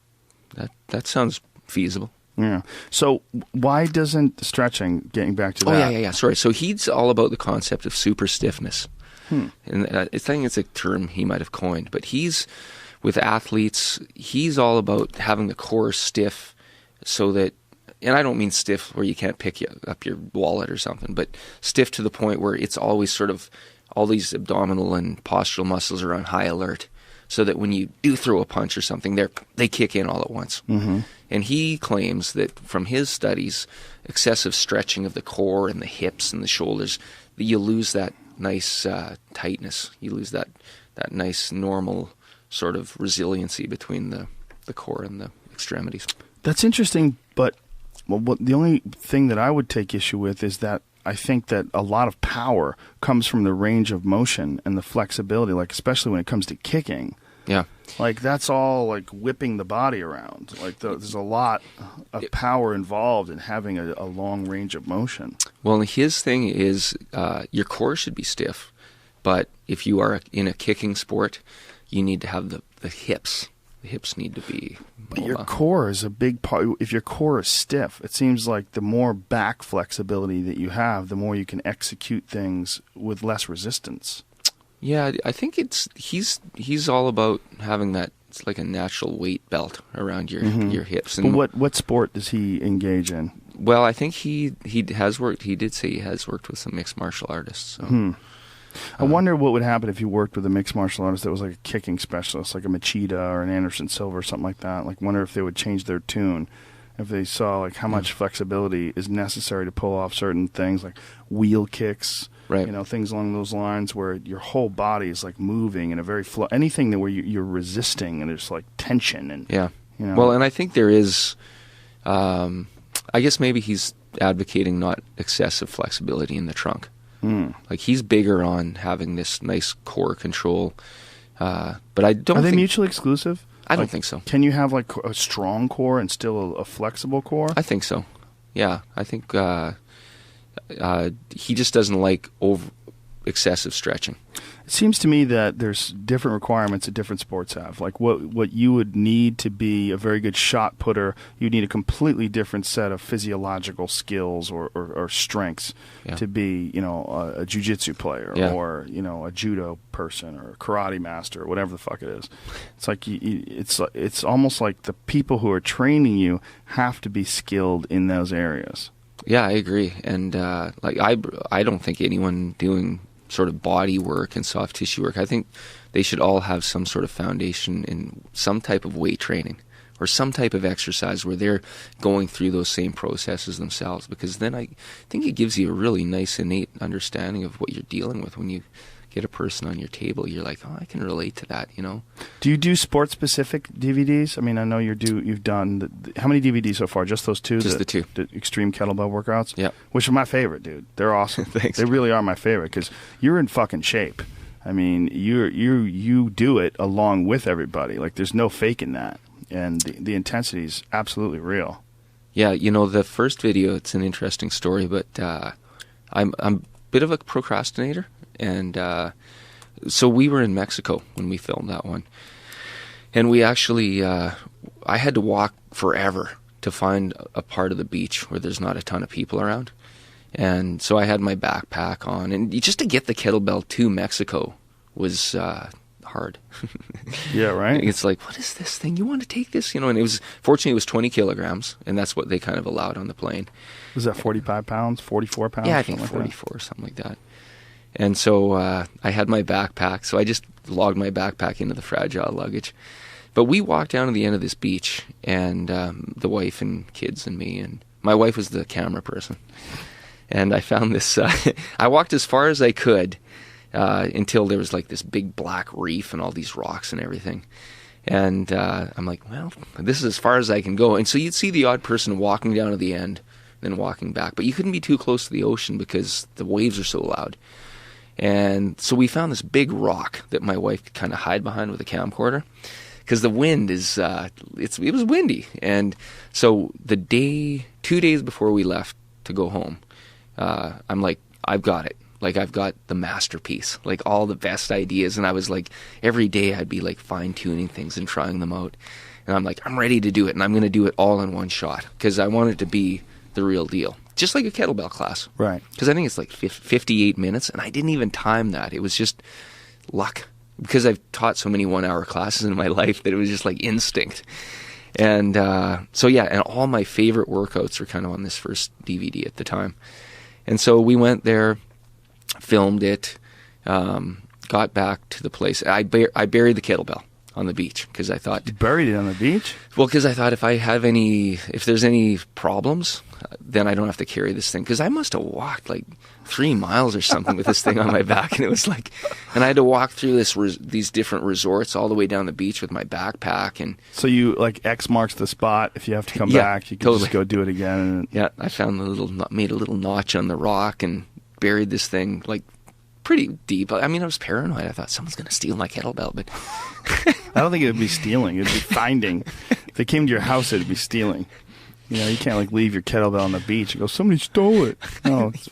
That sounds feasible. Yeah. So why doesn't stretching, getting back to that? Oh, yeah. Sorry. So he's all about the concept of super stiffness. And I think it's a term he might have coined. But with athletes, he's all about having the core stiff so that, and I don't mean stiff where you can't pick up your wallet or something, but stiff to the point where it's always sort of all these abdominal and postural muscles are on high alert, so that when you do throw a punch or something, they kick in all at once. Mm-hmm. And he claims that from his studies, excessive stretching of the core and the hips and the shoulders, that you lose that nice tightness. You lose that nice normal sort of resiliency between the core and the extremities. That's interesting, but the only thing that I would take issue with is that I think that a lot of power comes from the range of motion and the flexibility, like especially when it comes to kicking. Yeah. Like that's all like whipping the body around. Like there's a lot of power involved in having a long range of motion. Well, his thing is your core should be stiff, but if you are in a kicking sport, you need to have the hips. The hips need to be... But your core is a big part. If your core is stiff, it seems like the more back flexibility that you have, the more you can execute things with less resistance. Yeah, I think he's all about having that. It's like a natural weight belt around your hips. And but what sport does he engage in? Well, I think he has worked. He did say he has worked with some mixed martial artists. So. I wonder what would happen if you worked with a mixed martial artist that was like a kicking specialist, like a Machida or an Anderson Silva or something like that. Like, wonder if they would change their tune if they saw like how much flexibility is necessary to pull off certain things, like wheel kicks, right? You know, things along those lines where your whole body is like moving in a very anything that where you're resisting and there's like tension and yeah. You know. Well, and I think there is. I guess maybe he's advocating not excessive flexibility in the trunk. Like he's bigger on having this nice core control, but I don't. Are they mutually exclusive? I don't think so. Can you have like a strong core and still a flexible core? I think so. Yeah, I think he just doesn't like excessive stretching. It seems to me that there's different requirements that different sports have. Like what you would need to be a very good shot putter, you need a completely different set of physiological skills or strengths to be, you know, a jiu-jitsu player or, you know, a judo person or a karate master or whatever the fuck it is. It's like it's almost like the people who are training you have to be skilled in those areas. Yeah, I agree. And like I don't think anyone doing sort of body work and soft tissue work, I think they should all have some sort of foundation in some type of weight training or some type of exercise where they're going through those same processes themselves, because then I think it gives you a really nice innate understanding of what you're dealing with. When you get a person on your table, you're like, oh, I can relate to that, you know. Do you do sport-specific DVDs? I mean, I know you've done how many DVDs so far? Just those two? Just the two. The Extreme Kettlebell Workouts? Yeah. Which are my favorite, dude. They're awesome. Thanks. They really are my favorite because you're in fucking shape. I mean, you do it along with everybody. Like, there's no faking that. And the intensity is absolutely real. Yeah, you know, the first video, it's an interesting story, but I'm a bit of a procrastinator. And so we were in Mexico when we filmed that one. And we actually, I had to walk forever to find a part of the beach where there's not a ton of people around. And so I had my backpack on. And just to get the kettlebell to Mexico was hard. Yeah, right? It's like, what is this thing? You want to take this? You know, and fortunately it was 20 kilograms. And that's what they kind of allowed on the plane. Was that 45 pounds, 44 pounds? Yeah, I think 44 or something like that. And so I had my backpack, so I just logged my backpack into the fragile luggage. But we walked down to the end of this beach, and the wife and kids and me, and my wife was the camera person. And I found this, I walked as far as I could until there was like this big black reef and all these rocks and everything. And I'm like, well, this is as far as I can go. And so you'd see the odd person walking down to the end, then walking back. But you couldn't be too close to the ocean because the waves are so loud. And so we found this big rock that my wife could kind of hide behind with a camcorder, because the wind is, it was windy. And so 2 days before we left to go home, I'm like, I've got it. like I've got the masterpiece, like all the best ideas. And I was like, every day I'd be like fine tuning things and trying them out. And I'm like, I'm ready to do it, and I'm going to do it all in one shot because I want it to be the real deal. Just like a kettlebell class. Right. Because I think it's like 58 minutes, and I didn't even time that. It was just luck. Because I've taught so many 1-hour classes in my life that it was just like instinct. And so, yeah, and all my favorite workouts were kind of on this first DVD at the time. And so we went there, filmed it, got back to the place. I buried the kettlebell on the beach because I thought... You buried it on the beach? Well, because I thought if there's any problems, then I don't have to carry this thing. Because I must have walked like 3 miles or something with this thing on my back, and it was like, and I had to walk through these different resorts all the way down the beach with my backpack. And so you like X marks the spot. If you have to come back, you can just go do it again. Yeah, I found made a little notch on the rock and buried this thing like pretty deep. I mean, I was paranoid. I thought someone's going to steal my kettlebell, but I don't think it would be stealing. It would be finding. If they came to your house, it would be stealing. You know, you can't like leave your kettlebell on the beach and go, somebody stole it. No, it's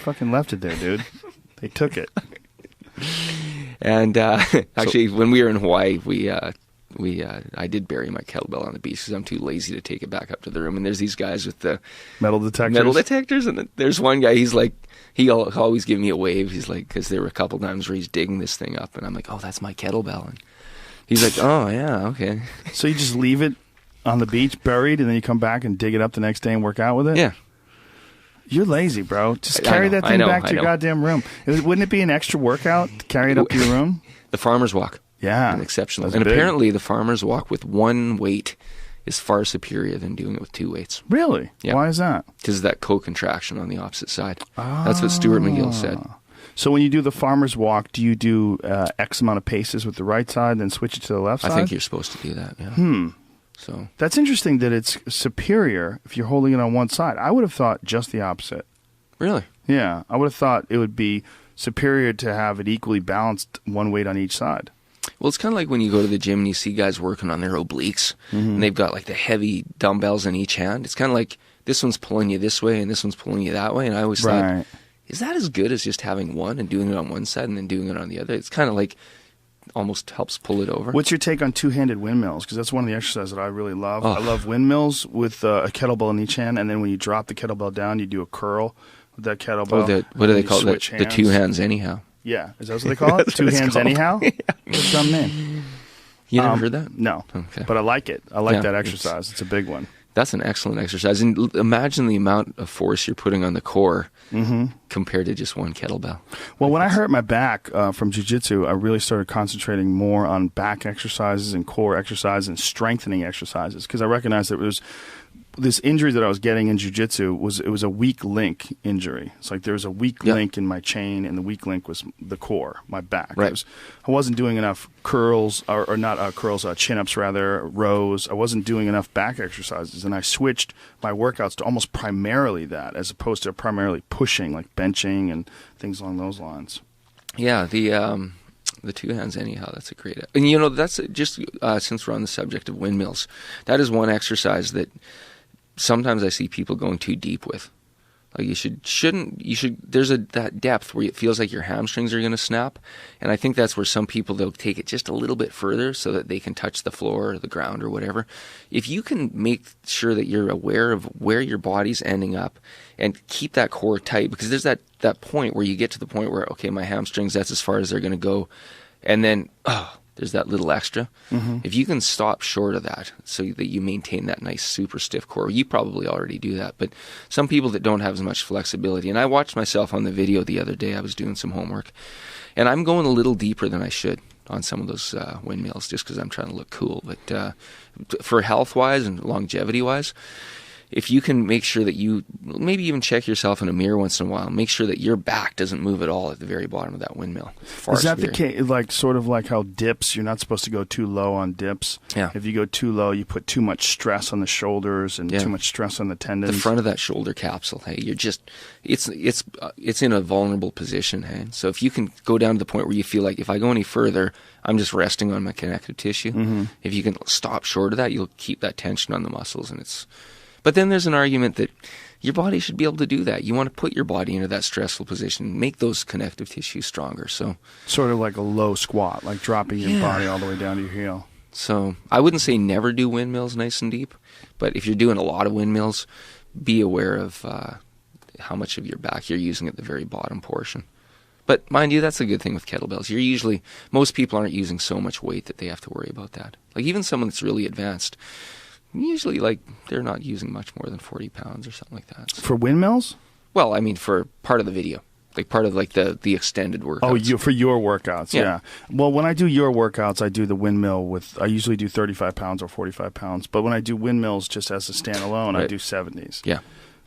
fucking left it there, dude. They took it. And actually, when we were in Hawaii, I did bury my kettlebell on the beach because I'm too lazy to take it back up to the room. And there's these guys with the metal detectors, and there's one guy. He's like, he'll always give me a wave. He's like, because there were a couple times where he's digging this thing up, and I'm like, oh, that's my kettlebell. And he's like, oh yeah, okay. So you just leave it on the beach buried, and then you come back and dig it up the next day and work out with it? Yeah. You're lazy, bro. Just carry that thing back to your goddamn room. Wouldn't it be an extra workout to carry it up to your room? The farmer's walk. Yeah. An exceptional. And apparently the farmer's walk with one weight is far superior than doing it with 2 weights. Really? Yeah. Why is that? Because of that co-contraction on the opposite side. That's what Stuart McGill said. So when you do the farmer's walk, do you do X amount of paces with the right side, then switch it to the left side? I think you're supposed to do that, yeah. So that's interesting that it's superior if you're holding it on one side. I would have thought just the opposite. Really? Yeah. I would have thought it would be superior to have it equally balanced, one weight on each side. Well, it's kind of like when you go to the gym and you see guys working on their obliques, and they've got like the heavy dumbbells in each hand. It's kind of like this one's pulling you this way and this one's pulling you that way. And I always thought, is that as good as just having one and doing it on one side and then doing it on the other? It's kind of like almost helps pull it over. What's your take on two-handed windmills? Because that's one of the exercises that I really love. I love windmills with a kettlebell in each hand, and then when you drop the kettlebell down, you do a curl with that kettlebell. What do they call it? The 2 hands anyhow. Yeah. Is that what they call it? 2 hands anyhow? Yeah. What a dumb name. You never heard that? No. Okay. But I like it. I like that exercise. It's a big one. That's an excellent exercise. And imagine the amount of force you're putting on the core compared to just one kettlebell. Well, when I hurt my back from jiu-jitsu, I really started concentrating more on back exercises and core exercises and strengthening exercises because I recognized that it was this injury that I was getting in jiu-jitsu was a weak link injury. It's like there was a weak link in my chain, and the weak link was the core, my back. Right. I wasn't doing enough curls, or not curls, chin-ups rather, rows. I wasn't doing enough back exercises, and I switched my workouts to almost primarily that, as opposed to primarily pushing, like benching and things along those lines. Yeah, the 2 hands anyhow, that's a great... And you know, that's just, since we're on the subject of windmills, that is one exercise that sometimes I see people going too deep with. Like you should there's that depth where it feels like your hamstrings are going to snap. And I think that's where some people, they'll take it just a little bit further so that they can touch the floor or the ground or whatever. If you can make sure that you're aware of where your body's ending up and keep that core tight, because there's that point where you get to the point where, okay, my hamstrings, that's as far as they're going to go. And then, there's that little extra. If you can stop short of that so that you maintain that nice super stiff core, you probably already do that. But some people that don't have as much flexibility, and I watched myself on the video the other day, I was doing some homework, and I'm going a little deeper than I should on some of those windmills just because I'm trying to look cool. But for health-wise and longevity-wise, if you can make sure that you maybe even check yourself in a mirror once in a while, make sure that your back doesn't move at all at the very bottom of that windmill. Is that the case? Like sort of like how dips, you're not supposed to go too low on dips. Yeah. If you go too low, you put too much stress on the shoulders and too much stress on the tendons. The front of that shoulder capsule, hey, you're just it's in a vulnerable position, hey. So if you can go down to the point where you feel like if I go any further, I'm just resting on my connective tissue. If you can stop short of that, you'll keep that tension on the muscles, and it's. But then there's an argument that your body should be able to do that. You want to put your body into that stressful position, make those connective tissues stronger. So sort of like a low squat, like dropping your body all the way down to your heel. So I wouldn't say never do windmills nice and deep, but if you're doing a lot of windmills, be aware of how much of your back you're using at the very bottom portion. But mind you, that's a good thing with kettlebells. Most people aren't using so much weight that they have to worry about that. Like even someone that's really advanced, usually like they're not using much more than 40 pounds or something like that. So, For windmills? well, I mean for part of the video, like part of like the extended workouts. Oh, for your workouts, yeah. Well, when I do your workouts, I do the windmill I usually do 35 pounds or 45 pounds. But when I do windmills just as a standalone, I do 70s. Yeah.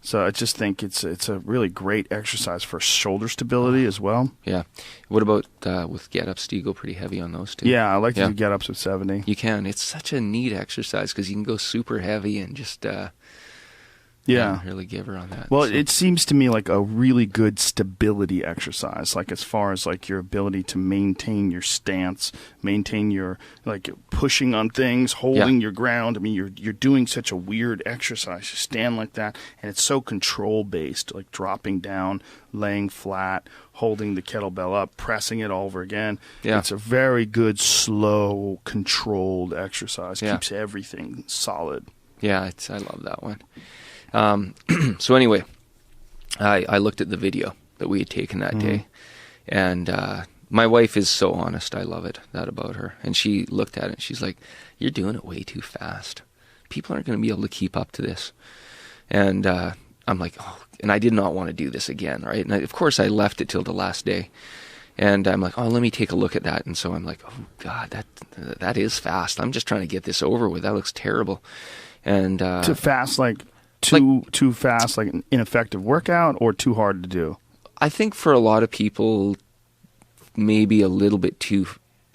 So I just think it's a really great exercise for shoulder stability as well. Yeah. What about with get-ups? Do you go pretty heavy on those too? Yeah, I like to do get-ups with 70. You can. It's such a neat exercise because you can go super heavy and just really give her on that. Well, so. it seems to me like a really good stability exercise, like as far as like your ability to maintain your stance, maintain your like pushing on things, holding your ground. I mean, you're doing such a weird exercise. You stand like that, and it's so control based, like dropping down, laying flat, holding the kettlebell up, pressing it all over again. Yeah. It's a very good, slow, controlled exercise. Yeah. Keeps everything solid. Yeah, I love that one. So anyway, I looked at the video that we had taken that day, and my wife is so honest. I love that about her. And she looked at it, and she's like, "You're doing it way too fast. People aren't going to be able to keep up to this." And I'm like, "Oh," and I did not want to do this again, right? And of course, I left it till the last day. And I'm like, "Oh, let me take a look at that." And so I'm like, "Oh God, that is fast. I'm just trying to get this over with. That looks terrible." And Too fast, like too fast, like an ineffective workout, or too hard to do? I think for a lot of people, maybe a little bit too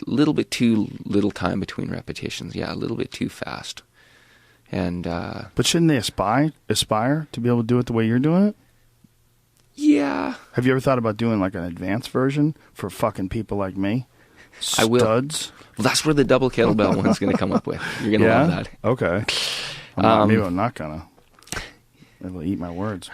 little time between repetitions. Yeah, a little bit too fast. And but shouldn't they aspire to be able to do it the way you're doing it? Yeah. Have you ever thought about doing like an advanced version for fucking people like me? I will. Studs? Well, that's where the double kettlebell one's going to come up with. You're going to love that. Okay. Maybe I'm not gonna. It'll eat my words.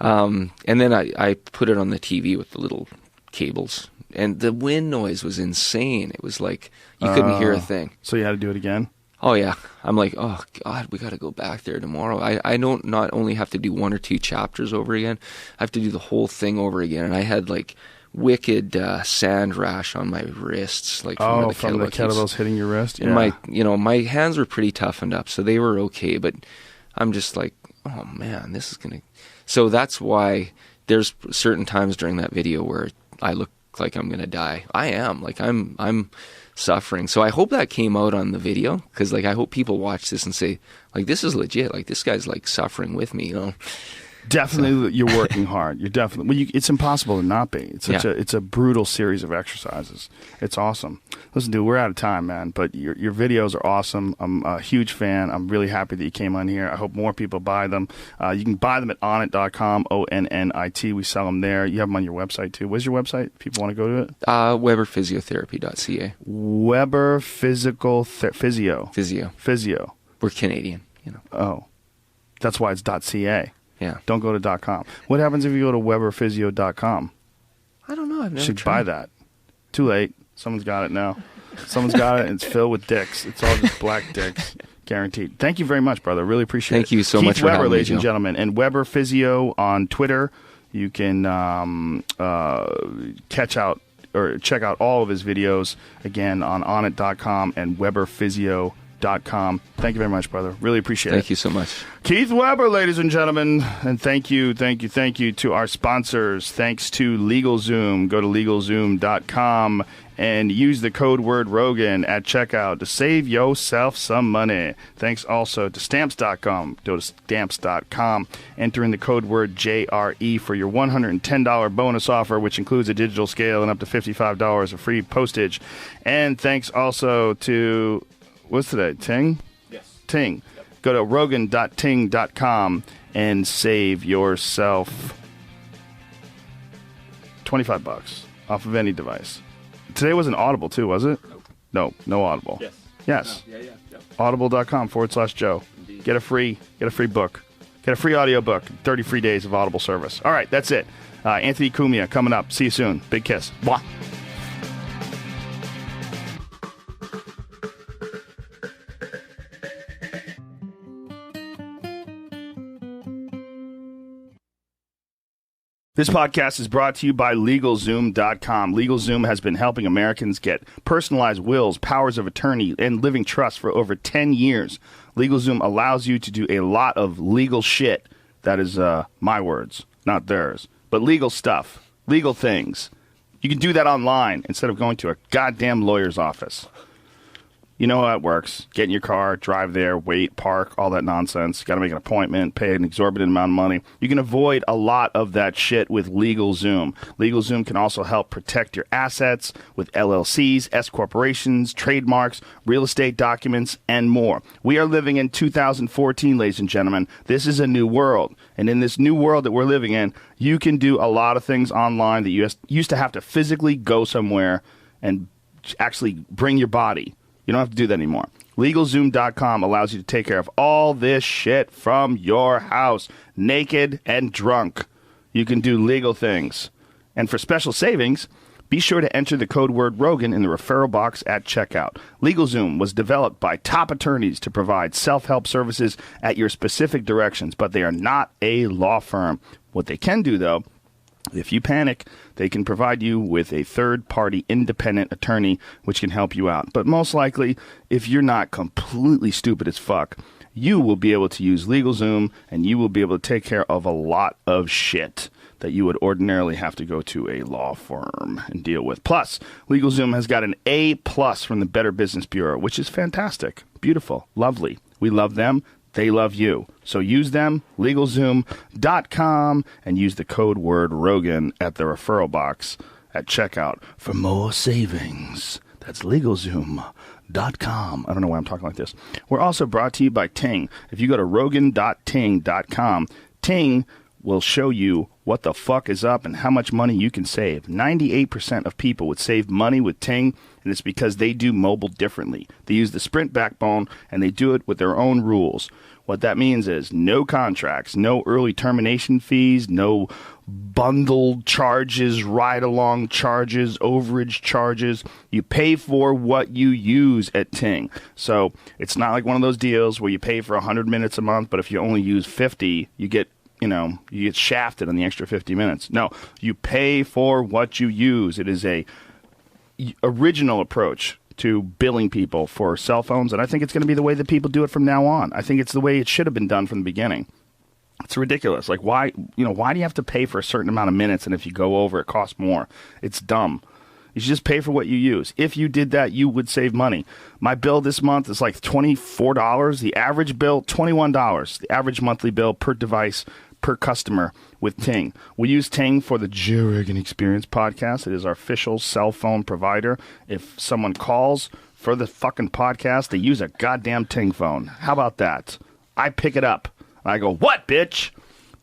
And then I put it on the TV with the little cables, and the wind noise was insane. It was like you couldn't hear a thing. So you had to do it again? Oh yeah. I'm like, oh God, we got to go back there tomorrow. I don't not only have to do 1 or 2 chapters over again, I have to do the whole thing over again. And I had like wicked sand rash on my wrists, like from the kettlebells hitting your wrist. Yeah. And my hands were pretty toughened up, so they were okay. But I'm just like, oh man, this is gonna. So that's why there's certain times during that video where I look like I'm gonna die. I am like I'm suffering. So I hope that came out on the video, because like I hope people watch this and say like, this is legit. Like this guy's like suffering with me, you know. Definitely, you're working hard. You're definitely. Well, it's impossible to not be. It's a brutal series of exercises. It's awesome. Listen, dude, we're out of time, man. But your videos are awesome. I'm a huge fan. I'm really happy that you came on here. I hope more people buy them. You can buy them at onnit.com. ONNIT. We sell them there. You have them on your website too. What's your website? If people want to go to it. WeberPhysiotherapy.ca. Weber Physio. We're Canadian, you know. Oh, that's why it's .ca. Yeah. Don't go to .com. What happens if you go to weberphysio.com? I don't know. I've never Should tried. buy that. Too late. Someone's got it now. Someone's got it, and it's filled with dicks. It's all just black dicks. Guaranteed. Thank you very much, brother. Really appreciate it. Thank you so Keith much for Weber, having me, ladies and Joe. gentlemen. And Weber Physio on Twitter. You can check out all of his videos, again, on onnit.com and weberphysio.com. Thank you very much, brother. Really appreciate it. Thank you so much. Keith Weber, ladies and gentlemen, and thank you to our sponsors. Thanks to LegalZoom. Go to LegalZoom.com and use the code word Rogan at checkout to save yourself some money. Thanks also to Stamps.com. Go to Stamps.com. Enter in the code word JRE for your $110 bonus offer, which includes a digital scale and up to $55 of free postage. And thanks also to... What's today? Ting? Yes. Ting. Yep. Go to rogan.ting.com and save yourself $25 off of any device. Today wasn't Audible too, was it? Nope. No Audible. Yes. Yes. No, yeah. Audible.com/Joe. Indeed. Get a free book. Get a free audio book. 30 free days of Audible service. All right, that's it. Anthony Cumia coming up. See you soon. Big kiss. Mwah. This podcast is brought to you by LegalZoom.com. LegalZoom has been helping Americans get personalized wills, powers of attorney, and living trusts for over 10 years. LegalZoom allows you to do a lot of legal shit. That is my words, not theirs. But legal stuff, legal things. You can do that online instead of going to a goddamn lawyer's office. You know how it works. Get in your car, drive there, wait, park, all that nonsense. Got to make an appointment, pay an exorbitant amount of money. You can avoid a lot of that shit with LegalZoom. LegalZoom can also help protect your assets with LLCs, S corporations, trademarks, real estate documents, and more. We are living in 2014, ladies and gentlemen. This is a new world. And in this new world that we're living in, you can do a lot of things online that you used to have to physically go somewhere and actually bring your body. You don't have to do that anymore. LegalZoom.com allows you to take care of all this shit from your house, naked and drunk. You can do legal things. And for special savings, be sure to enter the code word Rogan in the referral box at checkout. LegalZoom was developed by top attorneys to provide self-help services at your specific directions, but they are not a law firm. What they can do, though, if you panic, they can provide you with a third-party independent attorney which can help you out. But most likely, if you're not completely stupid as fuck, you will be able to use LegalZoom and you will be able to take care of a lot of shit that you would ordinarily have to go to a law firm and deal with. Plus, LegalZoom has got an A+ from the Better Business Bureau, which is fantastic, beautiful, lovely. We love them. They love you. So use them, LegalZoom.com, and use the code word Rogan at the referral box at checkout for more savings. That's LegalZoom.com. I don't know why I'm talking like this. We're also brought to you by Ting. If you go to Rogan.ting.com, Ting will show you what the fuck is up and how much money you can save. 98% of people would save money with Ting, and it's because they do mobile differently. They use the Sprint backbone, and they do it with their own rules. What that means is no contracts, no early termination fees, no bundled charges, ride-along charges, overage charges. You pay for what you use at Ting. So it's not like one of those deals where you pay for 100 minutes a month, but if you only use 50, you get shafted on the extra 50 minutes. No, you pay for what you use. It is a original approach to billing people for cell phones, and I think it's going to be the way that people do it from now on. I think it's the way it should have been done from the beginning. It's ridiculous. Like, why do you have to pay for a certain amount of minutes, and if you go over, it costs more? It's dumb. You should just pay for what you use. If you did that, you would save money. My bill this month is like $24. The average bill, $21. The average monthly bill per device per customer with Ting. We use Ting for the Joe Rogan Experience podcast. It is our official cell phone provider. If someone calls for the fucking podcast, they use a goddamn Ting phone. How about that? I pick it up. I go, what, bitch?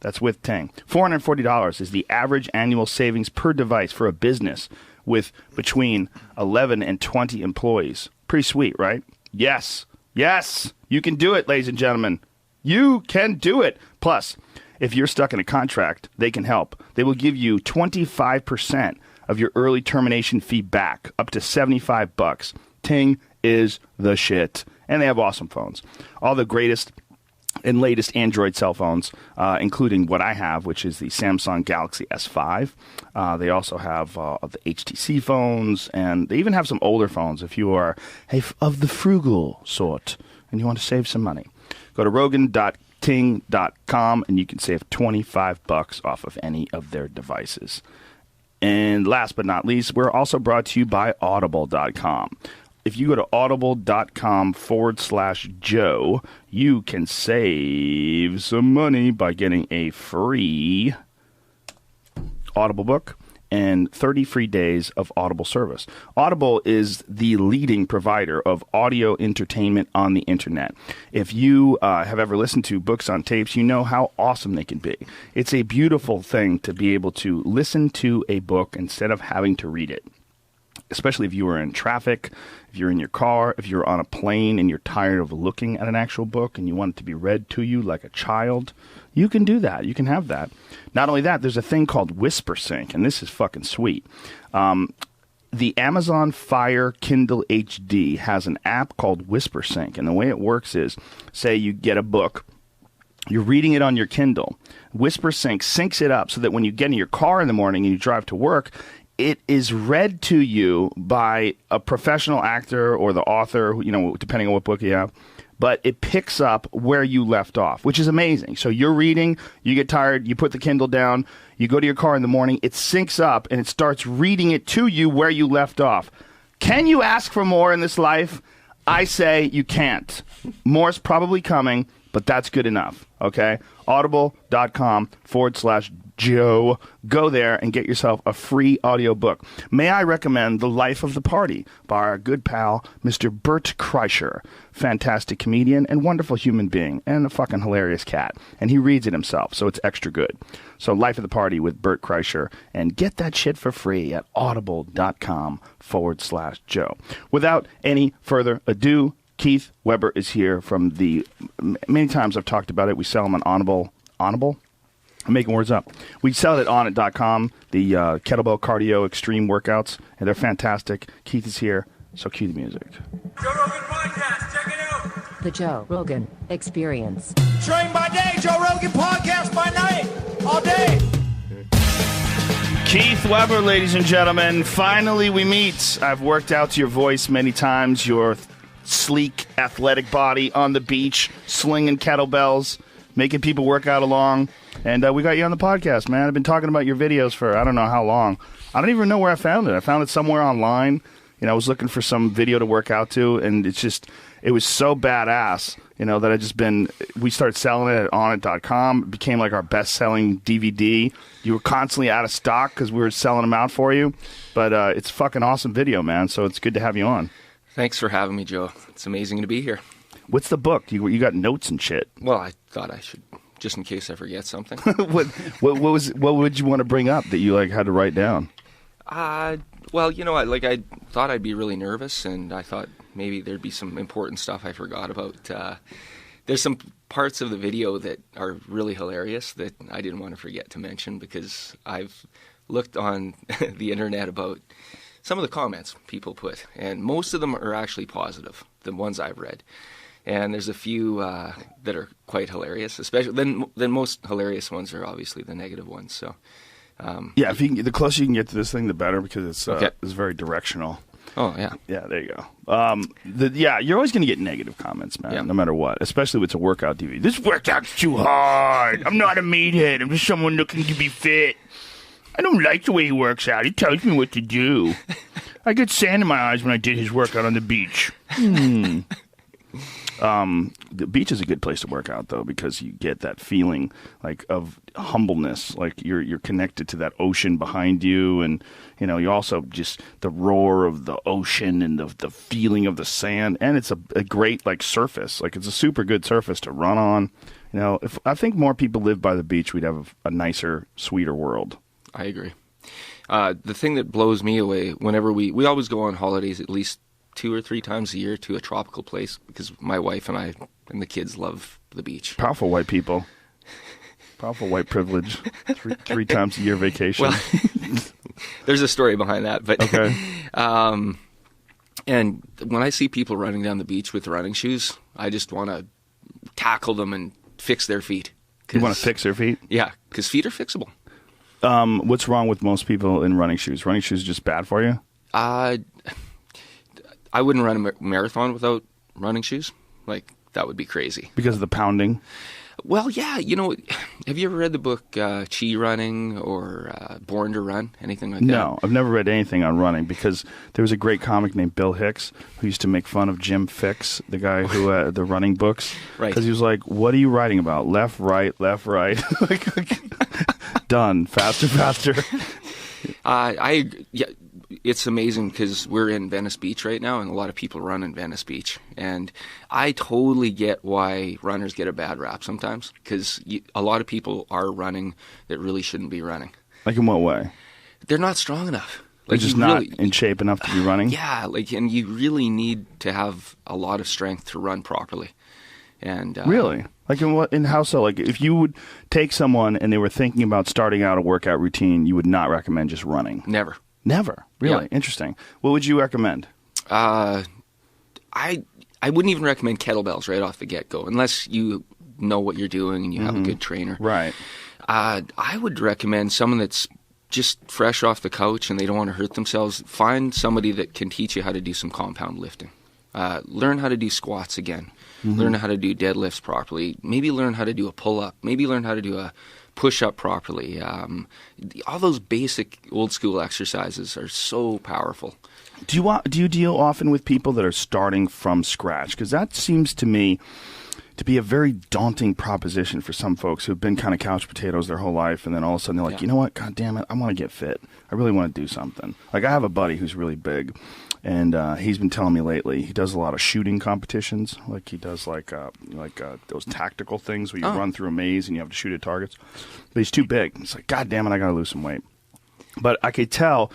That's with Ting. $440 is the average annual savings per device for a business with between 11 and 20 employees. Pretty sweet, right? Yes. Yes. You can do it, ladies and gentlemen. You can do it. Plus, if you're stuck in a contract, they can help. They will give you 25% of your early termination fee back, up to $75. Ting is the shit. And they have awesome phones. All the greatest and latest Android cell phones, including what I have, which is the Samsung Galaxy S5. They also have the HTC phones, and they even have some older phones if you are of the frugal sort and you want to save some money. Go to Rogan.ting.com and you can save $25 off of any of their devices. And last but not least, we're also brought to you by Audible.com. If you go to audible.com/Joe, you can save some money by getting a free Audible book and 30 free days of Audible service. Audible is the leading provider of audio entertainment on the internet. If you have ever listened to books on tapes, you know how awesome they can be. It's a beautiful thing to be able to listen to a book instead of having to read it. especially if you are in traffic, if you're in your car, if you're on a plane and you're tired of looking at an actual book and you want it to be read to you like a child, you can do that. You can have that. Not only that, there's a thing called WhisperSync, and this is fucking sweet. The Amazon Fire Kindle HD has an app called WhisperSync, and the way it works is, say you get a book, you're reading it on your Kindle. WhisperSync syncs it up so that when you get in your car in the morning and you drive to work, it is read to you by a professional actor or the author, depending on what book you have. But it picks up where you left off, which is amazing. So you're reading, you get tired, you put the Kindle down, you go to your car in the morning, it syncs up, and it starts reading it to you where you left off. Can you ask for more in this life? I say you can't. More's probably coming, but that's good enough, okay? Audible.com/Joe. Go there and get yourself a free audiobook. May I recommend The Life of the Party by our good pal, Mr. Bert Kreischer. Fantastic comedian and wonderful human being and a fucking hilarious cat. And he reads it himself, so it's extra good. So Life of the Party with Bert Kreischer. And get that shit for free at audible.com/Joe. Without any further ado, Keith Weber is here from the many times I've talked about it. We sell them on Audible. I'm making words up. We sell it at onnit.com, the Kettlebell Cardio Extreme workouts, and they're fantastic. Keith is here, so cue the music. Joe Rogan Podcast, check it out. The Joe Rogan Experience. Train by day, Joe Rogan Podcast by night, all day. Keith Weber, ladies and gentlemen, finally we meet. I've worked out to your voice many times, your sleek, athletic body on the beach, slinging kettlebells, making people work out along. And we got you on the podcast, man. I've been talking about your videos for I don't know how long. I don't even know where I found it. I found it somewhere online. I was looking for some video to work out to, and it was so badass, that we started selling it at onnit.com. It became like our best-selling DVD. You were constantly out of stock because we were selling them out for you. But it's a fucking awesome video, man, so it's good to have you on. Thanks for having me, Joe. It's amazing to be here. What's the book? You got notes and shit. Well, I thought I should, just in case I forget something. What would you want to bring up that you had to write down? Well, I thought I'd be really nervous, and I thought maybe there'd be some important stuff I forgot about. There's some parts of the video that are really hilarious that I didn't want to forget to mention because I've looked on the internet about some of the comments people put, and most of them are actually positive, the ones I've read. And there's a few that are quite hilarious, especially then most hilarious ones are obviously the negative ones. So, if the closer you can get to this thing, the better, because it's very directional. Oh yeah, yeah. There you go. You're always going to get negative comments, man, no matter what. Especially if it's a workout DVD. This workout's too hard. I'm not a meathead. I'm just someone looking to be fit. I don't like the way he works out. He tells me what to do. I get sand in my eyes when I did his workout on the beach. The beach is a good place to work out, though, because you get that feeling of humbleness, like you're connected to that ocean behind you, and you also just the roar of the ocean and the feeling of the sand, and it's a great surface, it's a super good surface to run on. If I think more people lived by the beach, we'd have a nicer, sweeter world. I agree. The thing that blows me away whenever we always go on holidays at least 2 or 3 times a year to a tropical place because my wife and I and the kids love the beach. Powerful white people. Powerful white privilege. 3 times a year vacation. Well, there's a story behind that, but okay. And when I see people running down the beach with running shoes, I just want to tackle them and fix their feet. You want to fix their feet? Yeah, because feet are fixable. What's wrong with most people in running shoes? Running shoes are just bad for you? I wouldn't run a marathon without running shoes. That would be crazy. Because of the pounding? Well, yeah. Have you ever read the book Chi Running or Born to Run? Anything like that? No, I've never read anything on running because there was a great comic named Bill Hicks who used to make fun of Jim Fixx, the guy who had the running books. Right. Because he was like, what are you writing about? Left, right, left, right. Done. Faster, faster. It's amazing because we're in Venice Beach right now, and a lot of people run in Venice Beach. And I totally get why runners get a bad rap sometimes, because a lot of people are running that really shouldn't be running. Like in what way? They're not strong enough. Like just not in shape enough to be running? Yeah, and you really need to have a lot of strength to run properly. And really? Like in how so? Like if you would take someone and they were thinking about starting out a workout routine, you would not recommend just running? Never. Never? Really? Yeah. Interesting. What would you recommend? I wouldn't even recommend kettlebells right off the get-go, unless you know what you're doing and you have a good trainer. Right. I would recommend someone that's just fresh off the couch and they don't want to hurt themselves. Find somebody that can teach you how to do some compound lifting. Learn how to do squats again. Learn how to do deadlifts properly. Maybe learn how to do a pull-up. Maybe learn how to do a push-up properly. All those basic old-school exercises are so powerful. Do you deal often with people that are starting from scratch? Because that seems to me to be a very daunting proposition for some folks who've been kind of couch potatoes their whole life, and then all of a sudden they're like, you know what, God damn it, I want to get fit. I really want to do something. Like I have a buddy who's really big, and he's been telling me lately he does a lot of shooting competitions. Like he does like those tactical things where you run through a maze and you have to shoot at targets. But he's too big. It's like, God damn it, I got to lose some weight. But I could tell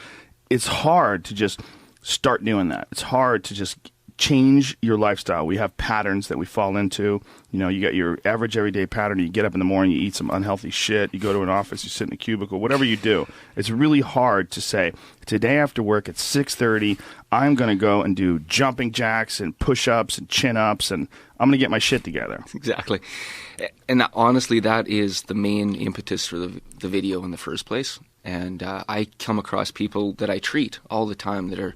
it's hard to just start doing that. It's hard to just change your lifestyle. We have patterns that we fall into. You know, you got your average everyday pattern. You get up in the morning, you eat some unhealthy shit, you go to an office, you sit in a cubicle, whatever you do. It's really hard to say, today after work at 6:30, I'm going to go and do jumping jacks and push-ups and chin-ups, and I'm going to get my shit together. Exactly. And honestly, that is the main impetus for the video in the first place. And I come across people that I treat all the time that are,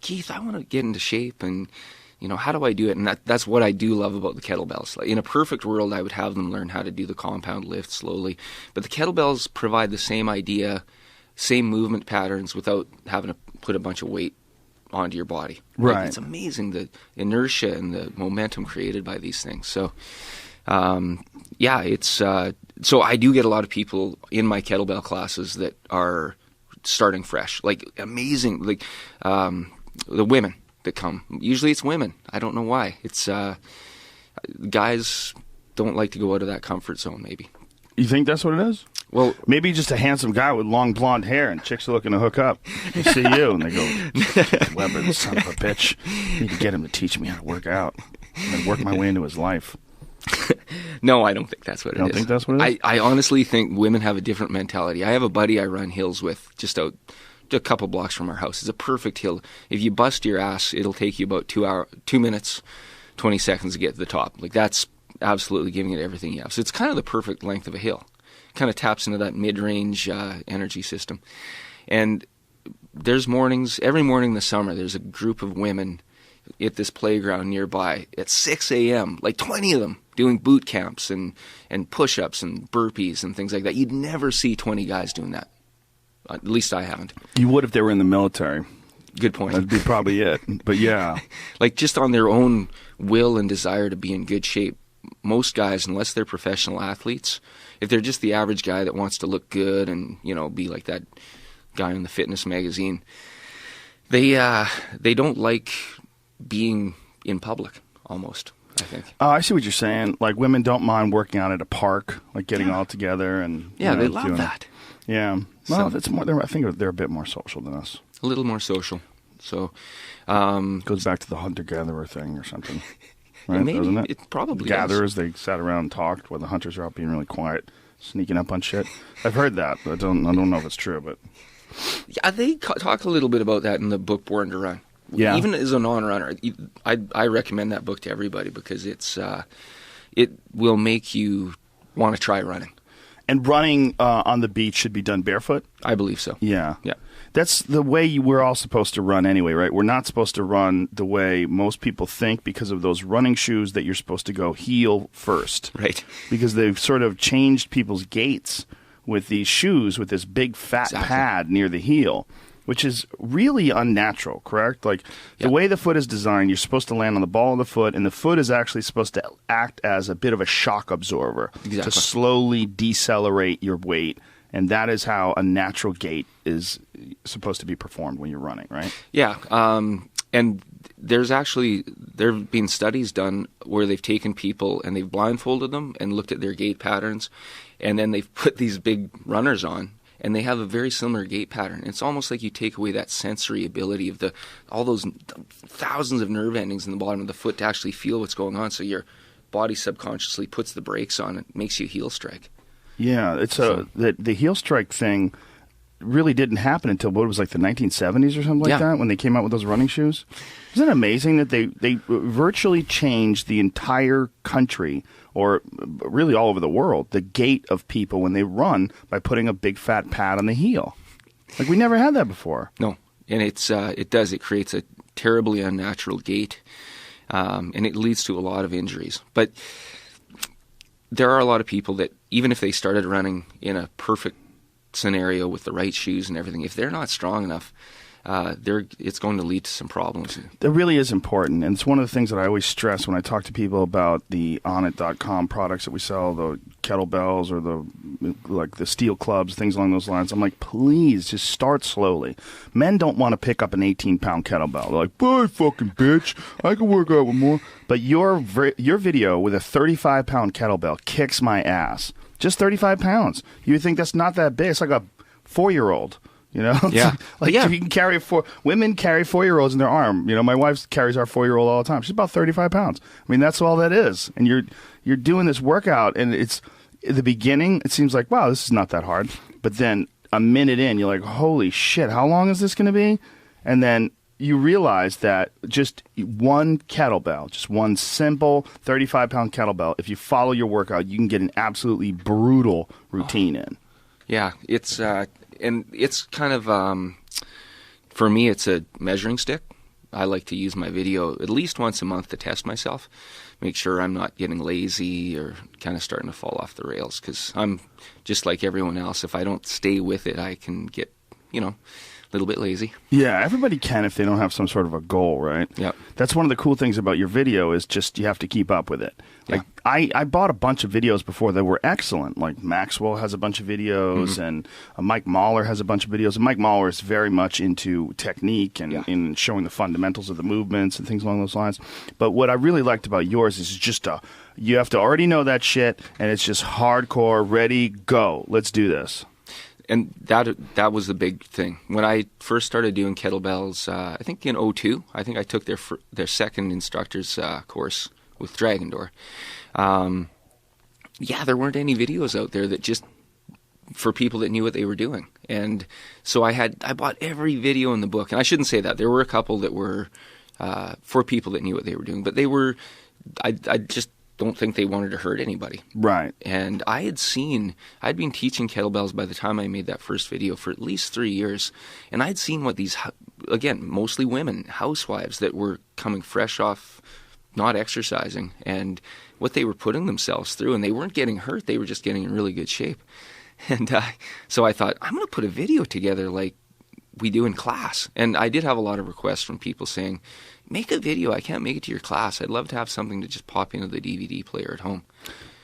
Keith, I want to get into shape, and how do I do it? And that's what I do love about the kettlebells. Like, in a perfect world, I would have them learn how to do the compound lift slowly, but the kettlebells provide the same idea, same movement patterns without having to put a bunch of weight onto your body. Right. Like, it's amazing the inertia and the momentum created by these things. So, so I do get a lot of people in my kettlebell classes that are starting fresh, like amazing, like the women that come. Usually it's women. I don't know why. It's guys don't like to go out of that comfort zone, maybe. You think that's what it is? Well, maybe just a handsome guy with long blonde hair and chicks are looking to hook up. They see you and they go, Weber, the son of a bitch. I need to get him to teach me how to work out and then work my way into his life. No, I don't think that's what it is. You don't think that's what it is? I honestly think women have a different mentality. I have a buddy I run hills with just out a couple blocks from our house. It's a perfect hill. If you bust your ass, it'll take you about 2 minutes, 20 seconds to get to the top. Like, that's absolutely giving it everything you have. So it's kind of the perfect length of a hill. Kind of taps into that mid-range energy system. And there's mornings, every morning in the summer, there's a group of women at this playground nearby at 6 a.m., like 20 of them, doing boot camps and push-ups and burpees and things like that. You'd never see 20 guys doing that. At least I haven't. You would if they were in the military. Good point. That'd be probably it. But yeah. Like, just on their own will and desire to be in good shape, most guys, unless they're professional athletes, if they're just the average guy that wants to look good and, be like that guy in the fitness magazine, they don't like being in public, almost, I think. Oh, I see what you're saying. Like, women don't mind working out at a park, like getting all together and they love that. Yeah. Well, it's more. I think they're a bit more social than us. A little more social. So, goes back to the hunter-gatherer thing or something, right? Maybe, doesn't it? It probably Gatherers, is. they sat around and talked while the hunters are out being really quiet, sneaking up on shit. I've heard that, but I don't know if it's true. But yeah, they talk a little bit about that in the book Born to Run. Yeah. Even as a non-runner, I recommend that book to everybody because it will make you want to try running. And running on the beach should be done barefoot? I believe so. Yeah. Yeah. That's the way we're all supposed to run anyway, right? We're not supposed to run the way most people think because of those running shoes that you're supposed to go heel first. Right. Because they've sort of changed people's gaits with these shoes with this big fat pad near the heel, which is really unnatural, correct? Like, the way the foot is designed, you're supposed to land on the ball of the foot, and the foot is actually supposed to act as a bit of a shock absorber to slowly decelerate your weight, and that is how a natural gait is supposed to be performed when you're running, right? Yeah, and there have been studies done where they've taken people and they've blindfolded them and looked at their gait patterns, and then they've put these big runners on, and they have a very similar gait pattern. It's almost like you take away that sensory ability of all those thousands of nerve endings in the bottom of the foot to actually feel what's going on. So your body subconsciously puts the brakes on it, makes you heel strike. Yeah, it's the heel strike thing really didn't happen until what was like the 1970s or something like that, when they came out with those running shoes. Isn't it amazing that they virtually changed the entire country, or really all over the world, the gait of people when they run by putting a big fat pad on the heel? Like, we never had that before. No, and it creates a terribly unnatural gait, and it leads to a lot of injuries. But there are a lot of people that, even if they started running in a perfect scenario with the right shoes and everything, if they're not strong enough, it's going to lead to some problems. That really is important, and it's one of the things that I always stress when I talk to people about the Onnit.com products that we sell, the kettlebells or the steel clubs, things along those lines. I'm like, please just start slowly. Men don't want to pick up an 18-pound kettlebell. They're like, bye, fucking bitch, I can work out with more. But your video with a 35-pound kettlebell kicks my ass. Just 35 pounds. You would think that's not that big. It's like a 4-year-old. You know, yeah. Like, if you can carry women carry 4-year-olds in their arm. You know, my wife carries our 4-year-old all the time. She's about 35 pounds. I mean, that's all that is. And you're doing this workout, and it's at the beginning. It seems like, wow, this is not that hard. But then a minute in, you're like, holy shit, how long is this going to be? And then you realize that just one kettlebell, just one simple 35-pound kettlebell, if you follow your workout, you can get an absolutely brutal routine in. Yeah, it's and it's kind of for me, it's a measuring stick. I like to use my video at least once a month to test myself, make sure I'm not getting lazy or kind of starting to fall off the rails, because I'm just like everyone else. If I don't stay with it, I can get, a little bit lazy. Yeah, everybody can if they don't have some sort of a goal, right? Yeah. That's one of the cool things about your video is just you have to keep up with it. Like, I bought a bunch of videos before that were excellent. Like, Maxwell has a bunch of videos, and Mike Mahler has a bunch of videos. And Mike Mahler is very much into technique and in showing the fundamentals of the movements and things along those lines. But what I really liked about yours is just you have to already know that shit, and it's just hardcore, ready, go. Let's do this. And that was the big thing. When I first started doing kettlebells, I think in 2002, I think I took their second instructor's course with Dragon Door. There weren't any videos out there that just for people that knew what they were doing. And so I bought every video in the book. And I shouldn't say that. There were a couple that were for people that knew what they were doing. But they were, I just don't think they wanted to hurt anybody. Right. And I'd been teaching kettlebells by the time I made that first video for at least 3 years. And I'd seen what these, again, mostly women, housewives that were coming fresh off not exercising, and what they were putting themselves through. And they weren't getting hurt. They were just getting in really good shape. And so I thought, I'm going to put a video together like we do in class. And I did have a lot of requests from people saying, make a video. I can't make it to your class. I'd love to have something to just pop into the DVD player at home.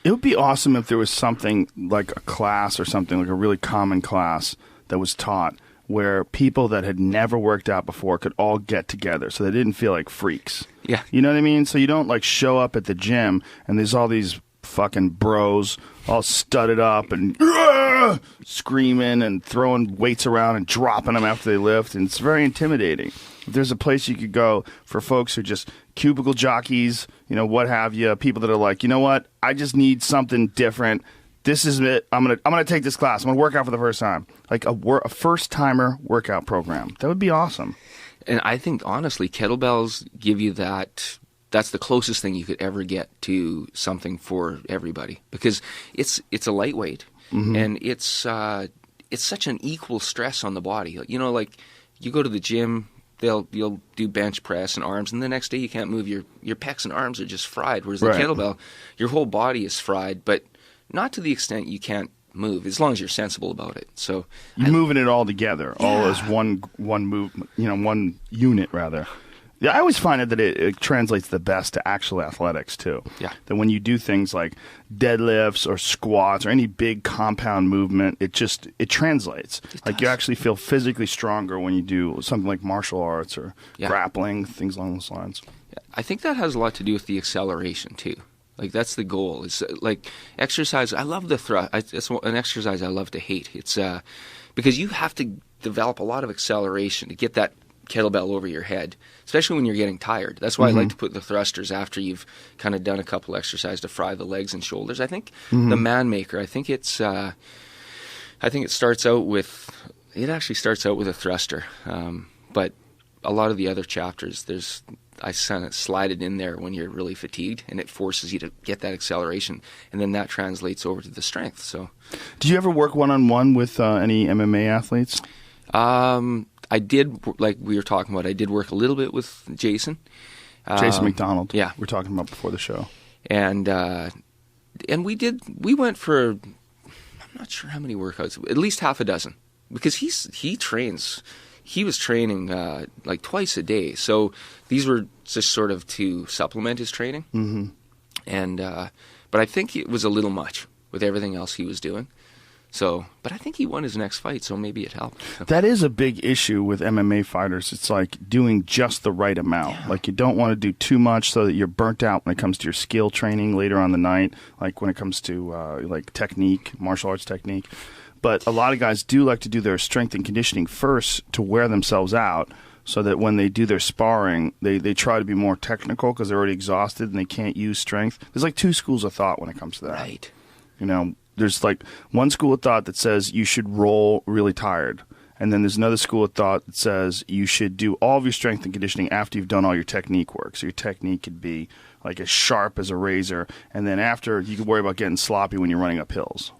It would be awesome if there was something like a class or something, like a really common class that was taught where people that had never worked out before could all get together so they didn't feel like freaks. Yeah. You know what I mean? So you don't like show up at the gym and there's all these fucking bros all studded up and screaming and throwing weights around and dropping them after they lift, and it's very intimidating. If there's a place you could go for folks who are just cubicle jockeys, what have you, people that are like, you know what, I just need something different. This is it. I'm gonna take this class. I'm gonna work out for the first time, like a first timer workout program. That would be awesome. And I think honestly, kettlebells give you that. That's the closest thing you could ever get to something for everybody, because it's a lightweight, and it's such an equal stress on the body. Like you go to the gym, you'll do bench press and arms, and the next day you can't move. Your pecs and arms are just fried. Whereas the kettlebell, your whole body is fried, but not to the extent you can't move, as long as you're sensible about it. So you're moving it all together, all as one movement, one unit rather. Yeah, I always find that it translates the best to actual athletics, too. Yeah. That when you do things like deadlifts or squats or any big compound movement, it translates. You actually feel physically stronger when you do something like martial arts or grappling, things along those lines. Yeah. I think that has a lot to do with the acceleration, too. Like, that's the goal. It's like exercise. I love the thrust. It's an exercise I love to hate. It's because you have to develop a lot of acceleration to get that kettlebell over your head, especially when you're getting tired. That's why I like to put the thrusters after you've kind of done a couple exercises to fry the legs and shoulders. I think the Man Maker, I think it starts out with a thruster, but a lot of the other chapters, I kind of slide it in there when you're really fatigued, and it forces you to get that acceleration, and then that translates over to the strength. So, do you ever work one-on-one with any MMA athletes? I did, like we were talking about, I did work a little bit with Jason. Jason McDonald. Yeah. We're talking about before the show. And we went for, I'm not sure how many workouts, at least half a dozen, because he was training like twice a day. So these were just sort of to supplement his training. Mm-hmm. And, but I think it was a little much with everything else he was doing. So, but I think he won his next fight, so maybe it helped. That is a big issue with MMA fighters. It's like doing just the right amount. Yeah. Like you don't want to do too much so that you're burnt out when it comes to your skill training later on the night, like when it comes to like technique, martial arts technique. But a lot of guys do like to do their strength and conditioning first to wear themselves out so that when they do their sparring, they try to be more technical because they're already exhausted and they can't use strength. There's like two schools of thought when it comes to that. Right. You know, there's like one school of thought that says you should roll really tired. And then there's another school of thought that says you should do all of your strength and conditioning after you've done all your technique work. So your technique could be like as sharp as a razor. And then after, you can worry about getting sloppy when you're running up hills.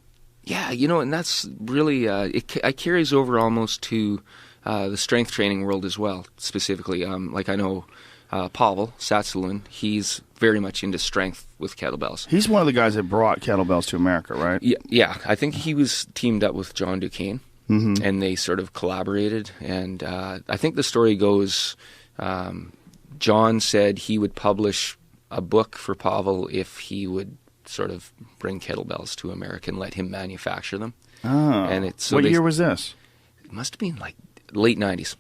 Yeah, you know, and that's really, it carries over almost to the strength training world as well, specifically. Like I know Pavel Satsulin, he's very much into strength with kettlebells. He's one of the guys that brought kettlebells to America, right? Yeah. I think he was teamed up with John Duquesne, and they sort of collaborated. And I think the story goes, John said he would publish a book for Pavel if he would sort of bring kettlebells to America and let him manufacture them. Oh. And what year was this? It must have been like late 90s.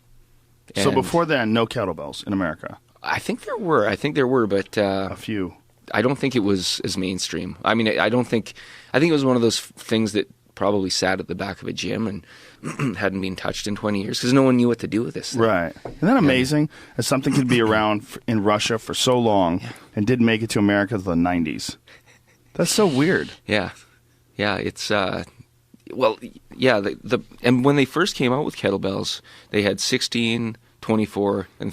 So before then, no kettlebells in America? I think there were, but a few. I don't think it was as mainstream. I mean, I think it was one of those things that probably sat at the back of a gym and hadn't been touched in 20 years because no one knew what to do with this thing. Right. Isn't that amazing? That something could be around in Russia for so long and didn't make it to America until the 90s. That's so weird. Yeah. It's well, yeah. And when they first came out with kettlebells, they had 16, 24, and